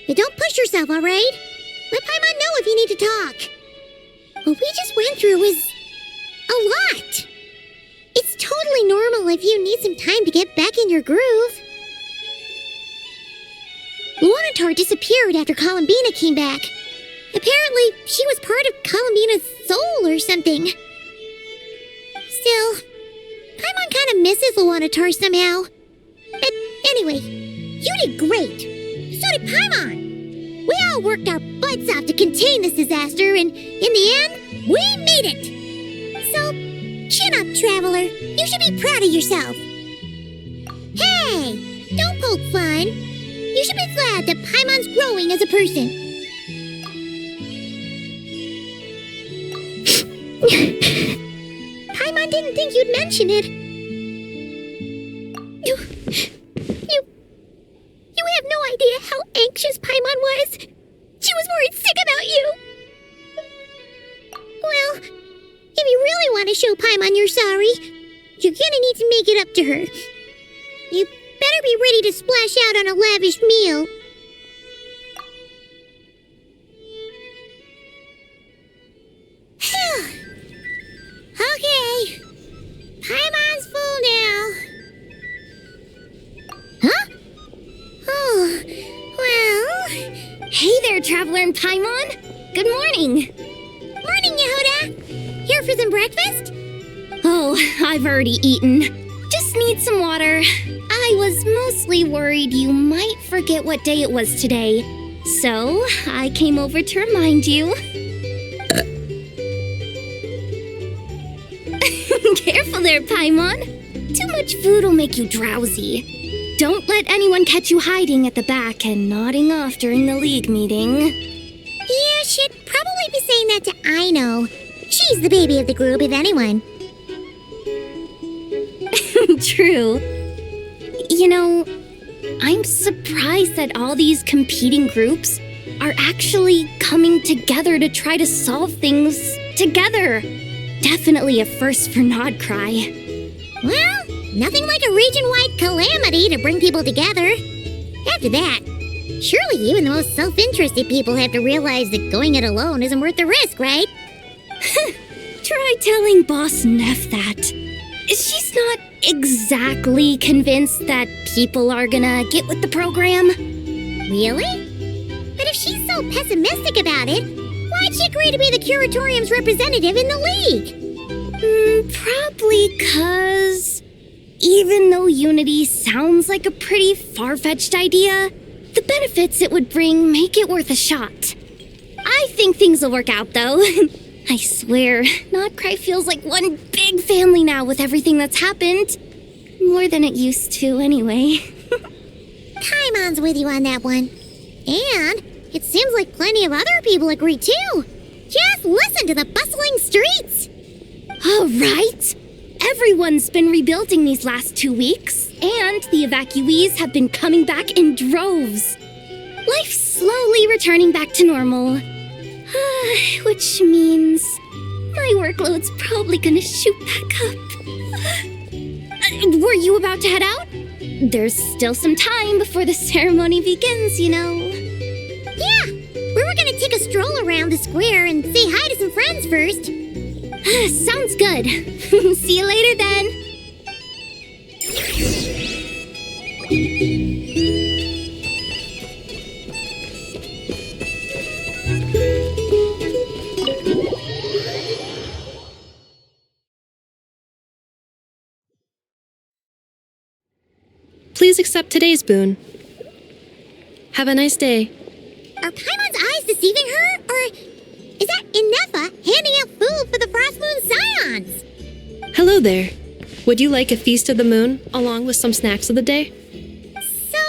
But don't push yourself, alright? Let Paimon know if you need to talk. What we just went through was a lot. It's totally normal if you need some time to get back in your groove. Luanatar disappeared after Columbina came back. Apparently, she was part of Columbina's soul or something. Still, Paimon kind of misses Luanatar somehow. But anyway, you did great. So did Paimon. We all worked our butts off to contain this disaster, and in the end, we made it. So, chin up, Traveler. You should be proud of yourself. Hey, don't poke fun. You should be glad that Paimon's growing as a person. Paimon didn't think you'd mention it. You have no idea how anxious Paimon was. She was worried sick about you. Well, if you really want to show Paimon you're sorry, you're gonna need to make it up to her. You better be ready to splash out on a lavish meal. Okay. Paimon's full now. Huh? Oh, well... Hey there, Traveler and Paimon. Good morning. Morning, Yehuda. Here for some breakfast? Oh, I've already eaten. Just need some water. I was mostly worried you might forget what day it was today. So, I came over to remind you. Careful there, Paimon. Too much food will make you drowsy. Don't let anyone catch you hiding at the back and nodding off during the league meeting. Yeah, she'd probably be saying that to Aino. She's the baby of the group, if anyone. True. You know, I'm surprised that all these competing groups are actually coming together to try to solve things together. Definitely a first for Nodcry. Well, nothing like a region-wide calamity to bring people together. After that, surely even the most self-interested people have to realize that going it alone isn't worth the risk, right? Try telling Boss Neff that. She's not exactly convinced that people are gonna get with the program. Really? But if she's so pessimistic about it, why'd she agree to be the Curatorium's representative in the league? Probably 'cause even though unity sounds like a pretty far-fetched idea, the benefits it would bring make it worth a shot. I think things will work out, though. I swear, Nodcry feels like one big family now with everything that's happened. More than it used to, anyway. Paimon's with you on that one. And it seems like plenty of other people agree, too. Just listen to the bustling streets. All right. Everyone's been rebuilding these last 2 weeks, and the evacuees have been coming back in droves. Life's slowly returning back to normal. Which means my workload's probably gonna shoot back up. Were you about to head out? There's still some time before the ceremony begins, you know. Yeah, we were gonna take a stroll around the square and say hi to some friends first. Sounds good. See you later then. Please accept today's boon. Have a nice day. Are Paimon's eyes deceiving her? Or is that Inefa handing out food for the Frost Moon Scions? Hello there. Would you like a feast of the moon, along with some snacks of the day? So,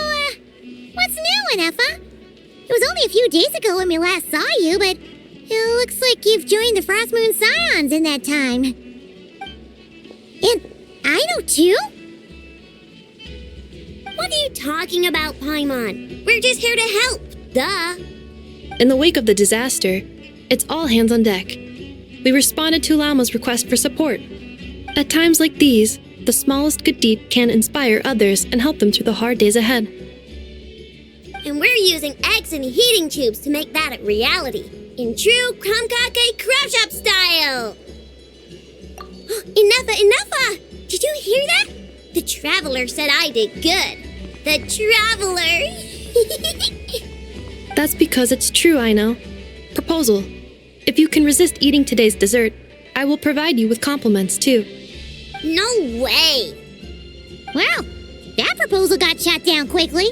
what's new, Inefa? It was only a few days ago when we last saw you, but it looks like you've joined the Frost Moon Scions in that time. And I know too? What are you talking about, Paimon? We're just here to help, duh. In the wake of the disaster, it's all hands on deck. We responded to Lama's request for support. At times like these, the smallest good deed can inspire others and help them through the hard days ahead. And we're using eggs and heating tubes to make that a reality, in true Krumkake Craft Shop style! Inefa! Did you hear that? The Traveler said I did good. The Traveler! That's because it's true, I know. Proposal. If you can resist eating today's dessert, I will provide you with compliments, too. No way! Well, that proposal got shot down quickly.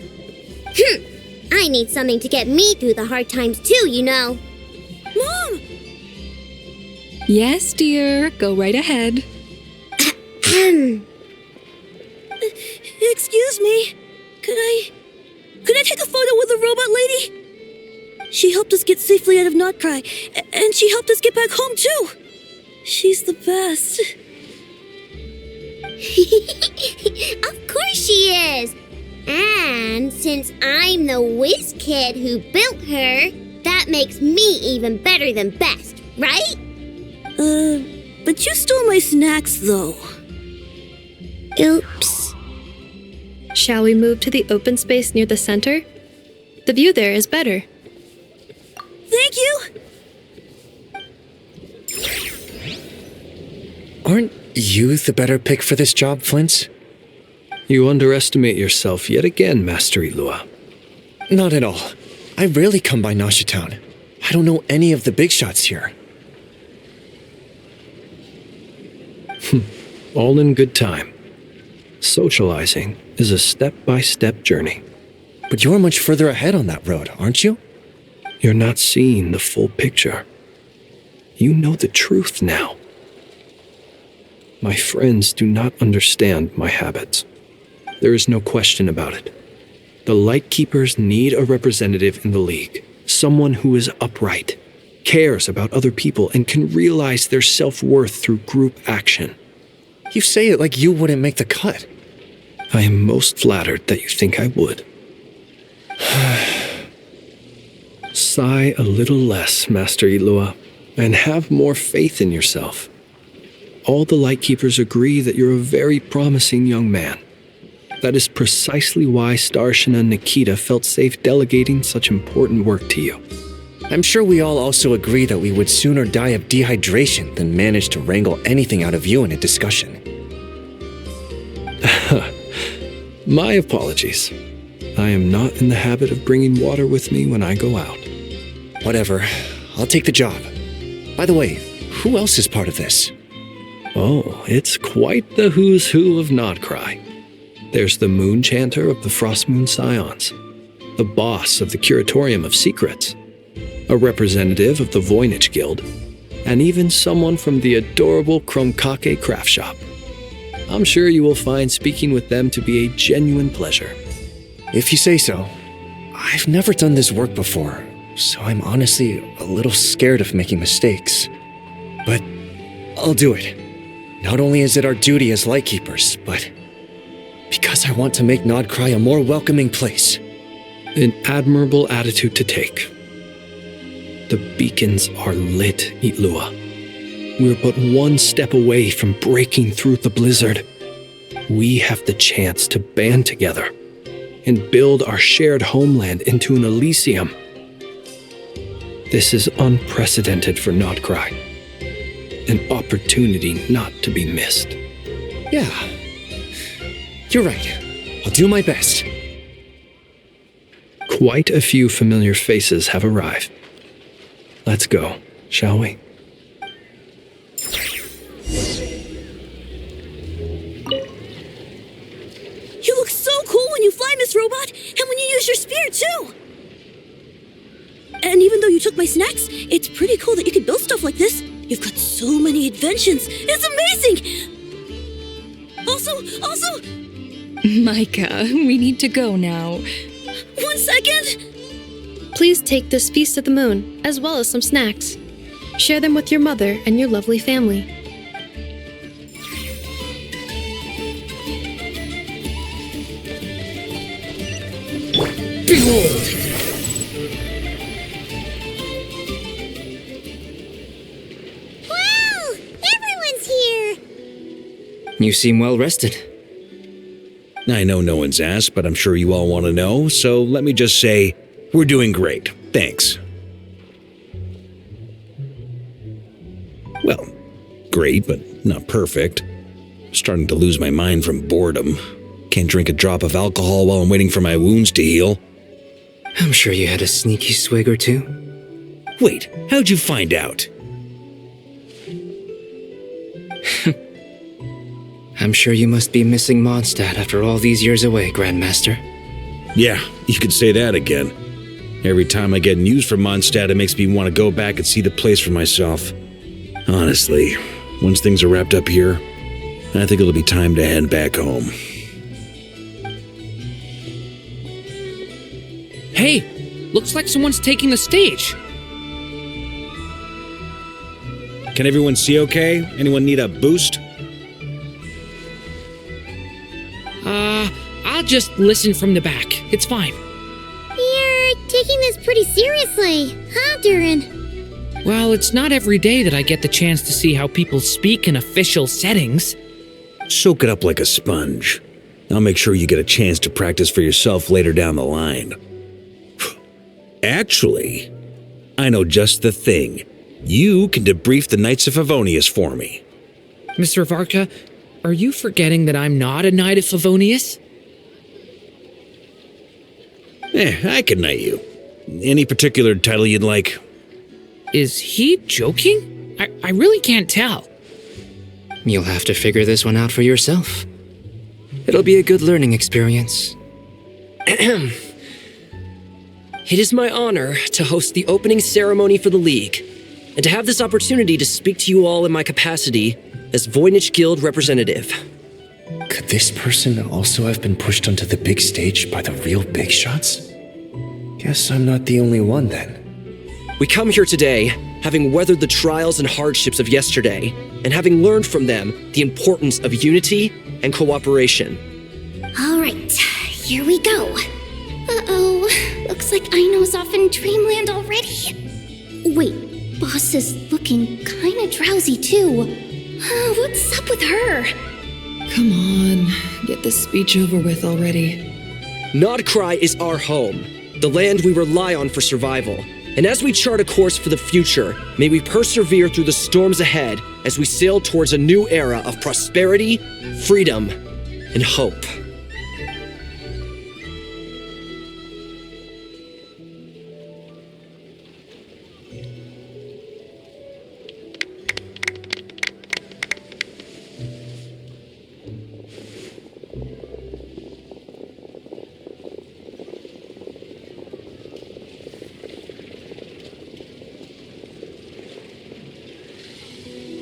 I need something to get me through the hard times too, you know. Mom! Yes, dear. Go right ahead. Excuse me. Could I take a photo with the robot lady? She helped us get safely out of Notcry, and she helped us get back home too. She's the best. Of course she is! And since I'm the whiz kid who built her, that makes me even better than best, right? But you stole my snacks though. Oops. Shall we move to the open space near the center? The view there is better. Thank you! Aren't you the better pick for this job, Flint? You underestimate yourself yet again, Master Ilua. Not at all. I rarely come by Nasha Town. I don't know any of the big shots here. All in good time. Socializing is a step-by-step journey. But you're much further ahead on that road, aren't you? You're not seeing the full picture. You know the truth now. My friends do not understand my habits. There is no question about it. The Lightkeepers need a representative in the League. Someone who is upright, cares about other people, and can realize their self-worth through group action. You say it like you wouldn't make the cut. I am most flattered that you think I would. Sigh a little less, Master Ilua, and have more faith in yourself. All the Lightkeepers agree that you're a very promising young man. That is precisely why Starshina Nikita felt safe delegating such important work to you. I'm sure we all also agree that we would sooner die of dehydration than manage to wrangle anything out of you in a discussion. My apologies. I am not in the habit of bringing water with me when I go out. Whatever. I'll take the job. By the way, who else is part of this? Oh, it's quite the who's who of Notcry. There's the Moon Chanter of the Frost Moon Scions, the boss of the Curatorium of Secrets, a representative of the Voynich Guild, and even someone from the adorable Krumkake Craft Shop. I'm sure you will find speaking with them to be a genuine pleasure. If you say so. I've never done this work before, so I'm honestly a little scared of making mistakes. But I'll do it. Not only is it our duty as Lightkeepers, but because I want to make Notcry a more welcoming place. An admirable attitude to take. The beacons are lit, Ilua. We're but one step away from breaking through the blizzard. We have the chance to band together and build our shared homeland into an Elysium. This is unprecedented for Notcry. An opportunity not to be missed. Yeah. You're right. I'll do my best. Quite a few familiar faces have arrived. Let's go, shall we? You look so cool when you fly, Miss Robot, and when you use your spear, too! And even though you took my snacks, it's pretty cool that you can build stuff like this. You've got so many inventions. It's amazing! Also... Micah, we need to go now. 1 second! Please take this feast of the moon, as well as some snacks. Share them with your mother and your lovely family. Behold! Wow! Everyone's here! You seem well rested. I know no one's asked, but I'm sure you all want to know, so let me just say, we're doing great. Thanks. Well, great, but not perfect. Starting to lose my mind from boredom. Can't drink a drop of alcohol while I'm waiting for my wounds to heal. I'm sure you had a sneaky swig or two. Wait, how'd you find out? I'm sure you must be missing Mondstadt after all these years away, Grandmaster. Yeah, you could say that again. Every time I get news from Mondstadt, it makes me want to go back and see the place for myself. Honestly, once things are wrapped up here, I think it'll be time to head back home. Hey, looks like someone's taking the stage. Can everyone see okay? Anyone need a boost? I'll just listen from the back. It's fine. You're taking this pretty seriously, huh, Durin? Well, it's not every day that I get the chance to see how people speak in official settings. Soak it up like a sponge. I'll make sure you get a chance to practice for yourself later down the line. Actually, I know just the thing. You can debrief the Knights of Favonius for me. Mr. Varka, are you forgetting that I'm not a Knight of Favonius? I can knight you. Any particular title you'd like? Is he joking? I really can't tell. You'll have to figure this one out for yourself. It'll be a good learning experience. It is my honor to host the opening ceremony for the League, and to have this opportunity to speak to you all in my capacity as Voynich Guild representative. Could this person also have been pushed onto the big stage by the real big shots? Guess I'm not the only one then. We come here today, having weathered the trials and hardships of yesterday, and having learned from them the importance of unity and cooperation. All right, here we go. Uh-oh, looks like Aino's off in Dreamland already. Wait, Boss is looking kinda drowsy too. What's up with her? Come on, get this speech over with already. Nodcry is our home, the land we rely on for survival. And as we chart a course for the future, may we persevere through the storms ahead as we sail towards a new era of prosperity, freedom, and hope.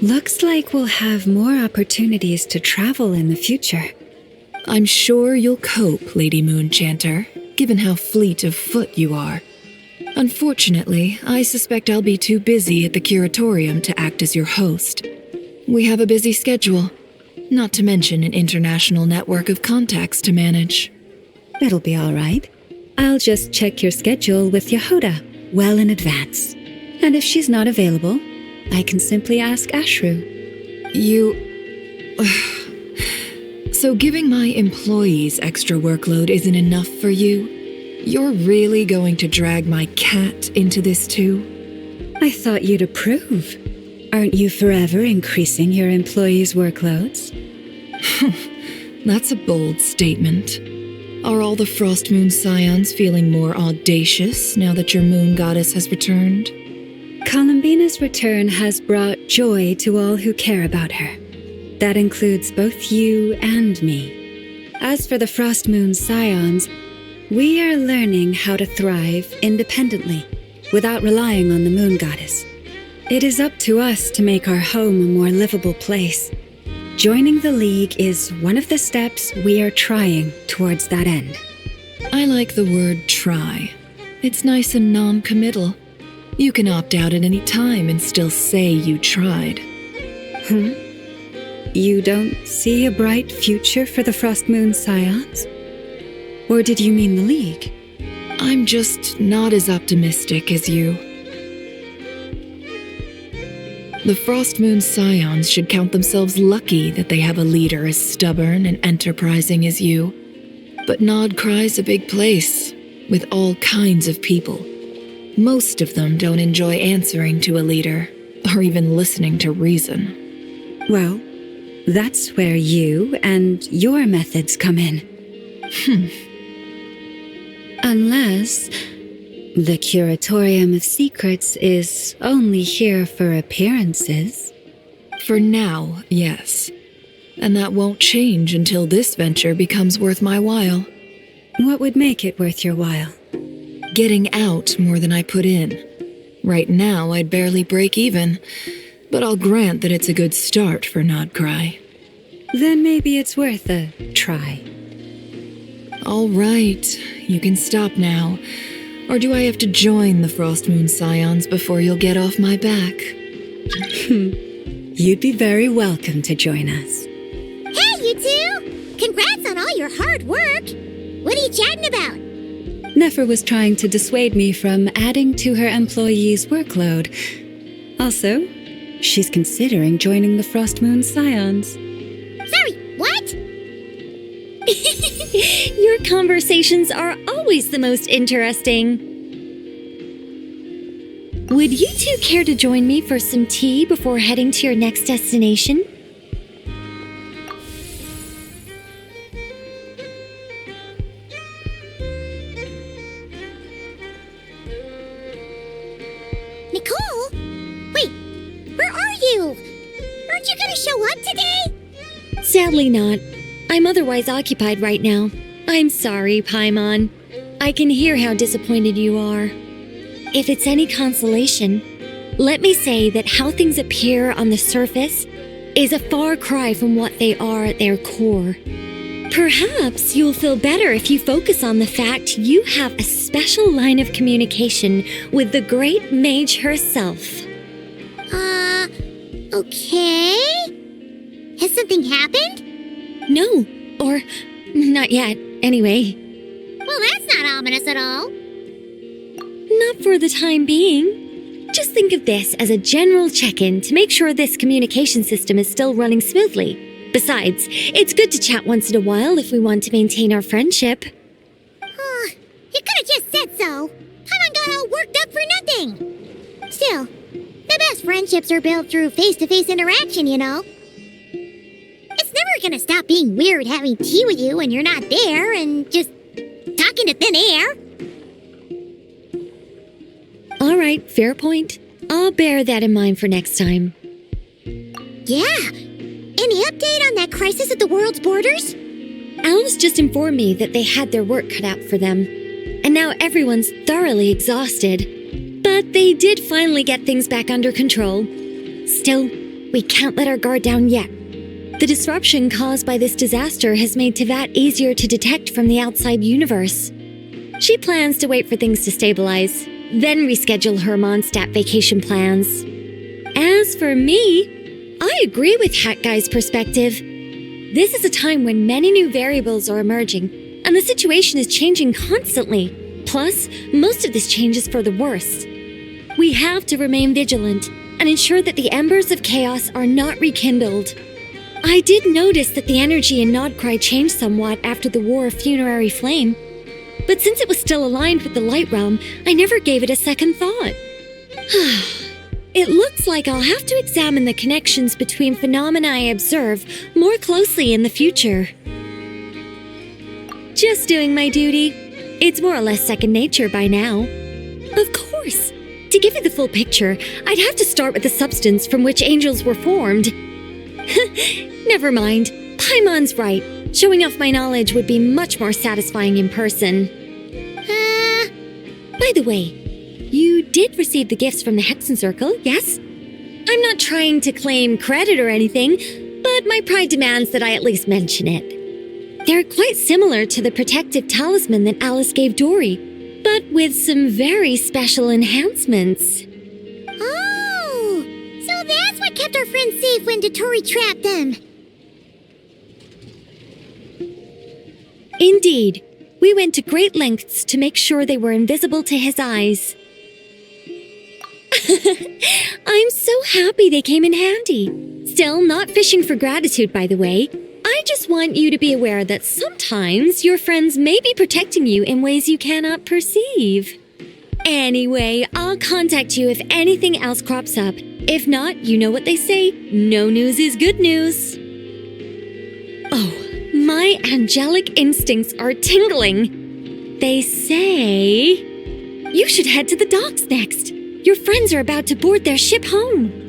Looks like we'll have more opportunities to travel in the future. I'm sure you'll cope, Lady Moonchanter, given how fleet of foot you are. Unfortunately, I suspect I'll be too busy at the curatorium to act as your host. We have a busy schedule, not to mention an international network of contacts to manage. It'll be all right. I'll just check your schedule with Yehoda well in advance. And if she's not available, I can simply ask Ashru. So giving my employees extra workload isn't enough for you? You're really going to drag my cat into this too? I thought you'd approve. Aren't you forever increasing your employees' workloads? That's a bold statement. Are all the Frost Moon Scions feeling more audacious now that your moon goddess has returned? Columbina's return has brought joy to all who care about her. That includes both you and me. As for the Frost Moon Scions, we are learning how to thrive independently, without relying on the Moon Goddess. It is up to us to make our home a more livable place. Joining the League is one of the steps we are trying towards that end. I like the word try. It's nice and non-committal. You can opt out at any time and still say you tried. You don't see a bright future for the Frost Moon Scions? Or did you mean the League? I'm just not as optimistic as you. The Frost Moon Scions should count themselves lucky that they have a leader as stubborn and enterprising as you. But Nodcry's a big place, with all kinds of people. Most of them don't enjoy answering to a leader, or even listening to reason. Well, that's where you and your methods come in. Unless the Curatorium of Secrets is only here for appearances. For now, yes. And that won't change until this venture becomes worth my while. What would make it worth your while? Getting out more than I put in. Right now, I'd barely break even, but I'll grant that it's a good start for Nodcry. Then maybe it's worth a try. All right, you can stop now. Or do I have to join the Frost Moon Scions before you'll get off my back? You'd be very welcome to join us. Hey, you two! Congrats on all your hard work! What are you chatting about? Nefer was trying to dissuade me from adding to her employees' workload. Also, she's considering joining the Frost Moon Scions. Sorry, what? Your conversations are always the most interesting. Would you two care to join me for some tea before heading to your next destination? Nicole? Wait, where are you? Aren't you gonna show up today? Sadly not. I'm otherwise occupied right now. I'm sorry, Paimon. I can hear how disappointed you are. If it's any consolation, let me say that how things appear on the surface is a far cry from what they are at their core. Perhaps you'll feel better if you focus on the fact you have a special line of communication with the great mage herself. Okay? Has something happened? No, or not yet, anyway. Well, that's not ominous at all. Not for the time being. Just think of this as a general check-in to make sure this communication system is still running smoothly. Besides, it's good to chat once in a while if we want to maintain our friendship. You could have just said so. Paimon got all worked up for nothing. Still, the best friendships are built through face-to-face interaction, you know. It's never gonna stop being weird having tea with you when you're not there and just talking to thin air. All right, fair point. I'll bear that in mind for next time. Yeah. Any update on that crisis at the world's borders? Elves just informed me that they had their work cut out for them, and now everyone's thoroughly exhausted. But they did finally get things back under control. Still, we can't let our guard down yet. The disruption caused by this disaster has made Tevat easier to detect from the outside universe. She plans to wait for things to stabilize, then reschedule her Mondstadt vacation plans. As for me, I agree with Hat Guy's perspective. This is a time when many new variables are emerging, and the situation is changing constantly. Plus, most of this change is for the worse. We have to remain vigilant and ensure that the embers of chaos are not rekindled. I did notice that the energy in Nodcry changed somewhat after the War of Funerary Flame, but since it was still aligned with the Light Realm, I never gave it a second thought. It looks like I'll have to examine the connections between phenomena I observe more closely in the future. Just doing my duty. It's more or less second nature by now. Of course. To give you the full picture, I'd have to start with the substance from which angels were formed. Never mind. Paimon's right. Showing off my knowledge would be much more satisfying in person. By the way, you did receive the gifts from the Hexen Circle, yes? I'm not trying to claim credit or anything, but my pride demands that I at least mention it. They're quite similar to the protective talisman that Alice gave Dory, but with some very special enhancements. Oh, so that's what kept our friends safe when Dotori trapped them. Indeed. We went to great lengths to make sure they were invisible to his eyes. I'm so happy they came in handy. Still, not fishing for gratitude, by the way. I just want you to be aware that sometimes your friends may be protecting you in ways you cannot perceive. Anyway, I'll contact you if anything else crops up. If not, you know what they say, no news is good news. Oh, my angelic instincts are tingling. They say you should head to the docks next. Your friends are about to board their ship home.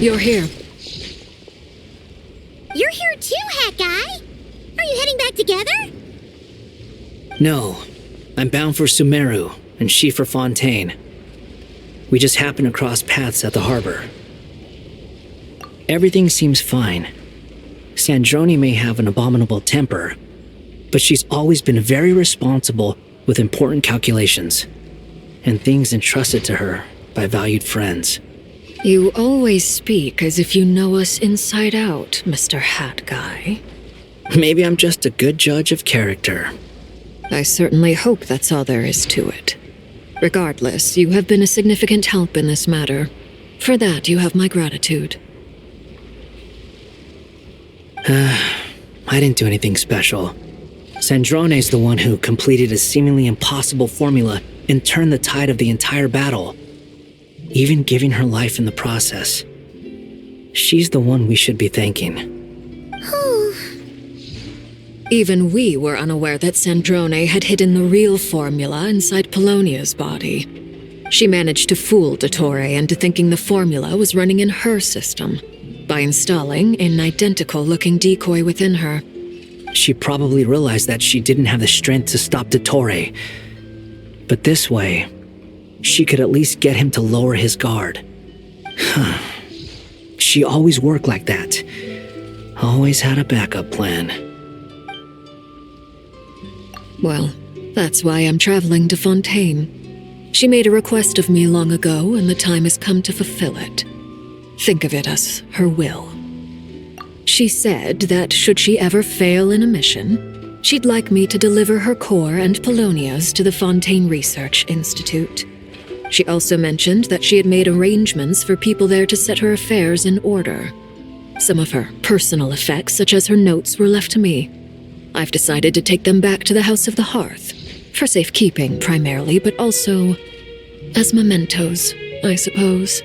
You're here. You're here too, Hat Guy. Are you heading back together? No, I'm bound for Sumeru, and she for Fontaine. We just happened to cross paths at the harbor. Everything seems fine. Sandrone may have an abominable temper, but she's always been very responsible with important calculations, and things entrusted to her by valued friends. You always speak as if you know us inside out, Mr. Hat Guy. Maybe I'm just a good judge of character. I certainly hope that's all there is to it. Regardless, you have been a significant help in this matter. For that, you have my gratitude. I didn't do anything special. Sandrone's the one who completed a seemingly impossible formula and turned the tide of the entire battle, even giving her life in the process. She's the one we should be thanking. Even we were unaware that Sandrone had hidden the real formula inside Polonia's body. She managed to fool Dottore into thinking the formula was running in her system by installing an identical-looking decoy within her. She probably realized that she didn't have the strength to stop Dottore. But this way, she could at least get him to lower his guard. She always worked like that. Always had a backup plan. Well, that's why I'm traveling to Fontaine. She made a request of me long ago, and the time has come to fulfill it. Think of it as her will. She said that should she ever fail in a mission, she'd like me to deliver her core and Polonia's to the Fontaine Research Institute. She also mentioned that she had made arrangements for people there to set her affairs in order. Some of her personal effects, such as her notes, were left to me. I've decided to take them back to the House of the Hearth, for safekeeping primarily, but also as mementos, I suppose.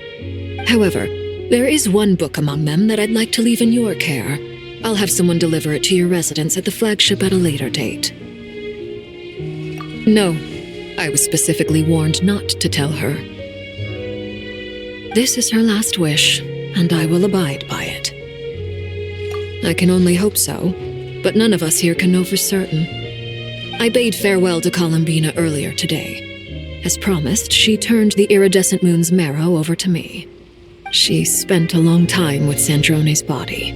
However, there is one book among them that I'd like to leave in your care. I'll have someone deliver it to your residence at the flagship at a later date. No, I was specifically warned not to tell her. This is her last wish, and I will abide by it. I can only hope so, but none of us here can know for certain. I bade farewell to Columbina earlier today. As promised, she turned the iridescent moon's marrow over to me. She spent a long time with Sandrone's body,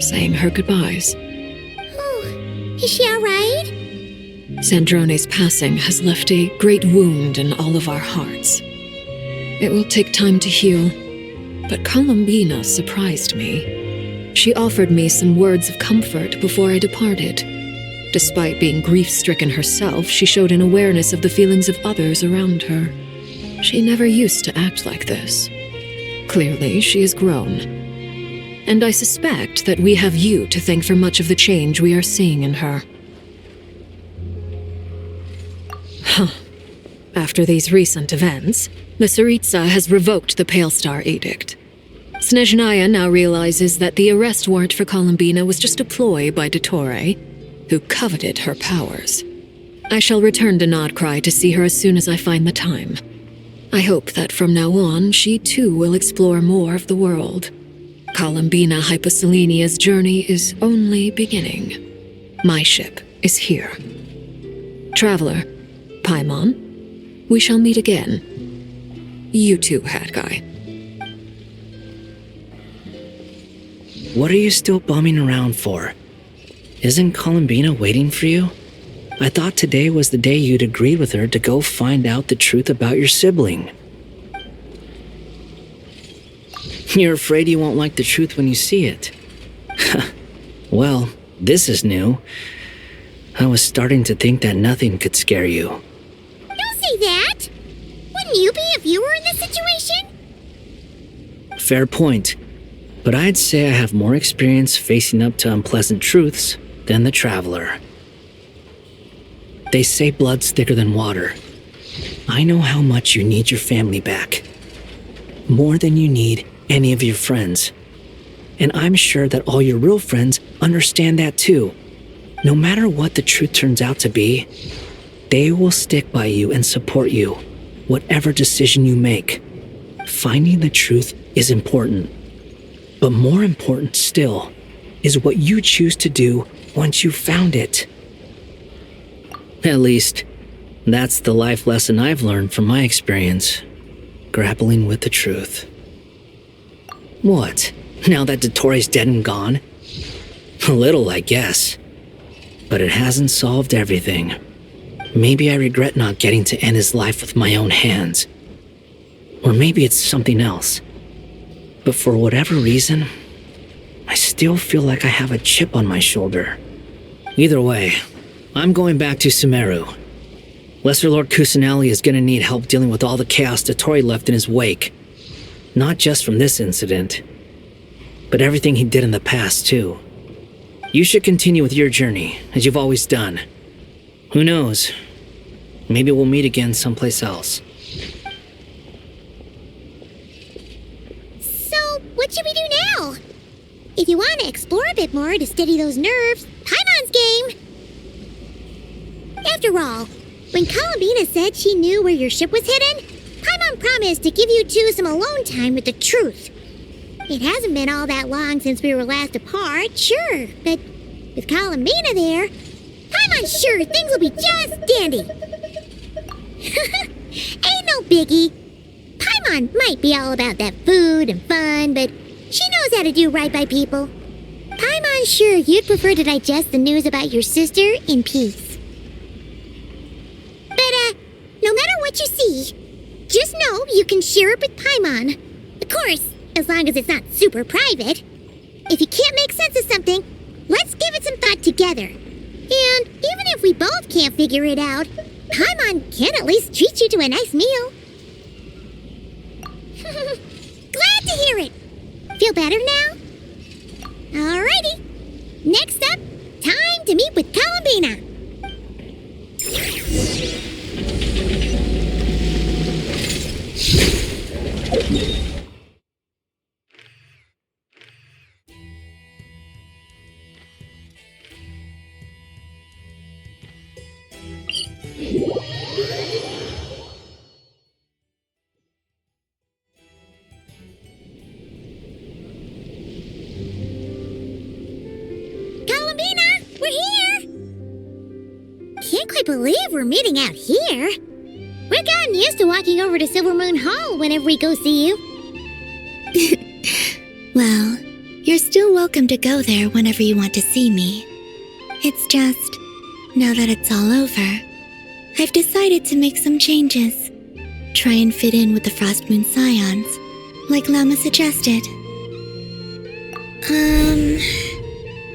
saying her goodbyes. Oh, is she alright? Sandrone's passing has left a great wound in all of our hearts. It will take time to heal, but Columbina surprised me. She offered me some words of comfort before I departed. Despite being grief-stricken herself, she showed an awareness of the feelings of others around her. She never used to act like this. Clearly, she has grown. and I suspect that we have you to thank for much of the change we are seeing in her. Huh. After these recent events, the Tsaritsa has revoked the Pale Star Edict. Snezhnaya now realizes that the arrest warrant for Columbina was just a ploy by Dottore, who coveted her powers. I shall return to Nodcry to see her as soon as I find the time. I hope that from now on, she too will explore more of the world. Columbina Hyposelenia's journey is only beginning. My ship is here. Traveler, Paimon, we shall meet again. You too, Hat Guy. What are you still bumming around for? Isn't Columbina waiting for you? I thought today was the day you'd agreed with her to go find out the truth about your sibling. You're afraid you won't like the truth when you see it. Well, this is new. I was starting to think that nothing could scare you. Don't say that! Wouldn't you be if you were in this situation? Fair point. But I'd say I have more experience facing up to unpleasant truths than the Traveler. They say blood's thicker than water. I know how much you need your family back. More than you need any of your friends. And I'm sure that all your real friends understand that too. No matter what the truth turns out to be, they will stick by you and support you, whatever decision you make. Finding the truth is important. But more important still is what you choose to do once you've found it. At least, that's the life lesson I've learned from my experience, grappling with the truth. What? Now that Dottore's dead and gone? A little, I guess. But it hasn't solved everything. Maybe I regret not getting to end his life with my own hands. Or maybe it's something else. But for whatever reason, I still feel like I have a chip on my shoulder. Either way, I'm going back to Sumeru. Lesser Lord Kusanali is gonna need help dealing with all the chaos Dottore left in his wake. Not just from this incident, but everything he did in the past too. You should continue with your journey, as you've always done. Who knows? Maybe we'll meet again someplace else. What should we do now? If you want to explore a bit more to steady those nerves, Paimon's game! After all, when Columbina said she knew where your ship was hidden, Paimon promised to give you two some alone time with the truth. It hasn't been all that long since we were last apart, sure, but with Columbina there, Paimon's sure things will be just dandy. Ain't no biggie. Paimon might be all about that food and fun, but she knows how to do right by people. Paimon's sure you'd prefer to digest the news about your sister in peace. But, no matter what you see, just know you can share it with Paimon. Of course, as long as it's not super private. If you can't make sense of something, let's give it some thought together. And even if we both can't figure it out, Paimon can at least treat you to a nice meal. Glad to hear it. Feel better now? Alrighty. Next up, time to meet with Columbina. Believe we're meeting out here. We've gotten used to walking over to Silver Moon Hall whenever we go see you. Well, you're still welcome to go there whenever you want to see me. It's just, now that it's all over, I've decided to make some changes. Try and fit in with the Frost Moon Scions, like Lama suggested.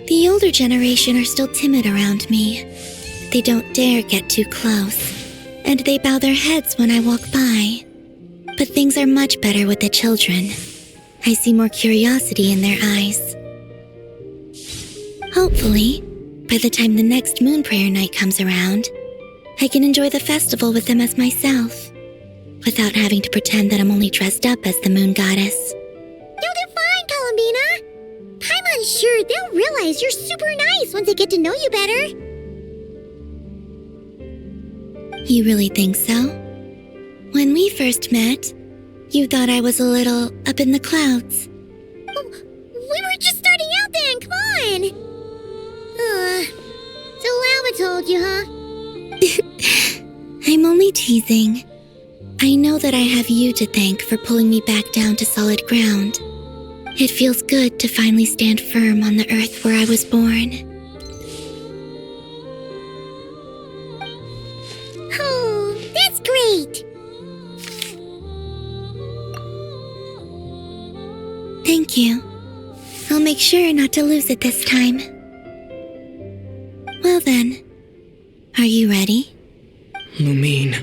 The older generation are still timid around me. They don't dare get too close, and they bow their heads when I walk by. But things are much better with the children. I see more curiosity in their eyes. Hopefully, by the time the next moon prayer night comes around, I can enjoy the festival with them as myself, without having to pretend that I'm only dressed up as the moon goddess. You'll do fine, Columbina. Paimon's sure they'll realize you're super nice once they get to know you better. You really think so? When we first met, you thought I was a little up in the clouds. Oh, we were just starting out then, come on! So Lama told you, huh? I'm only teasing. I know that I have you to thank for pulling me back down to solid ground. It feels good to finally stand firm on the earth where I was born. Oh, that's great! Thank you. I'll make sure not to lose it this time. Well then, are you ready? Lumine,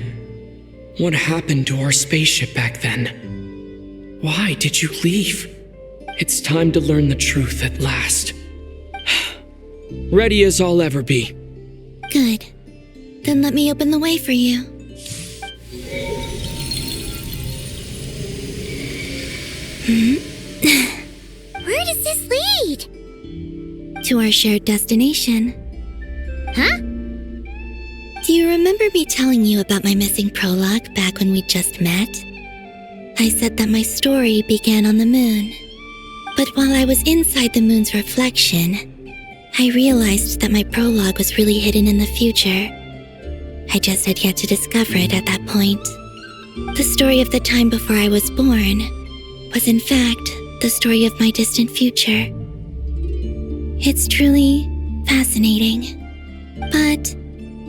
what happened to our spaceship back then? Why did you leave? It's time to learn the truth at last. Ready as I'll ever be. Good. Then let me open the way for you. Where does this lead? To our shared destination. Huh? Do you remember me telling you about my missing prologue back when we just met? I said that my story began on the moon. But while I was inside the moon's reflection, I realized that my prologue was really hidden in the future. I just had yet to discover it at that point. The story of the time before I was born was in fact the story of my distant future. It's truly fascinating. But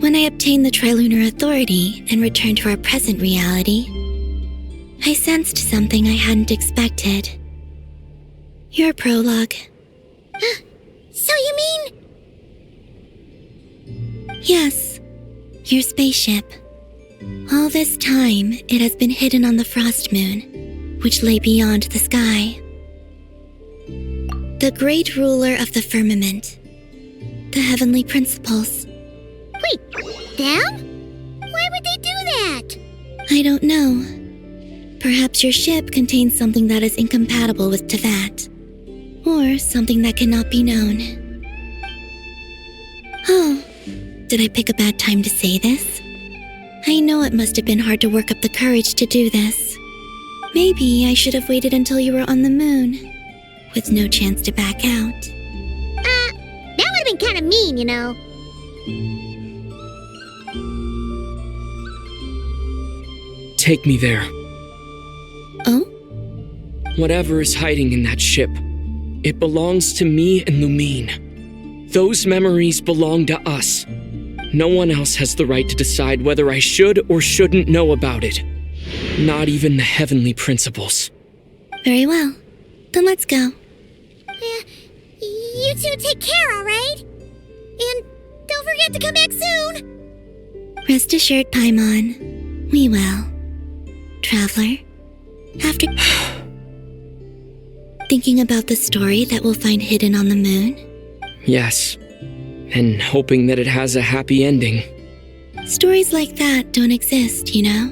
when I obtained the Trilunar Authority and returned to our present reality, I sensed something I hadn't expected. Your prologue. So you mean... Yes, your spaceship. All this time, it has been hidden on the frost moon, which lay beyond the sky. The great ruler of the firmament. The heavenly principles. Wait, them? Why would they do that? I don't know. Perhaps your ship contains something that is incompatible with Tevat. Or something that cannot be known. Oh, did I pick a bad time to say this? I know it must have been hard to work up the courage to do this. Maybe I should have waited until you were on the moon, with no chance to back out. That would have been kind of mean, you know. Take me there. Oh? Whatever is hiding in that ship, it belongs to me and Lumine. Those memories belong to us. No one else has the right to decide whether I should or shouldn't know about it. Not even the heavenly principles. Very well. Then let's go. You two take care, alright? And don't forget to come back soon! Rest assured, Paimon. We will. Traveler, after... Thinking about the story that we'll find hidden on the moon? Yes, and hoping that it has a happy ending. Stories like that don't exist, you know?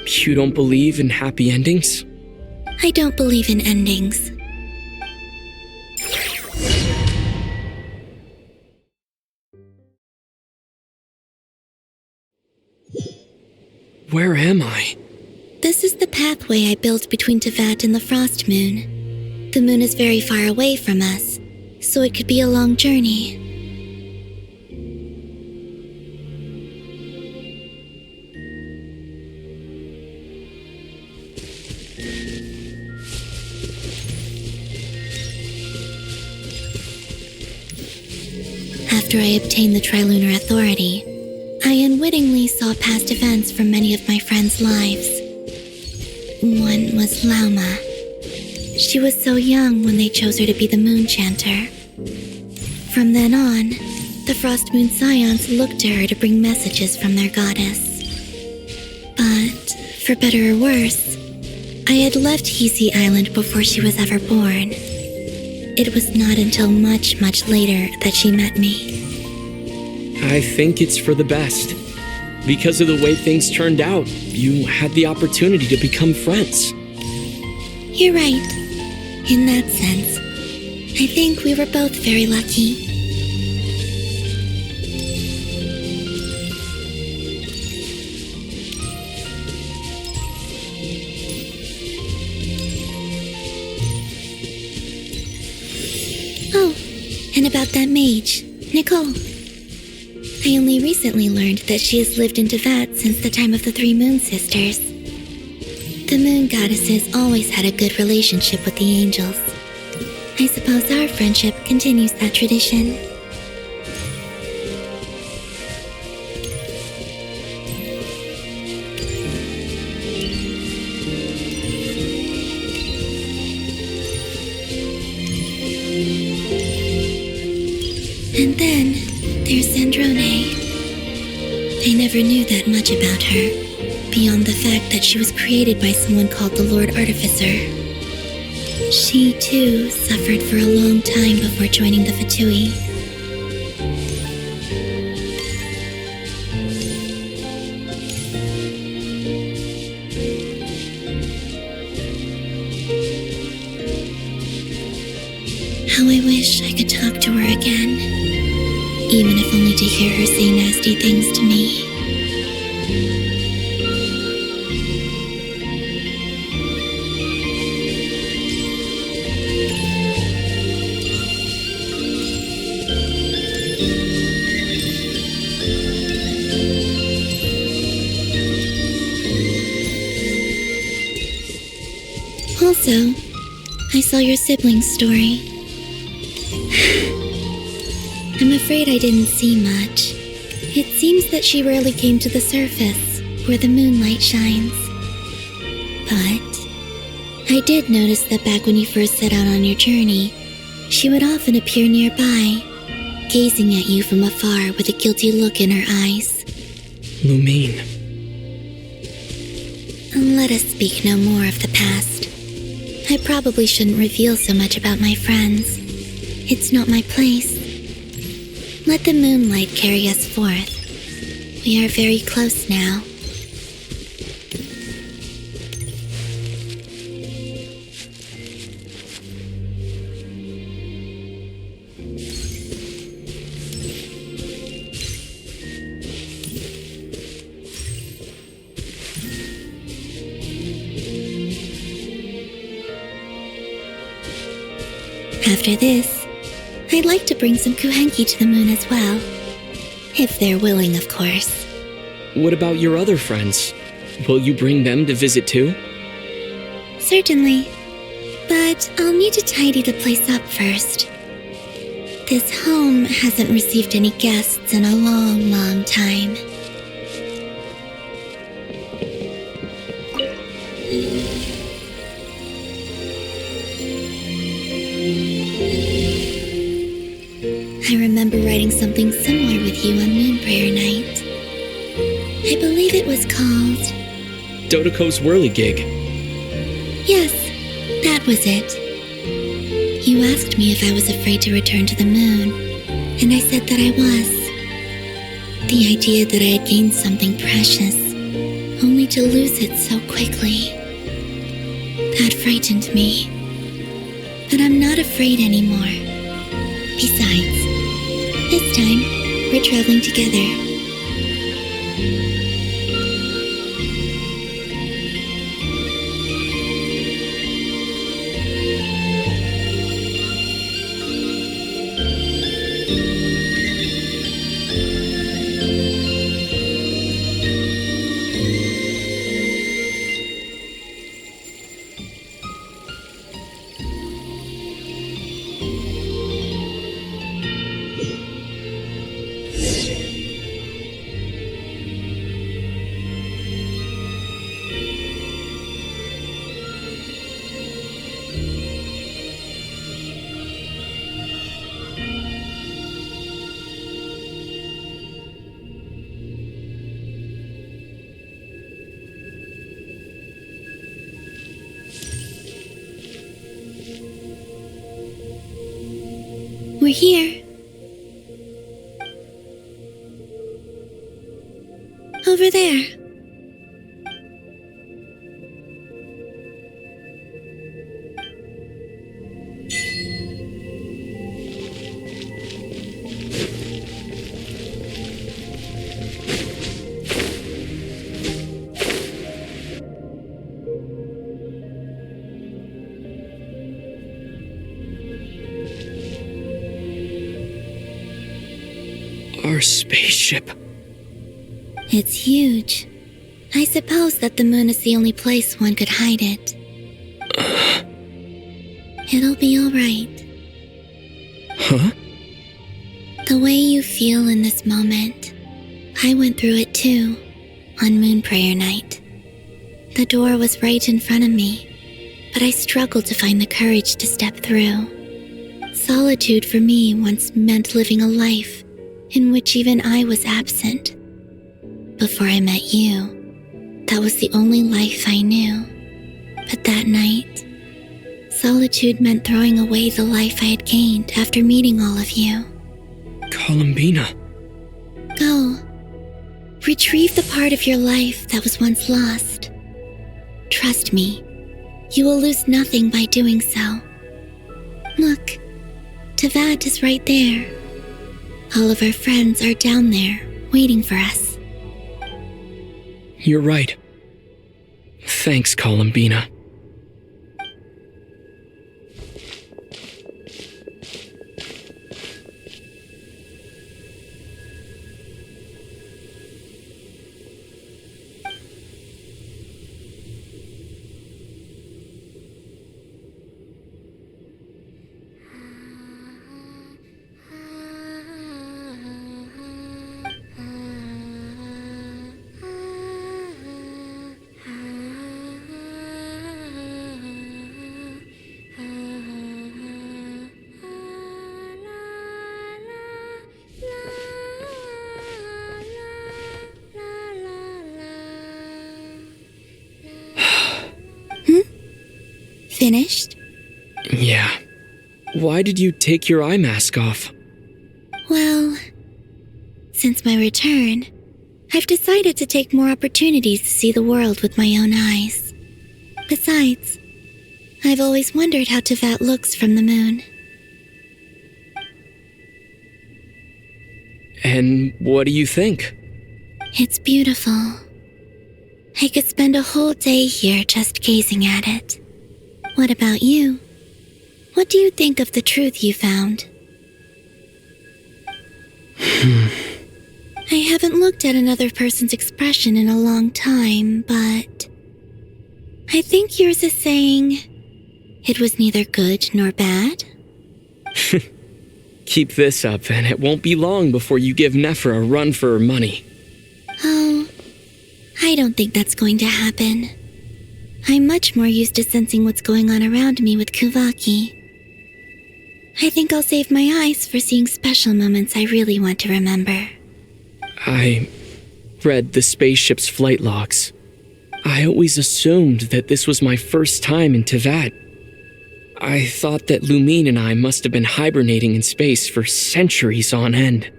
You don't believe in happy endings? I don't believe in endings. Where am I? This is the pathway I built between Tevat and the frost moon. The moon is very far away from us, so it could be a long journey. After I obtained the Trilunar Authority, I unwittingly saw past events from many of my friends' lives. One was Lauma. She was so young when they chose her to be the Moon Chanter. From then on, the Frost Moon Scions looked to her to bring messages from their goddess. But, for better or worse, I had left Hisi Island before she was ever born. It was not until much, much later that she met me. I think it's for the best. Because of the way things turned out, you had the opportunity to become friends. You're right. In that sense, I think we were both very lucky. Oh, and about that mage, Nicole. I only recently learned that she has lived in Tevat since the time of the Three Moon Sisters. The Moon Goddesses always had a good relationship with the angels. I suppose our friendship continues that tradition. And then there's Sandrone. I never knew that much about her, beyond the fact that she was created by someone called the Lord Artificer. She, too, suffered for a long time before joining the Fatui. How I wish I could talk to her again, even if only to hear her say nasty things to me. Also, I saw your sibling's story. I'm afraid I didn't see much. It seems that she rarely came to the surface, where the moonlight shines. But I did notice that back when you first set out on your journey, she would often appear nearby, gazing at you from afar with a guilty look in her eyes. Lumine. Let us speak no more of the past. I probably shouldn't reveal so much about my friends. It's not my place. Let the moonlight carry us forth. We are very close now. After this, I'd like to bring some Kuhenki to the moon as well. If they're willing, of course. What about your other friends? Will you bring them to visit too? Certainly. But I'll need to tidy the place up first. This home hasn't received any guests in a long, long time. I remember writing something similar with you on Moon Prayer Night. I believe it was called... Dodoko's Whirligig. Yes, that was it. You asked me if I was afraid to return to the moon, and I said that I was. The idea that I had gained something precious, only to lose it so quickly. That frightened me. But I'm not afraid anymore. Besides, this time, we're traveling together. We're here. Over there. Our spaceship. It's huge. I suppose that the moon is the only place one could hide it. It'll be alright. Huh? The way you feel in this moment, I went through it too, on Moon Prayer Night. The door was right in front of me, but I struggled to find the courage to step through. Solitude for me once meant living a life in which even I was absent. Before I met you, that was the only life I knew. But that night, solitude meant throwing away the life I had gained after meeting all of you. Columbina. Go. Retrieve the part of your life that was once lost. Trust me, you will lose nothing by doing so. Look, Teyvat is right there. All of our friends are down there, waiting for us. You're right. Thanks, Columbina. Finished? Yeah. Why did you take your eye mask off? Well, since my return, I've decided to take more opportunities to see the world with my own eyes. Besides, I've always wondered how Teyvat looks from the moon. And what do you think? It's beautiful. I could spend a whole day here just gazing at it. What about you? What do you think of the truth you found? I haven't looked at another person's expression in a long time, but I think yours is saying it was neither good nor bad. Keep this up, and it won't be long before you give Nefer a run for her money. Oh, I don't think that's going to happen. I'm much more used to sensing what's going on around me with Kuvaki. I think I'll save my eyes for seeing special moments I really want to remember. I read the spaceship's flight logs. I always assumed that this was my first time in Teyvat. I thought that Lumine and I must have been hibernating in space for centuries on end.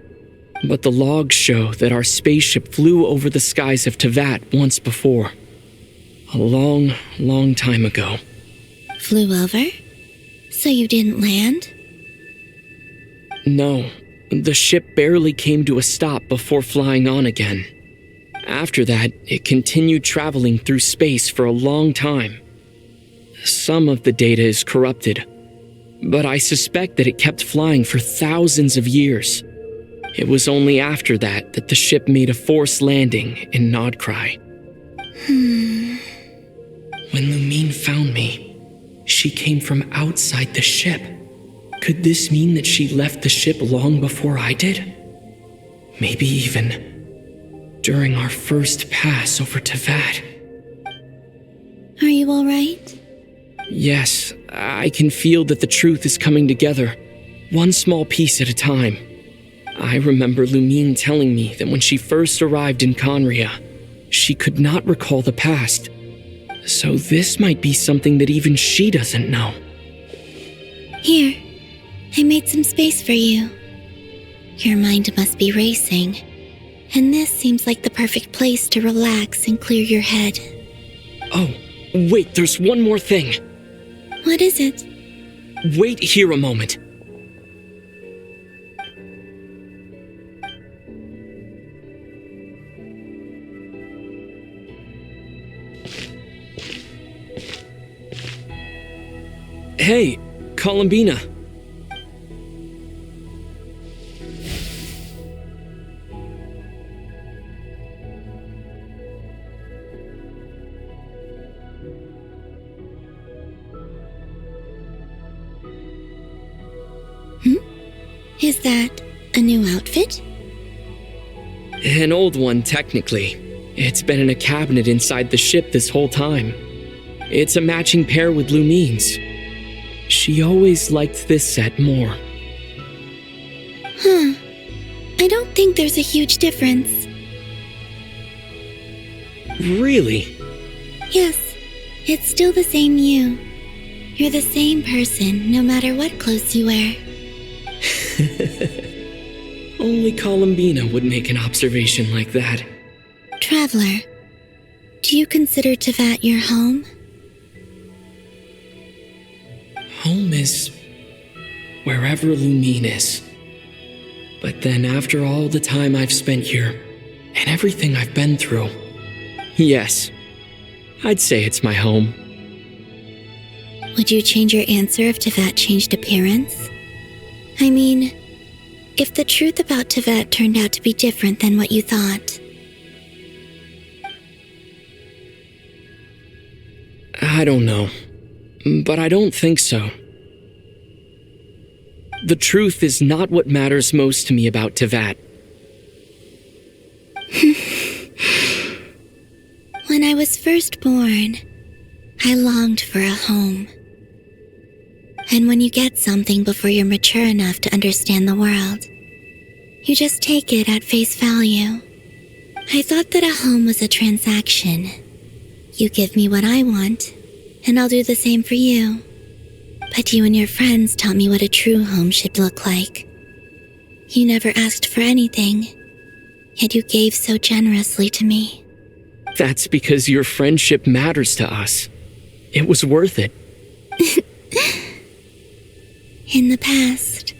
But the logs show that our spaceship flew over the skies of Teyvat once before. A long, long time ago. Flew over? So you didn't land? No, the ship barely came to a stop before flying on again. After that, it continued traveling through space for a long time. Some of the data is corrupted, but I suspect that it kept flying for thousands of years. It was only after that that the ship made a forced landing in Nodcry. When Lumine found me, she came from outside the ship. Could this mean that she left the ship long before I did? Maybe even during our first pass over Teyvat. Are you all right? Yes, I can feel that the truth is coming together, one small piece at a time. I remember Lumine telling me that when she first arrived in Conria, she could not recall the past. So this might be something that even she doesn't know. Here, I made some space for you. Your mind must be racing, and this seems like the perfect place to relax and clear your head. Oh, wait, there's one more thing. What is it? Wait here a moment. Hey, Columbina. Is that a new outfit? An old one, technically. It's been in a cabinet inside the ship this whole time. It's a matching pair with Lumine's. She always liked this set more. Huh. I don't think there's a huge difference. Really? Yes, it's still the same you. You're the same person, no matter what clothes you wear. Only Columbina would make an observation like that. Traveler, do you consider Tevat your home? Home is wherever Lumine is. But then after all the time I've spent here, and everything I've been through, yes, I'd say it's my home. Would you change your answer if Tevat changed appearance? I mean, if the truth about Tevat turned out to be different than what you thought. I don't know, but I don't think so. The truth is not what matters most to me about Tevat. When I was first born, I longed for a home. And when you get something before you're mature enough to understand the world, you just take it at face value. I thought that a home was a transaction. You give me what I want, and I'll do the same for you. But you and your friends taught me what a true home should look like. You never asked for anything, yet you gave so generously to me. That's because your friendship matters to us. It was worth it. In the past,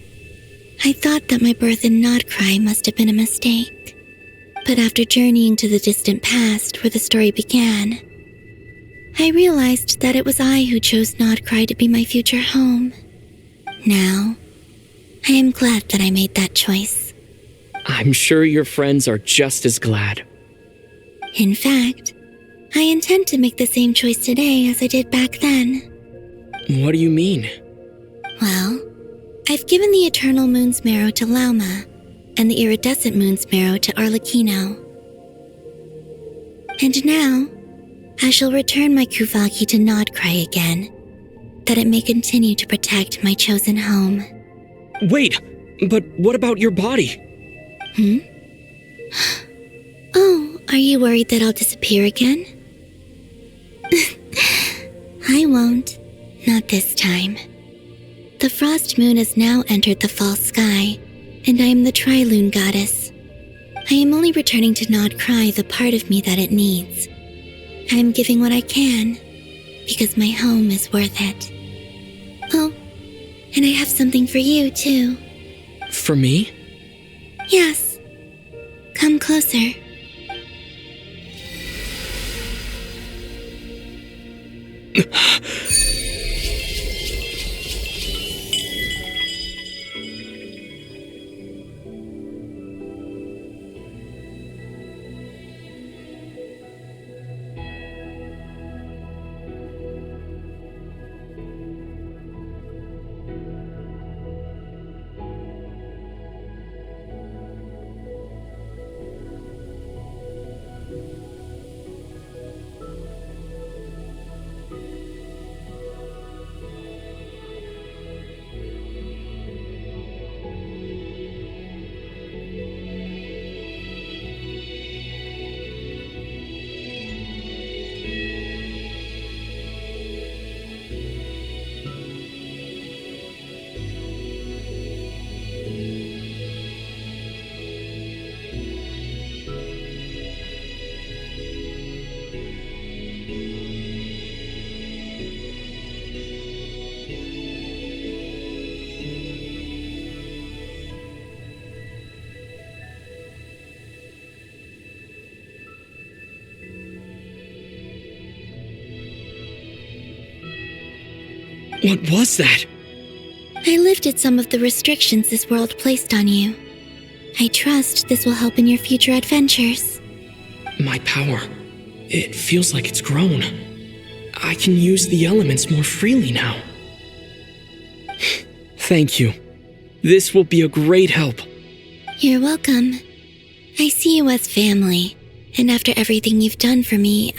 I thought that my birth in Nodcry must have been a mistake. But after journeying to the distant past where the story began, I realized that it was I who chose Nodcry to be my future home. Now, I am glad that I made that choice. I'm sure your friends are just as glad. In fact, I intend to make the same choice today as I did back then. What do you mean? Well, I've given the Eternal Moon's Marrow to Lauma, and the Iridescent Moon's Marrow to Arlecchino. And now, I shall return my Kuvaki to Nodcry again, that it may continue to protect my chosen home. Wait, but what about your body? Oh, are you worried that I'll disappear again? I won't. Not this time. The Frost Moon has now entered the false sky, and I am the Trilune Goddess. I am only returning to Nodcry the part of me that it needs. I am giving what I can, because my home is worth it. Oh, and I have something for you, too. For me? Yes. Come closer. What was that? I lifted some of the restrictions this world placed on you. I trust this will help in your future adventures. My power. It feels like it's grown. I can use the elements more freely now. Thank you. This will be a great help. You're welcome. I see you as family, and after everything you've done for me,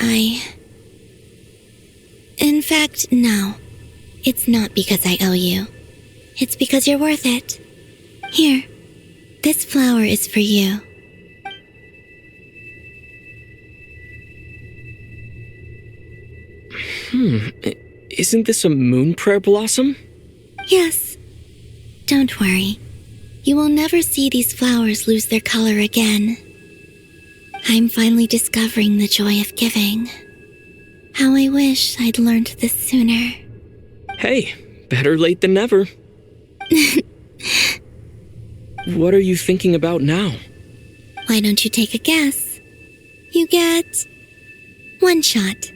In fact, no. It's not because I owe you. It's because you're worth it. Here, this flower is for you. Isn't this a moon prayer blossom? Yes. Don't worry. You will never see these flowers lose their color again. I'm finally discovering the joy of giving. How I wish I'd learned this sooner. Hey, better late than never. What are you thinking about now? Why don't you take a guess? You get 1 shot.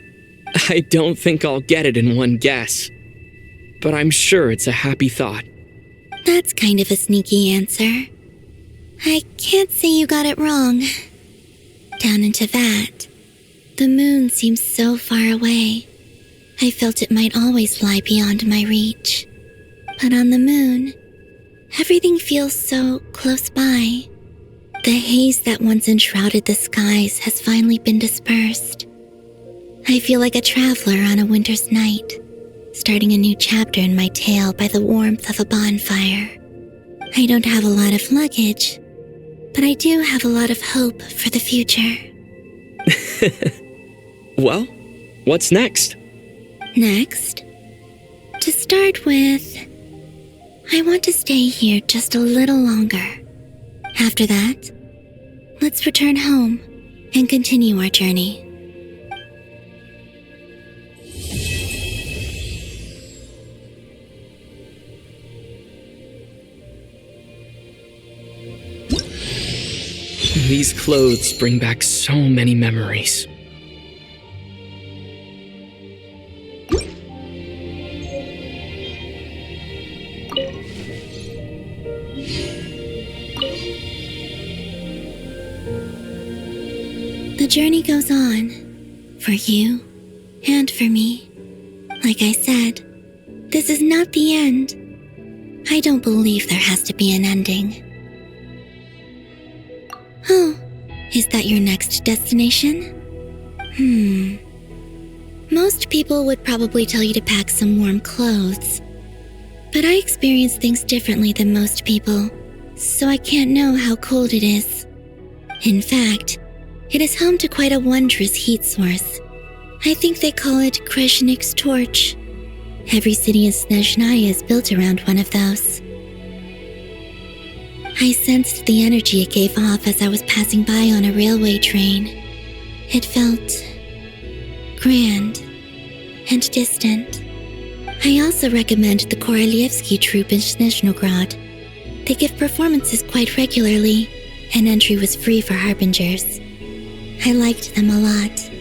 I don't think I'll get it in one guess. But I'm sure it's a happy thought. That's kind of a sneaky answer. I can't say you got it wrong. Down into that, the moon seems so far away. I felt it might always lie beyond my reach. But on the moon, everything feels so close by. The haze that once enshrouded the skies has finally been dispersed. I feel like a traveler on a winter's night, starting a new chapter in my tale by the warmth of a bonfire. I don't have a lot of luggage, but I do have a lot of hope for the future. Well, what's next? Next, to start with, I want to stay here just a little longer. After that, let's return home and continue our journey. These clothes bring back so many memories. The journey goes on, for you and for me. Like I said, this is not the end. I don't believe there has to be an ending. Oh, is that your next destination? Most people would probably tell you to pack some warm clothes. But I experience things differently than most people, so I can't know how cold it is. In fact, it is home to quite a wondrous heat source. I think they call it Kreshnik's torch. Every city in Snezhnaya is built around one of those. I sensed the energy it gave off as I was passing by on a railway train. It felt grand and distant. I also recommend the Korolievsky troupe in Snezhnograd. They give performances quite regularly, and entry was free for harbingers. I liked them a lot.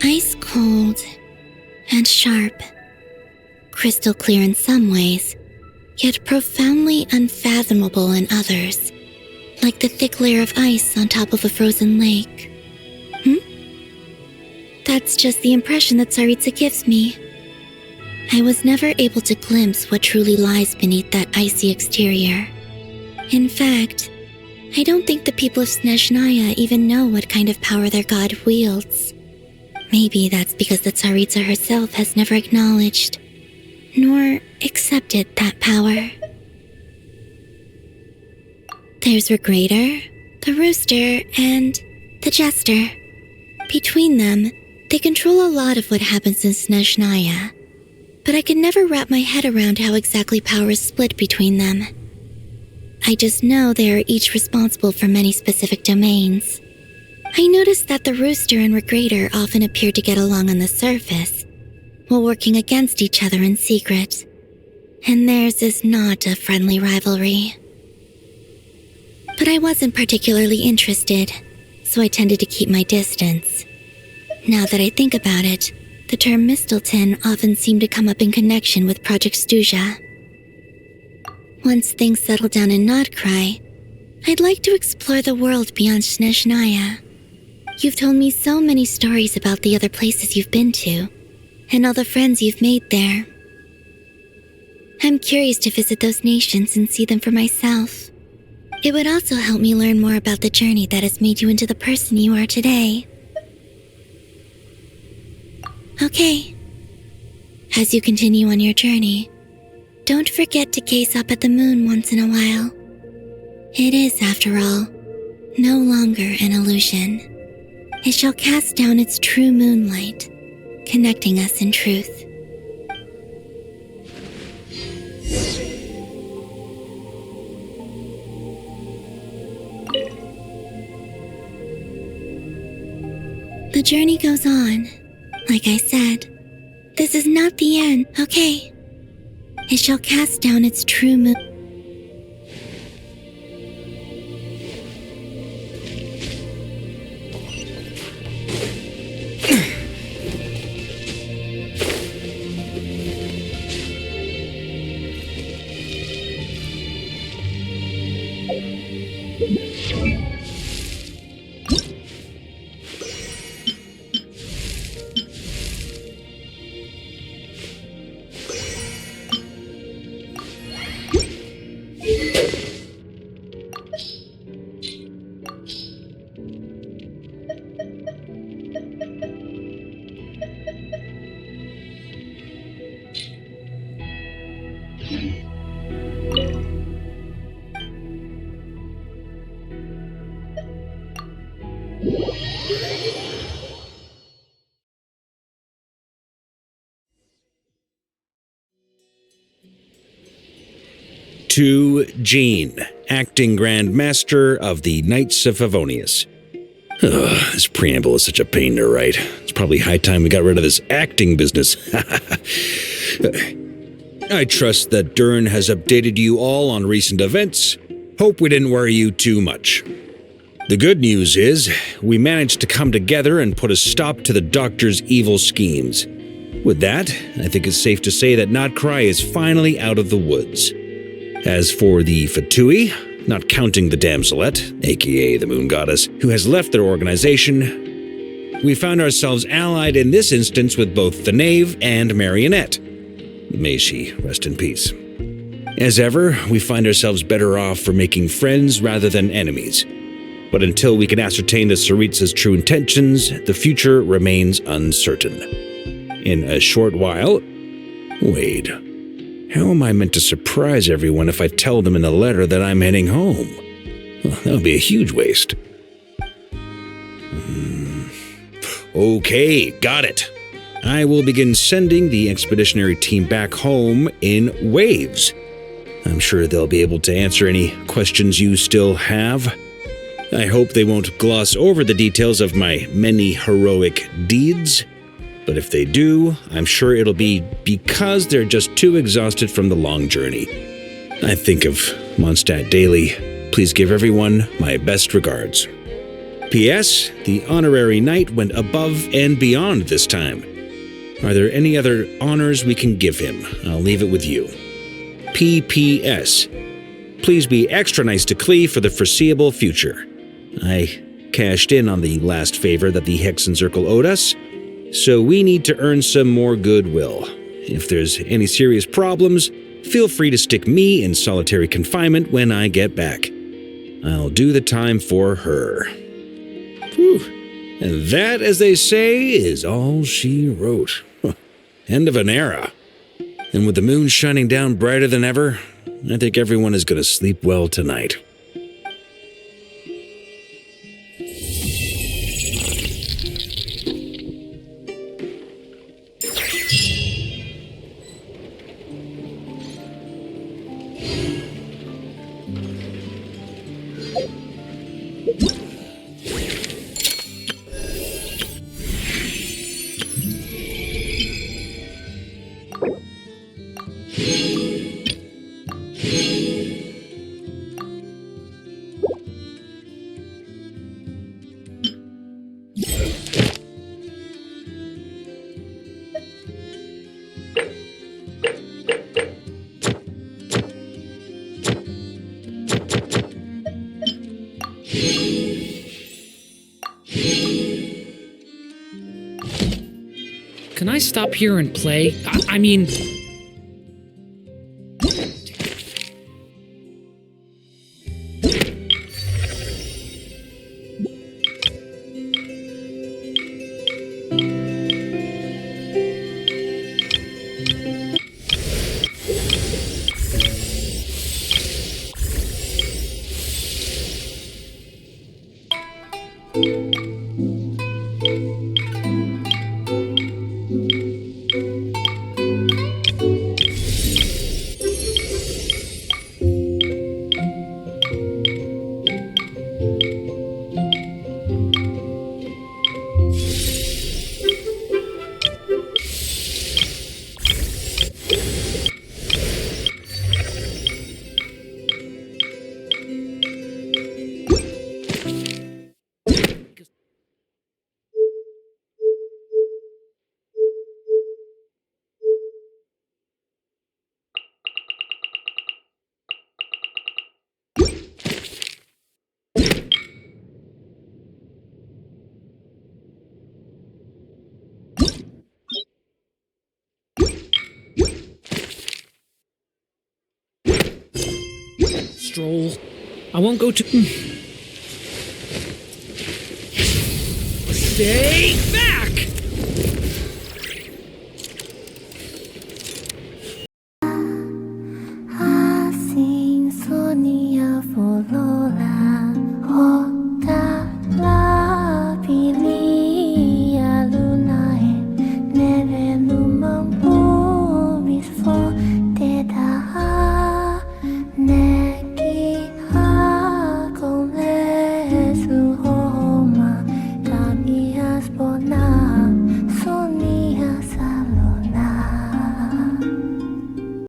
Ice cold and sharp. Crystal clear in some ways, yet profoundly unfathomable in others, like the thick layer of ice on top of a frozen lake. That's just the impression that Tsaritsa gives me. I was never able to glimpse what truly lies beneath that icy exterior. In fact, I don't think the people of Snezhnaya even know what kind of power their god wields. Maybe that's because the Tsaritsa herself has never acknowledged nor accepted that power. There's Regrator, the Rooster, and the Jester. Between them, they control a lot of what happens in Snezhnaya, but I can never wrap my head around how exactly power is split between them. I just know they are each responsible for many specific domains. I noticed that the Rooster and Regrator often appear to get along on the surface, while working against each other in secret, and theirs is not a friendly rivalry. But I wasn't particularly interested, so I tended to keep my distance. Now that I think about it, the term Mistelton often seemed to come up in connection with Project Stuja. Once things settle down in Nodcry, I'd like to explore the world beyond Snezhnaya. You've told me so many stories about the other places you've been to, and all the friends you've made there. I'm curious to visit those nations and see them for myself. It would also help me learn more about the journey that has made you into the person you are today. Okay. As you continue on your journey, don't forget to gaze up at the moon once in a while. It is, after all, no longer an illusion. It shall cast down its true moonlight, connecting us in truth. The journey goes on. Like I said, this is not the end, okay? It shall cast down its true moon. To Jean, acting Grand Master of the Knights of Favonius. This preamble is such a pain to write. It's probably high time we got rid of this acting business. I trust that Dern has updated you all on recent events. Hope we didn't worry you too much. The good news is, we managed to come together and put a stop to the Doctor's evil schemes. With that, I think it's safe to say that Nodcry is finally out of the woods. As for the Fatui, not counting the Damselet, aka the Moon Goddess, who has left their organization, we found ourselves allied in this instance with both the Knave and Marionette. May she rest in peace. As ever, we find ourselves better off for making friends rather than enemies. But until we can ascertain the Tsaritsa's true intentions, the future remains uncertain. In a short while... Wait... How am I meant to surprise everyone if I tell them in a letter that I'm heading home? Well, that would be a huge waste. Okay, got it. I will begin sending the expeditionary team back home in waves. I'm sure they'll be able to answer any questions you still have. I hope they won't gloss over the details of my many heroic deeds. But if they do, I'm sure it'll be because they're just too exhausted from the long journey. I think of Mondstadt daily. Please give everyone my best regards. P.S. The honorary knight went above and beyond this time. Are there any other honors we can give him? I'll leave it with you. P.P.S. Please be extra nice to Klee for the foreseeable future. I cashed in on the last favor that the Hexen Circle owed us, so we need to earn some more goodwill. If there's any serious problems, feel free to stick me in solitary confinement when I get back. I'll do the time for her. Whew. And that, as they say, is all she wrote. End of an era. And with the moon shining down brighter than ever, I think everyone is going to sleep well tonight. stop here and play? I mean... Stroll. I won't go to... Stay back!